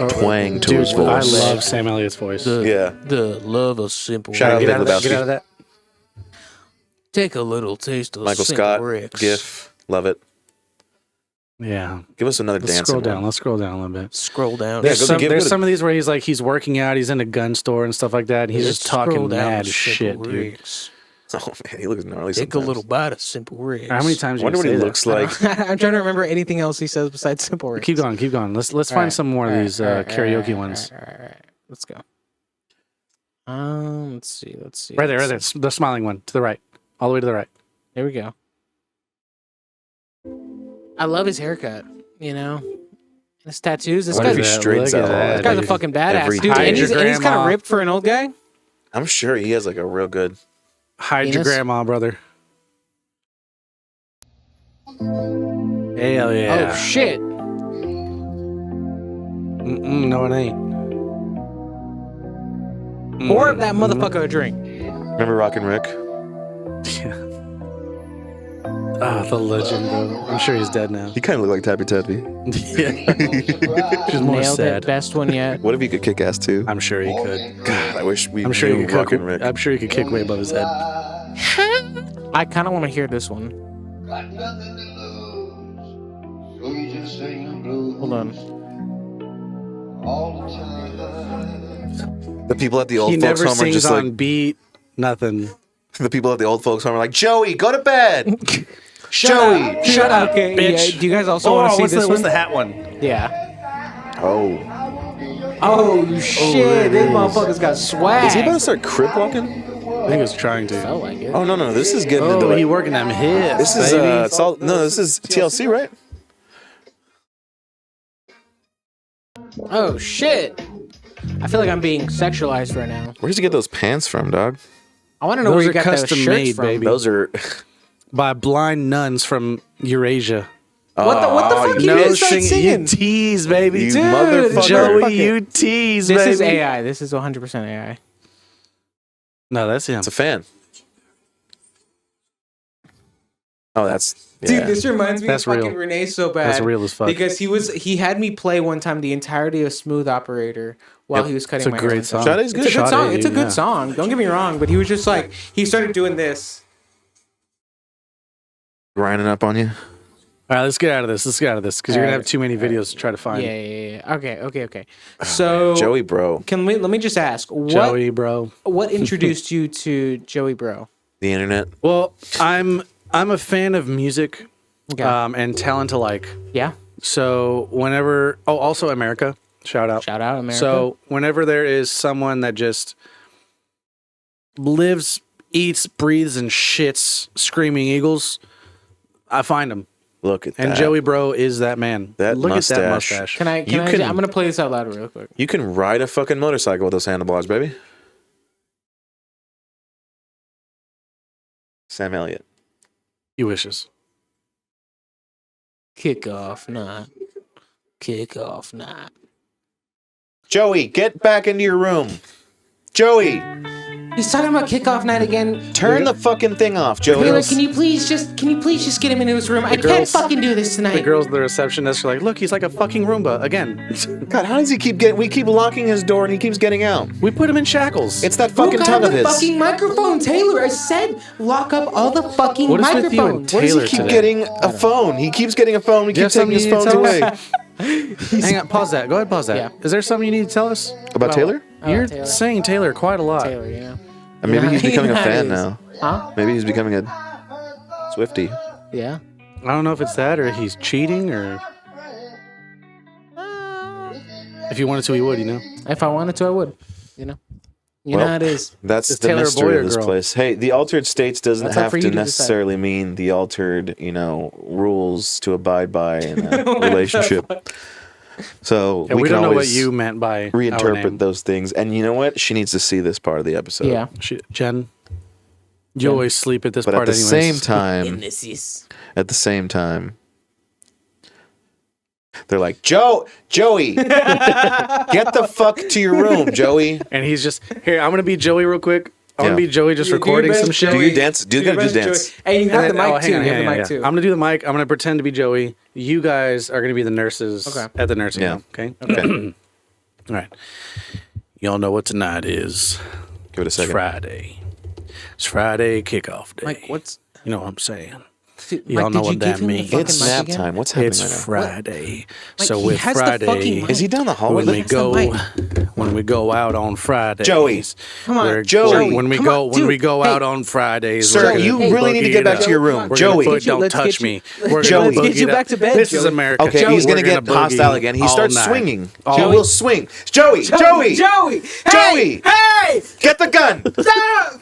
Speaker 3: twang to his
Speaker 1: I
Speaker 3: voice.
Speaker 1: love Sam Elliott's voice.
Speaker 2: The love of Simple
Speaker 3: Shout out
Speaker 1: Get
Speaker 3: Big
Speaker 1: out of that.
Speaker 3: Lebowski.
Speaker 1: Get out of that.
Speaker 2: Take a little taste of
Speaker 3: Michael
Speaker 2: Simple
Speaker 3: Scott,
Speaker 2: Ricks.
Speaker 3: GIF, love it.
Speaker 1: Yeah.
Speaker 3: Give us another
Speaker 1: Let's
Speaker 3: dancing
Speaker 1: scroll down.
Speaker 3: one.
Speaker 1: Let's scroll down a little bit.
Speaker 2: Scroll down.
Speaker 1: There's,
Speaker 3: Yeah,
Speaker 1: there's
Speaker 3: go
Speaker 1: some of these where he's working out. He's in a gun store and stuff like that. And he's just talking mad shit, dude.
Speaker 2: Ricks.
Speaker 3: Oh man, he looks gnarly.
Speaker 2: Take
Speaker 3: sometimes.
Speaker 2: a little bite of Simple Ricks.
Speaker 1: How many times?
Speaker 3: I wonder what he looks like.
Speaker 2: I'm trying to remember anything else he says besides Simple Ricks.
Speaker 1: Keep going. Let's find some more of these karaoke ones.
Speaker 2: All right. Let's go. Let's see.
Speaker 1: Right there. The smiling one to the right, all the way to the right.
Speaker 2: There we go. I love his haircut. You know, his tattoos. This
Speaker 3: What if
Speaker 2: guy's,
Speaker 3: he straightens
Speaker 1: look at
Speaker 3: out all
Speaker 1: that.
Speaker 2: this guy's a fucking badass,
Speaker 3: every
Speaker 2: dude.
Speaker 3: day.
Speaker 2: And he's kind of
Speaker 1: Grandma.
Speaker 2: ripped for an old guy.
Speaker 3: I'm sure he has like a real good.
Speaker 1: Hide your
Speaker 2: Penis?
Speaker 1: grandma, brother. Hell yeah.
Speaker 2: Oh shit!
Speaker 1: No, it ain't.
Speaker 2: Pour that motherfucker a drink.
Speaker 3: Remember Rockin' Rick?
Speaker 1: Ah, the legend, bro. I'm sure he's dead now.
Speaker 3: He kind of looked like Tappy Tappy.
Speaker 1: Yeah. She's more
Speaker 2: Nailed
Speaker 1: sad.
Speaker 2: it. Best one yet.
Speaker 3: What if he could kick ass too?
Speaker 1: I'm sure he could.
Speaker 3: God, I wish we
Speaker 1: I'm sure he
Speaker 3: knew
Speaker 1: could
Speaker 3: Rockin'
Speaker 1: cook.
Speaker 3: Rick.
Speaker 1: I'm sure he could kick way above his head.
Speaker 2: I kind of want to hear this one.
Speaker 12: Got nothing to lose, so you just sing the blues
Speaker 2: Hold on.
Speaker 12: all the time.
Speaker 3: The people at the old
Speaker 1: He
Speaker 3: folks
Speaker 1: never
Speaker 3: home are
Speaker 1: sings
Speaker 3: just
Speaker 1: on
Speaker 3: like
Speaker 1: beat. Nothing.
Speaker 3: the people at the old folks home are like, Joey, go to bed.
Speaker 2: Shut up. Okay.
Speaker 1: bitch.
Speaker 2: Yeah, do you guys also want to see this
Speaker 1: what's
Speaker 2: one?
Speaker 1: the hat one?
Speaker 2: Yeah.
Speaker 3: Oh,
Speaker 2: Oh shit! This motherfucker's got swag.
Speaker 3: is he about to start crip walking?
Speaker 1: I think he was trying to.
Speaker 2: Felt like it.
Speaker 3: Oh no, this is getting
Speaker 1: Oh,
Speaker 3: into
Speaker 1: he
Speaker 3: like,
Speaker 1: working them hips.
Speaker 3: this is
Speaker 1: baby.
Speaker 3: it's all this is TLC, right?
Speaker 2: Oh shit! I feel like I'm being sexualized right now.
Speaker 3: Where'd you get those pants from, dog?
Speaker 2: I want to know
Speaker 1: Those
Speaker 2: where you
Speaker 1: are
Speaker 2: got those
Speaker 1: custom
Speaker 2: shirts
Speaker 1: made,
Speaker 2: from.
Speaker 1: baby.
Speaker 3: Those are
Speaker 1: By blind nuns from Eurasia.
Speaker 2: What the fuck? You didn't start singing.
Speaker 1: You tease, baby.
Speaker 3: You
Speaker 1: Dude,
Speaker 3: motherfucker.
Speaker 1: Joey,
Speaker 2: Fuck it.
Speaker 1: you tease,
Speaker 2: This
Speaker 1: baby.
Speaker 2: is AI. This is 100% AI.
Speaker 1: No, that's him.
Speaker 3: it's a fan. Oh, that's
Speaker 2: Dude,
Speaker 3: yeah.
Speaker 2: this reminds me
Speaker 1: That's
Speaker 2: of fucking
Speaker 1: real.
Speaker 2: Renee so bad.
Speaker 1: That's real as fuck.
Speaker 2: Because he had me play one time the entirety of Smooth Operator while he was cutting
Speaker 1: It's a
Speaker 2: my hair.
Speaker 1: great
Speaker 2: one
Speaker 1: song.
Speaker 2: time.
Speaker 3: Sade's
Speaker 2: It's a
Speaker 3: good.
Speaker 2: good song. It's a
Speaker 1: yeah.
Speaker 2: good song. Don't get me wrong, but he was just like he started doing this.
Speaker 3: Grinding up on you.
Speaker 1: All right, let's get out of this. Let's get out of this because you're gonna have too many videos to try to find.
Speaker 2: Yeah. Okay. So
Speaker 3: Joey, bro.
Speaker 2: let me just ask
Speaker 1: Joey, bro.
Speaker 2: what introduced you to Joey, bro?
Speaker 3: The internet.
Speaker 1: Well, I'm a fan of music,
Speaker 2: Okay.
Speaker 1: and talent alike.
Speaker 2: Yeah.
Speaker 1: So whenever, also America, shout out.
Speaker 2: Shout out America.
Speaker 1: So whenever there is someone that just lives, eats, breathes, and shits Screaming Eagles, I find them.
Speaker 3: Look at that.
Speaker 1: And Joey Bro is that man.
Speaker 3: That
Speaker 1: Look at that
Speaker 3: mustache.
Speaker 1: mustache.
Speaker 2: Can I? I'm gonna play this out loud real quick.
Speaker 3: You can ride a fucking motorcycle with those handlebars, baby. Sam Elliott.
Speaker 1: He wishes.
Speaker 2: Kick off night.
Speaker 3: Joey, get back into your room. Joey,
Speaker 2: He's talking about kickoff night again.
Speaker 3: turn the fucking thing off, Joey.
Speaker 2: Taylor, can you please just get him into his room? I can't
Speaker 1: girls-
Speaker 2: fucking do this
Speaker 1: The
Speaker 2: tonight.
Speaker 1: girls at the receptionist are like, look, he's like a fucking Roomba again.
Speaker 3: God, how does he keep getting? We keep locking his door and he keeps getting out.
Speaker 1: We put him in shackles.
Speaker 3: It's that
Speaker 2: Who
Speaker 3: fucking
Speaker 2: got
Speaker 3: tongue of
Speaker 2: the
Speaker 3: his.
Speaker 2: fucking microphone, Taylor? I said lock up all the fucking
Speaker 1: What is with you and
Speaker 2: microphones.
Speaker 3: Why does
Speaker 1: Taylor
Speaker 3: he keep
Speaker 1: today?
Speaker 3: getting a phone? He keeps getting a phone. We
Speaker 1: Do you
Speaker 3: keep
Speaker 1: have
Speaker 3: taking his
Speaker 1: something
Speaker 3: phones
Speaker 1: you need to
Speaker 3: away.
Speaker 1: tell Hang on, pause that. Go ahead, pause that.
Speaker 2: Yeah.
Speaker 1: Is there something you need to tell us?
Speaker 3: About Taylor?
Speaker 1: You're
Speaker 2: Taylor.
Speaker 1: saying Taylor quite a lot.
Speaker 2: Taylor, you know.
Speaker 3: And maybe he's becoming a
Speaker 2: That
Speaker 3: fan
Speaker 2: is-
Speaker 3: now.
Speaker 2: Huh?
Speaker 3: Maybe he's becoming a Swiftie.
Speaker 2: Yeah.
Speaker 1: I don't know if it's that or he's cheating or. If he wanted to, he would, you know?
Speaker 2: If I wanted to, I would. You know. You know
Speaker 3: Well,
Speaker 2: how it is.
Speaker 3: That's
Speaker 1: Is
Speaker 3: the
Speaker 1: Taylor a boy
Speaker 3: mystery
Speaker 1: or
Speaker 3: of this
Speaker 1: girl?
Speaker 3: place. Hey, the altered states doesn't
Speaker 2: That's up
Speaker 3: have
Speaker 2: for
Speaker 3: to
Speaker 2: you to decide.
Speaker 3: necessarily mean the altered, rules to abide by in a relationship. So
Speaker 1: Yeah,
Speaker 3: we
Speaker 1: we
Speaker 3: can
Speaker 1: don't know what
Speaker 3: always
Speaker 1: you meant by our
Speaker 3: reinterpret
Speaker 1: name.
Speaker 3: those things. And you know what? She needs to see this part of the episode.
Speaker 2: Yeah.
Speaker 1: Jen, You always sleep at this
Speaker 3: But
Speaker 1: part
Speaker 3: at the
Speaker 1: anyways.
Speaker 3: at the same time, they're like, Joey, get the fuck to your room, Joey.
Speaker 1: And he's just, here, I'm going to be Joey real quick. I'm going
Speaker 3: Yeah.
Speaker 1: to be Joey just recording some shit.
Speaker 3: Do your dance. Do gotta do dance.
Speaker 2: Hey, you have the
Speaker 1: And then-
Speaker 2: mic too.
Speaker 1: hang on,
Speaker 2: You have
Speaker 1: hang
Speaker 2: the
Speaker 1: on,
Speaker 2: mic
Speaker 1: yeah.
Speaker 2: too.
Speaker 1: I'm going to do the mic. I'm going to pretend to be Joey. You guys are going to be the nurses at the nursing home. Okay?
Speaker 3: Okay.
Speaker 1: All right. Y'all know what tonight is.
Speaker 3: Give it a
Speaker 1: It's
Speaker 3: second.
Speaker 1: Friday. It's Friday kickoff day.
Speaker 2: Mike, what's
Speaker 1: You know what I'm saying?
Speaker 2: Dude,
Speaker 1: Y'all
Speaker 2: Mike,
Speaker 1: know
Speaker 2: did you
Speaker 1: what
Speaker 2: give
Speaker 1: that
Speaker 2: him the
Speaker 1: means.
Speaker 2: fucking
Speaker 3: It's
Speaker 2: mic
Speaker 3: nap
Speaker 2: again?
Speaker 3: time. What's happening
Speaker 1: It's
Speaker 3: right now?
Speaker 1: Friday.
Speaker 2: Mike,
Speaker 1: So
Speaker 2: he
Speaker 1: with
Speaker 2: has the fucking
Speaker 1: Friday,
Speaker 2: mic.
Speaker 3: Is he down the hallway?
Speaker 1: when we
Speaker 2: That's the
Speaker 1: go,
Speaker 2: mic.
Speaker 1: when we go out on Fridays,
Speaker 3: Joey.
Speaker 2: Come on,
Speaker 1: we're-
Speaker 3: Joey.
Speaker 1: When we
Speaker 2: Come
Speaker 1: go,
Speaker 2: on,
Speaker 1: when
Speaker 2: dude.
Speaker 1: we go
Speaker 2: Hey.
Speaker 1: out on Fridays,
Speaker 3: Sir,
Speaker 1: we're gonna
Speaker 3: you really need to
Speaker 1: boogie
Speaker 3: get
Speaker 1: it
Speaker 3: back
Speaker 1: up.
Speaker 3: to your room.
Speaker 1: We're
Speaker 3: Joey.
Speaker 1: gonna
Speaker 2: Get you-
Speaker 1: don't
Speaker 2: let's
Speaker 1: touch
Speaker 2: get you-
Speaker 1: me.
Speaker 2: let's
Speaker 1: We're
Speaker 2: get
Speaker 1: gonna
Speaker 2: you- let's
Speaker 1: boogie
Speaker 2: get you
Speaker 1: it
Speaker 2: back
Speaker 1: up.
Speaker 2: to bed,
Speaker 1: This is
Speaker 2: Joey.
Speaker 1: America.
Speaker 3: Okay,
Speaker 1: Joey,
Speaker 3: he's gonna
Speaker 1: we're
Speaker 3: get
Speaker 1: boogie
Speaker 3: hostile again. He
Speaker 1: all
Speaker 3: starts
Speaker 1: night.
Speaker 3: swinging.
Speaker 1: All-
Speaker 3: He will swing. Joey.
Speaker 2: Joey!
Speaker 3: Joey!
Speaker 2: Hey!
Speaker 3: Get the gun.
Speaker 2: Stop!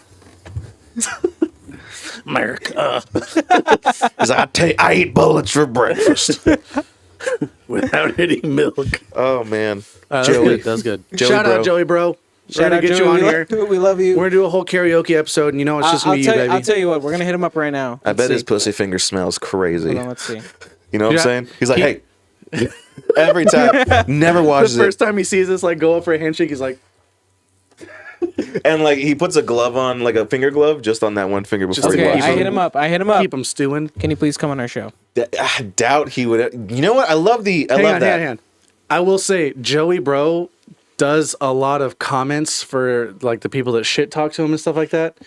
Speaker 1: America
Speaker 3: He's like, I eat bullets for breakfast.
Speaker 1: without any milk.
Speaker 3: Oh man,
Speaker 1: That's
Speaker 3: Joey.
Speaker 1: good. That's good.
Speaker 3: Joey,
Speaker 1: Shout
Speaker 3: bro.
Speaker 1: out Joey, bro. We're
Speaker 2: Shout
Speaker 1: gonna
Speaker 2: out
Speaker 1: get you
Speaker 2: Joey.
Speaker 1: on
Speaker 2: We
Speaker 1: here.
Speaker 2: love- We love you.
Speaker 1: We're gonna do a whole karaoke episode, and you know it's just gonna be you, baby.
Speaker 2: I'll tell you what. We're gonna hit him up right now.
Speaker 3: I
Speaker 2: Let's
Speaker 3: bet
Speaker 2: see.
Speaker 3: his pussy finger smells crazy.
Speaker 2: Hold on, let's see.
Speaker 3: You know what I'm
Speaker 1: Yeah.
Speaker 3: saying? He's like, hey, every time, never
Speaker 1: The
Speaker 3: washes
Speaker 1: first
Speaker 3: it,
Speaker 1: time he sees us, like go up for a handshake, he's like,
Speaker 3: and like he puts a glove on, like a finger glove, just on that one finger before he
Speaker 2: Okay,
Speaker 3: washes
Speaker 2: I
Speaker 3: it.
Speaker 2: hit him up. I hit him up.
Speaker 1: keep him stewing.
Speaker 2: Can you please come on our show?
Speaker 3: I doubt he would. You know what? I love
Speaker 1: Hang
Speaker 3: that.
Speaker 1: on. I will say, Joey, bro, does a lot of comments for like the people that shit talk to him and stuff like that,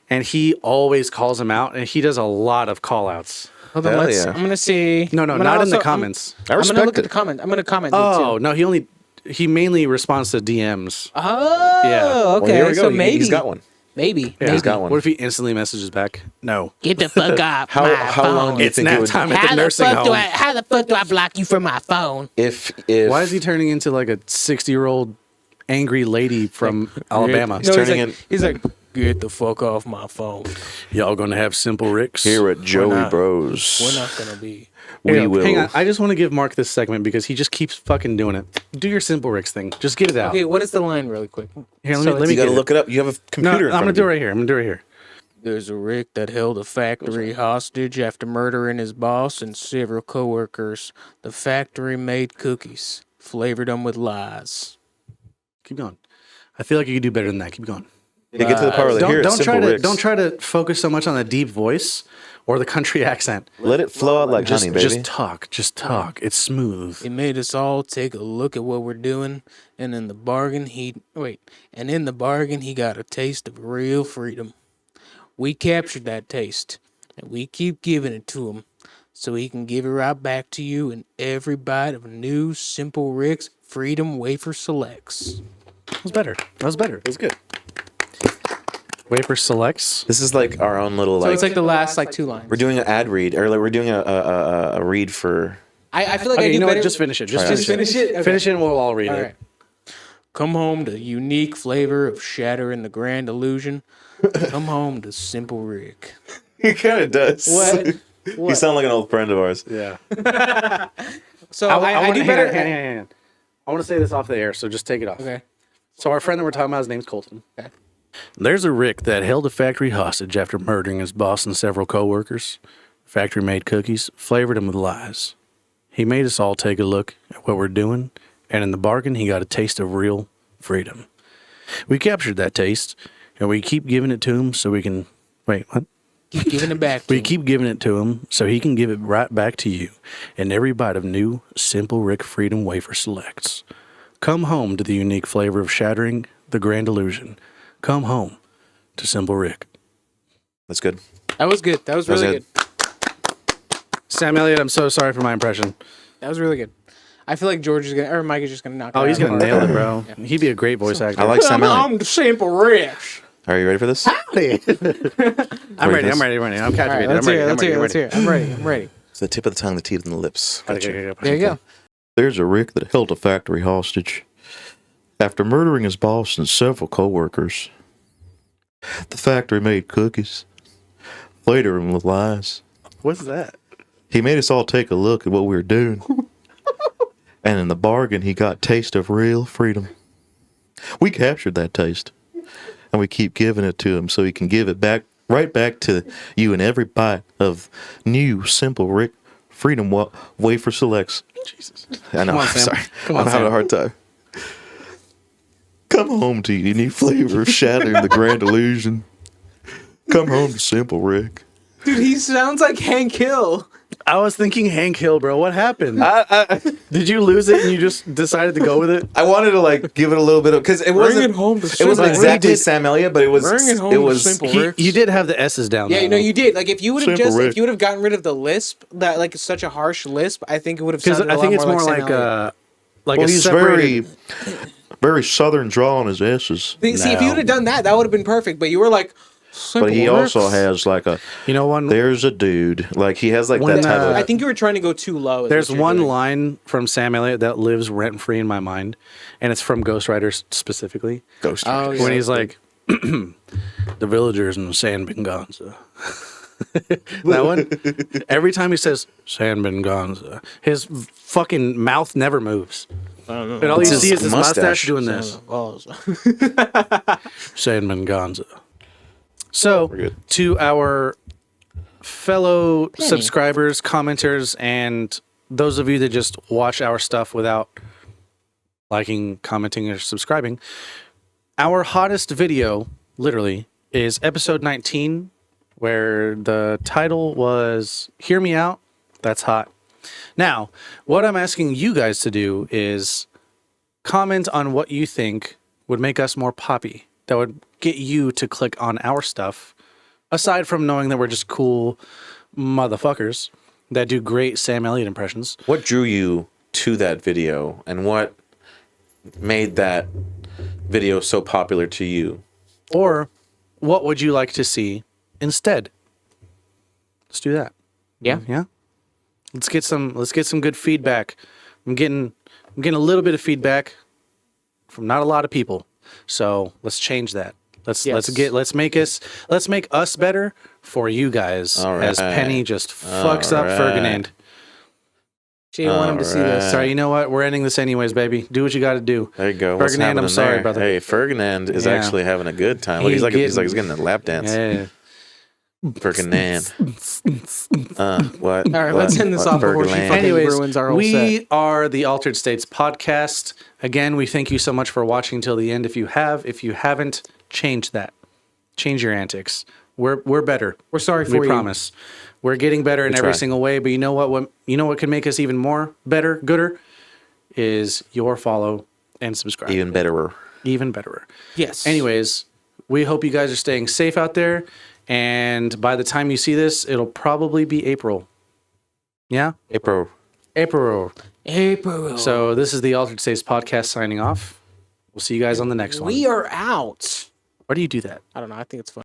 Speaker 1: and he always calls him out, and he does a lot of call outs.
Speaker 2: Hold on,
Speaker 3: Hell
Speaker 2: let's.
Speaker 3: yeah.
Speaker 2: I'm gonna see.
Speaker 1: No,
Speaker 2: I'm gonna
Speaker 1: not in the
Speaker 2: also-
Speaker 1: comments.
Speaker 3: I
Speaker 2: I'm gonna
Speaker 3: respect
Speaker 2: look at
Speaker 3: it.
Speaker 2: the comment. I'm gonna comment.
Speaker 1: Oh
Speaker 2: too.
Speaker 1: no, he mainly responds to DMs.
Speaker 2: Oh.
Speaker 1: Yeah.
Speaker 2: Okay.
Speaker 3: Well, here we go.
Speaker 2: So maybe
Speaker 3: He's got one.
Speaker 2: Maybe.
Speaker 1: Yeah.
Speaker 3: He's got one.
Speaker 1: What if he instantly messages back? No.
Speaker 2: Get the fuck off
Speaker 3: How
Speaker 2: my
Speaker 3: how
Speaker 2: phone.
Speaker 3: long do you
Speaker 1: It's
Speaker 3: think it
Speaker 1: nap
Speaker 3: would?
Speaker 1: time at the nursing home.
Speaker 2: How the fuck do I block you from my phone?
Speaker 3: If
Speaker 1: Why is he turning into like a 60-year-old angry lady from Alabama?
Speaker 2: No,
Speaker 3: turning in-
Speaker 2: he's like, get the fuck off my phone.
Speaker 1: Y'all gonna have simple Ricks?
Speaker 3: here at Joey
Speaker 2: not?
Speaker 3: Bros,
Speaker 2: We're not gonna be.
Speaker 3: we will.
Speaker 1: Hang on. I just want to give Mark this segment because he just keeps fucking doing it. Do your simple Ricks thing. Just get it out.
Speaker 2: Okay, what is the line, really quick?
Speaker 1: Here,
Speaker 2: So
Speaker 1: let me
Speaker 3: You got to
Speaker 1: get
Speaker 3: look it up. You have a
Speaker 1: No,
Speaker 3: computer.
Speaker 1: I'm gonna do it right here. I'm gonna do it right here.
Speaker 2: There's a Rick that held a factory hostage after murdering his boss and several coworkers. The factory made cookies, flavored them with lies.
Speaker 1: Keep going. I feel like you could do better than that. Keep going.
Speaker 3: To get to the part where they hear it,
Speaker 1: Don't try
Speaker 3: simple
Speaker 1: to
Speaker 3: Ricks.
Speaker 1: don't try to focus so much on the deep voice or the country accent.
Speaker 3: Let it flow out like
Speaker 1: Just
Speaker 3: honey, baby.
Speaker 1: just talk. Just talk. It's smooth.
Speaker 2: It made us all take a look at what we're doing, and in the bargain, he got a taste of real freedom. We captured that taste, and we keep giving it to him, so he can give it right back to you in every bite of new Simple Rick's Freedom Wafer Selects.
Speaker 1: That was better. That was better. It was good. Wafer selects.
Speaker 3: This is like our own little
Speaker 2: So
Speaker 3: like.
Speaker 2: it's like the last two lines.
Speaker 3: We're doing an ad read, or like we're doing a read for.
Speaker 2: I feel like I
Speaker 1: Okay,
Speaker 2: do
Speaker 1: you know
Speaker 2: better.
Speaker 1: what? Just finish it. Just
Speaker 3: Try
Speaker 1: finish,
Speaker 3: it.
Speaker 2: finish it. Okay.
Speaker 1: Finish it, and we'll all read
Speaker 2: All
Speaker 1: it.
Speaker 2: right. Come home to unique flavor of shattering the grand illusion. Come home to Simple Rick.
Speaker 3: He kind of does.
Speaker 2: What?
Speaker 3: You sound like an old friend of ours.
Speaker 1: Yeah.
Speaker 2: So
Speaker 1: I
Speaker 2: I do
Speaker 1: hang
Speaker 2: better.
Speaker 1: on, hang on. I want to say this off the air, so just take it off.
Speaker 2: Okay.
Speaker 1: So our friend that we're talking about, his name's Colton. Okay. There's a Rick that held a factory hostage after murdering his boss and several coworkers. Factory made cookies, flavored them with lies. He made us all take a look at what we're doing, and in the bargain, he got a taste of real freedom. We captured that taste, and we keep giving it to him so we can. Wait, what?
Speaker 2: Keep giving it back. To
Speaker 1: We
Speaker 2: him.
Speaker 1: keep giving it to him so he can give it right back to you in every bite of new Simple Rick Freedom Wafer Selects. Come home to the unique flavor of shattering the grand illusion. Come home to Simple Rick.
Speaker 3: That's good.
Speaker 2: That was good. That was really
Speaker 3: good.
Speaker 2: good.
Speaker 1: Sam Elliott, I'm so sorry for my impression.
Speaker 2: That was really good. I feel like George is gonna, or Mike is just gonna knock.
Speaker 1: Oh,
Speaker 2: it
Speaker 1: he's
Speaker 2: out.
Speaker 1: going to nail it, bro. He'd be a great voice actor.
Speaker 3: I like Sam Elliott.
Speaker 2: I'm the Simple Rick.
Speaker 3: Are you ready for this?
Speaker 1: I'm ready. I'm captivated.
Speaker 2: All right, let's hear it. Let's hear it. I'm ready.
Speaker 3: It's the tip of the tongue, the teeth, and the lips. Gotcha.
Speaker 2: There you go.
Speaker 13: There's a Rick that held a factory hostage after murdering his boss and several coworkers. The factory made cookies, flavored them with lies.
Speaker 1: What's that?
Speaker 13: He made us all take a look at what we were doing, and in the bargain, he got a taste of real freedom. We captured that taste, and we keep giving it to him so he can give it back Right back to you and every bite of new Simple Rick Freedom Wafer Selects.
Speaker 1: Jesus.
Speaker 13: I know.
Speaker 1: Come on,
Speaker 13: I'm
Speaker 1: Sam.
Speaker 13: sorry.
Speaker 1: Come on,
Speaker 13: I'm having a
Speaker 1: Sam.
Speaker 13: hard time. Come home to your new flavor of shattering the grand illusion. Come home to Simple Rick.
Speaker 2: Dude, he sounds like Hank Hill.
Speaker 1: I was thinking Hank Hill, bro. What happened? Did you lose it and you just decided to go with it?
Speaker 3: I wanted to like give it a little bit of because it wasn't.
Speaker 2: it home to
Speaker 3: It wasn't
Speaker 2: Simple
Speaker 3: exactly
Speaker 1: Rick.
Speaker 3: Sam Elliott, but it was.
Speaker 2: Bring it home
Speaker 3: It
Speaker 2: to
Speaker 3: was.
Speaker 2: Simple
Speaker 1: He,
Speaker 2: Rick.
Speaker 1: you did have the S's down.
Speaker 2: Yeah,
Speaker 1: though.
Speaker 2: no, you did. Like if you would have
Speaker 13: Simple
Speaker 2: just
Speaker 13: Rick.
Speaker 2: if you would have gotten rid of the lisp, that like such a harsh lisp, I think it would have
Speaker 1: Because
Speaker 2: sounded
Speaker 1: I
Speaker 2: a
Speaker 1: think
Speaker 2: lot
Speaker 1: it's
Speaker 2: more
Speaker 1: more
Speaker 2: like,
Speaker 1: like
Speaker 2: Sam Elliott.
Speaker 1: like
Speaker 13: Well,
Speaker 1: a
Speaker 13: he's
Speaker 1: separated.
Speaker 13: very southern draw on his S's.
Speaker 2: See, if you would have done that, that would have been perfect. But you were like,
Speaker 13: But he also has like a,
Speaker 1: You know, one.
Speaker 13: there's a dude.
Speaker 3: Like he has like
Speaker 1: When,
Speaker 3: that type
Speaker 2: I
Speaker 3: of.
Speaker 2: think you were trying to go too low. is
Speaker 1: There's
Speaker 2: what you're
Speaker 1: one
Speaker 2: doing.
Speaker 1: line from Sam Elliott that lives rent free in my mind, and it's from Ghost Rider specifically.
Speaker 3: Ghost
Speaker 2: Oh,
Speaker 3: Rider.
Speaker 2: yeah.
Speaker 1: When he's like, the villagers in San Benganza. That one. Every time he says San Benganza, his fucking mouth never moves. And all
Speaker 3: It's
Speaker 1: you
Speaker 3: his
Speaker 1: see is his mustache
Speaker 3: mustache.
Speaker 1: doing this. San Benganza. So,
Speaker 3: good.
Speaker 1: to our fellow subscribers, commenters, and those of you that just watch our stuff without liking, commenting, or subscribing, our hottest video, literally, is episode 19, where the title was Hear Me Out, That's Hot. Now, what I'm asking you guys to do is comment on what you think would make us more poppy, that would get you to click on our stuff, aside from knowing that we're just cool motherfuckers that do great Sam Elliott impressions.
Speaker 3: What drew you to that video, and what made that video so popular to you?
Speaker 1: Or what would you like to see instead? Let's do that.
Speaker 2: Yeah.
Speaker 1: Yeah. Let's get some good feedback. I'm getting a little bit of feedback from not a lot of people. So let's change that. Let's make us better for you guys.
Speaker 3: All
Speaker 1: As
Speaker 3: right.
Speaker 1: Penny just fucks up
Speaker 3: right.
Speaker 1: Ferdinand.
Speaker 2: Jay want him to see this.
Speaker 1: Sorry, you know what? We're ending this anyways, baby. Do what you got to do.
Speaker 3: There you go. What's
Speaker 1: Ferdinand, I'm
Speaker 3: happening
Speaker 1: sorry,
Speaker 3: there?
Speaker 1: brother.
Speaker 3: Hey, Ferdinand is
Speaker 1: Yeah.
Speaker 3: actually having a good time. Look, he's getting a lap dance.
Speaker 1: Yeah.
Speaker 3: Ferdinand. What?
Speaker 2: All right, let's end this off before she fucking
Speaker 1: Anyways,
Speaker 2: ruins our whole
Speaker 1: we
Speaker 2: set.
Speaker 1: are the Altered States podcast. Again, we thank you so much for watching till the end. If you haven't, change that. Change your antics. We're better.
Speaker 2: We're sorry for
Speaker 1: we
Speaker 2: you.
Speaker 1: promise. We're getting better in every
Speaker 3: try.
Speaker 1: single way. But you know what? What can make us even more better, gooder, is your follow and subscribe.
Speaker 3: Even betterer.
Speaker 1: Even betterer.
Speaker 2: Yes.
Speaker 1: Anyways, we hope you guys are staying safe out there. And by the time you see this, it'll probably be April. Yeah?
Speaker 3: April.
Speaker 1: April.
Speaker 2: April.
Speaker 1: So this is the Altered States podcast signing off. We'll see you guys on the next one.
Speaker 2: We are out.
Speaker 1: Why do you do that?
Speaker 2: I don't know. I think it's fun.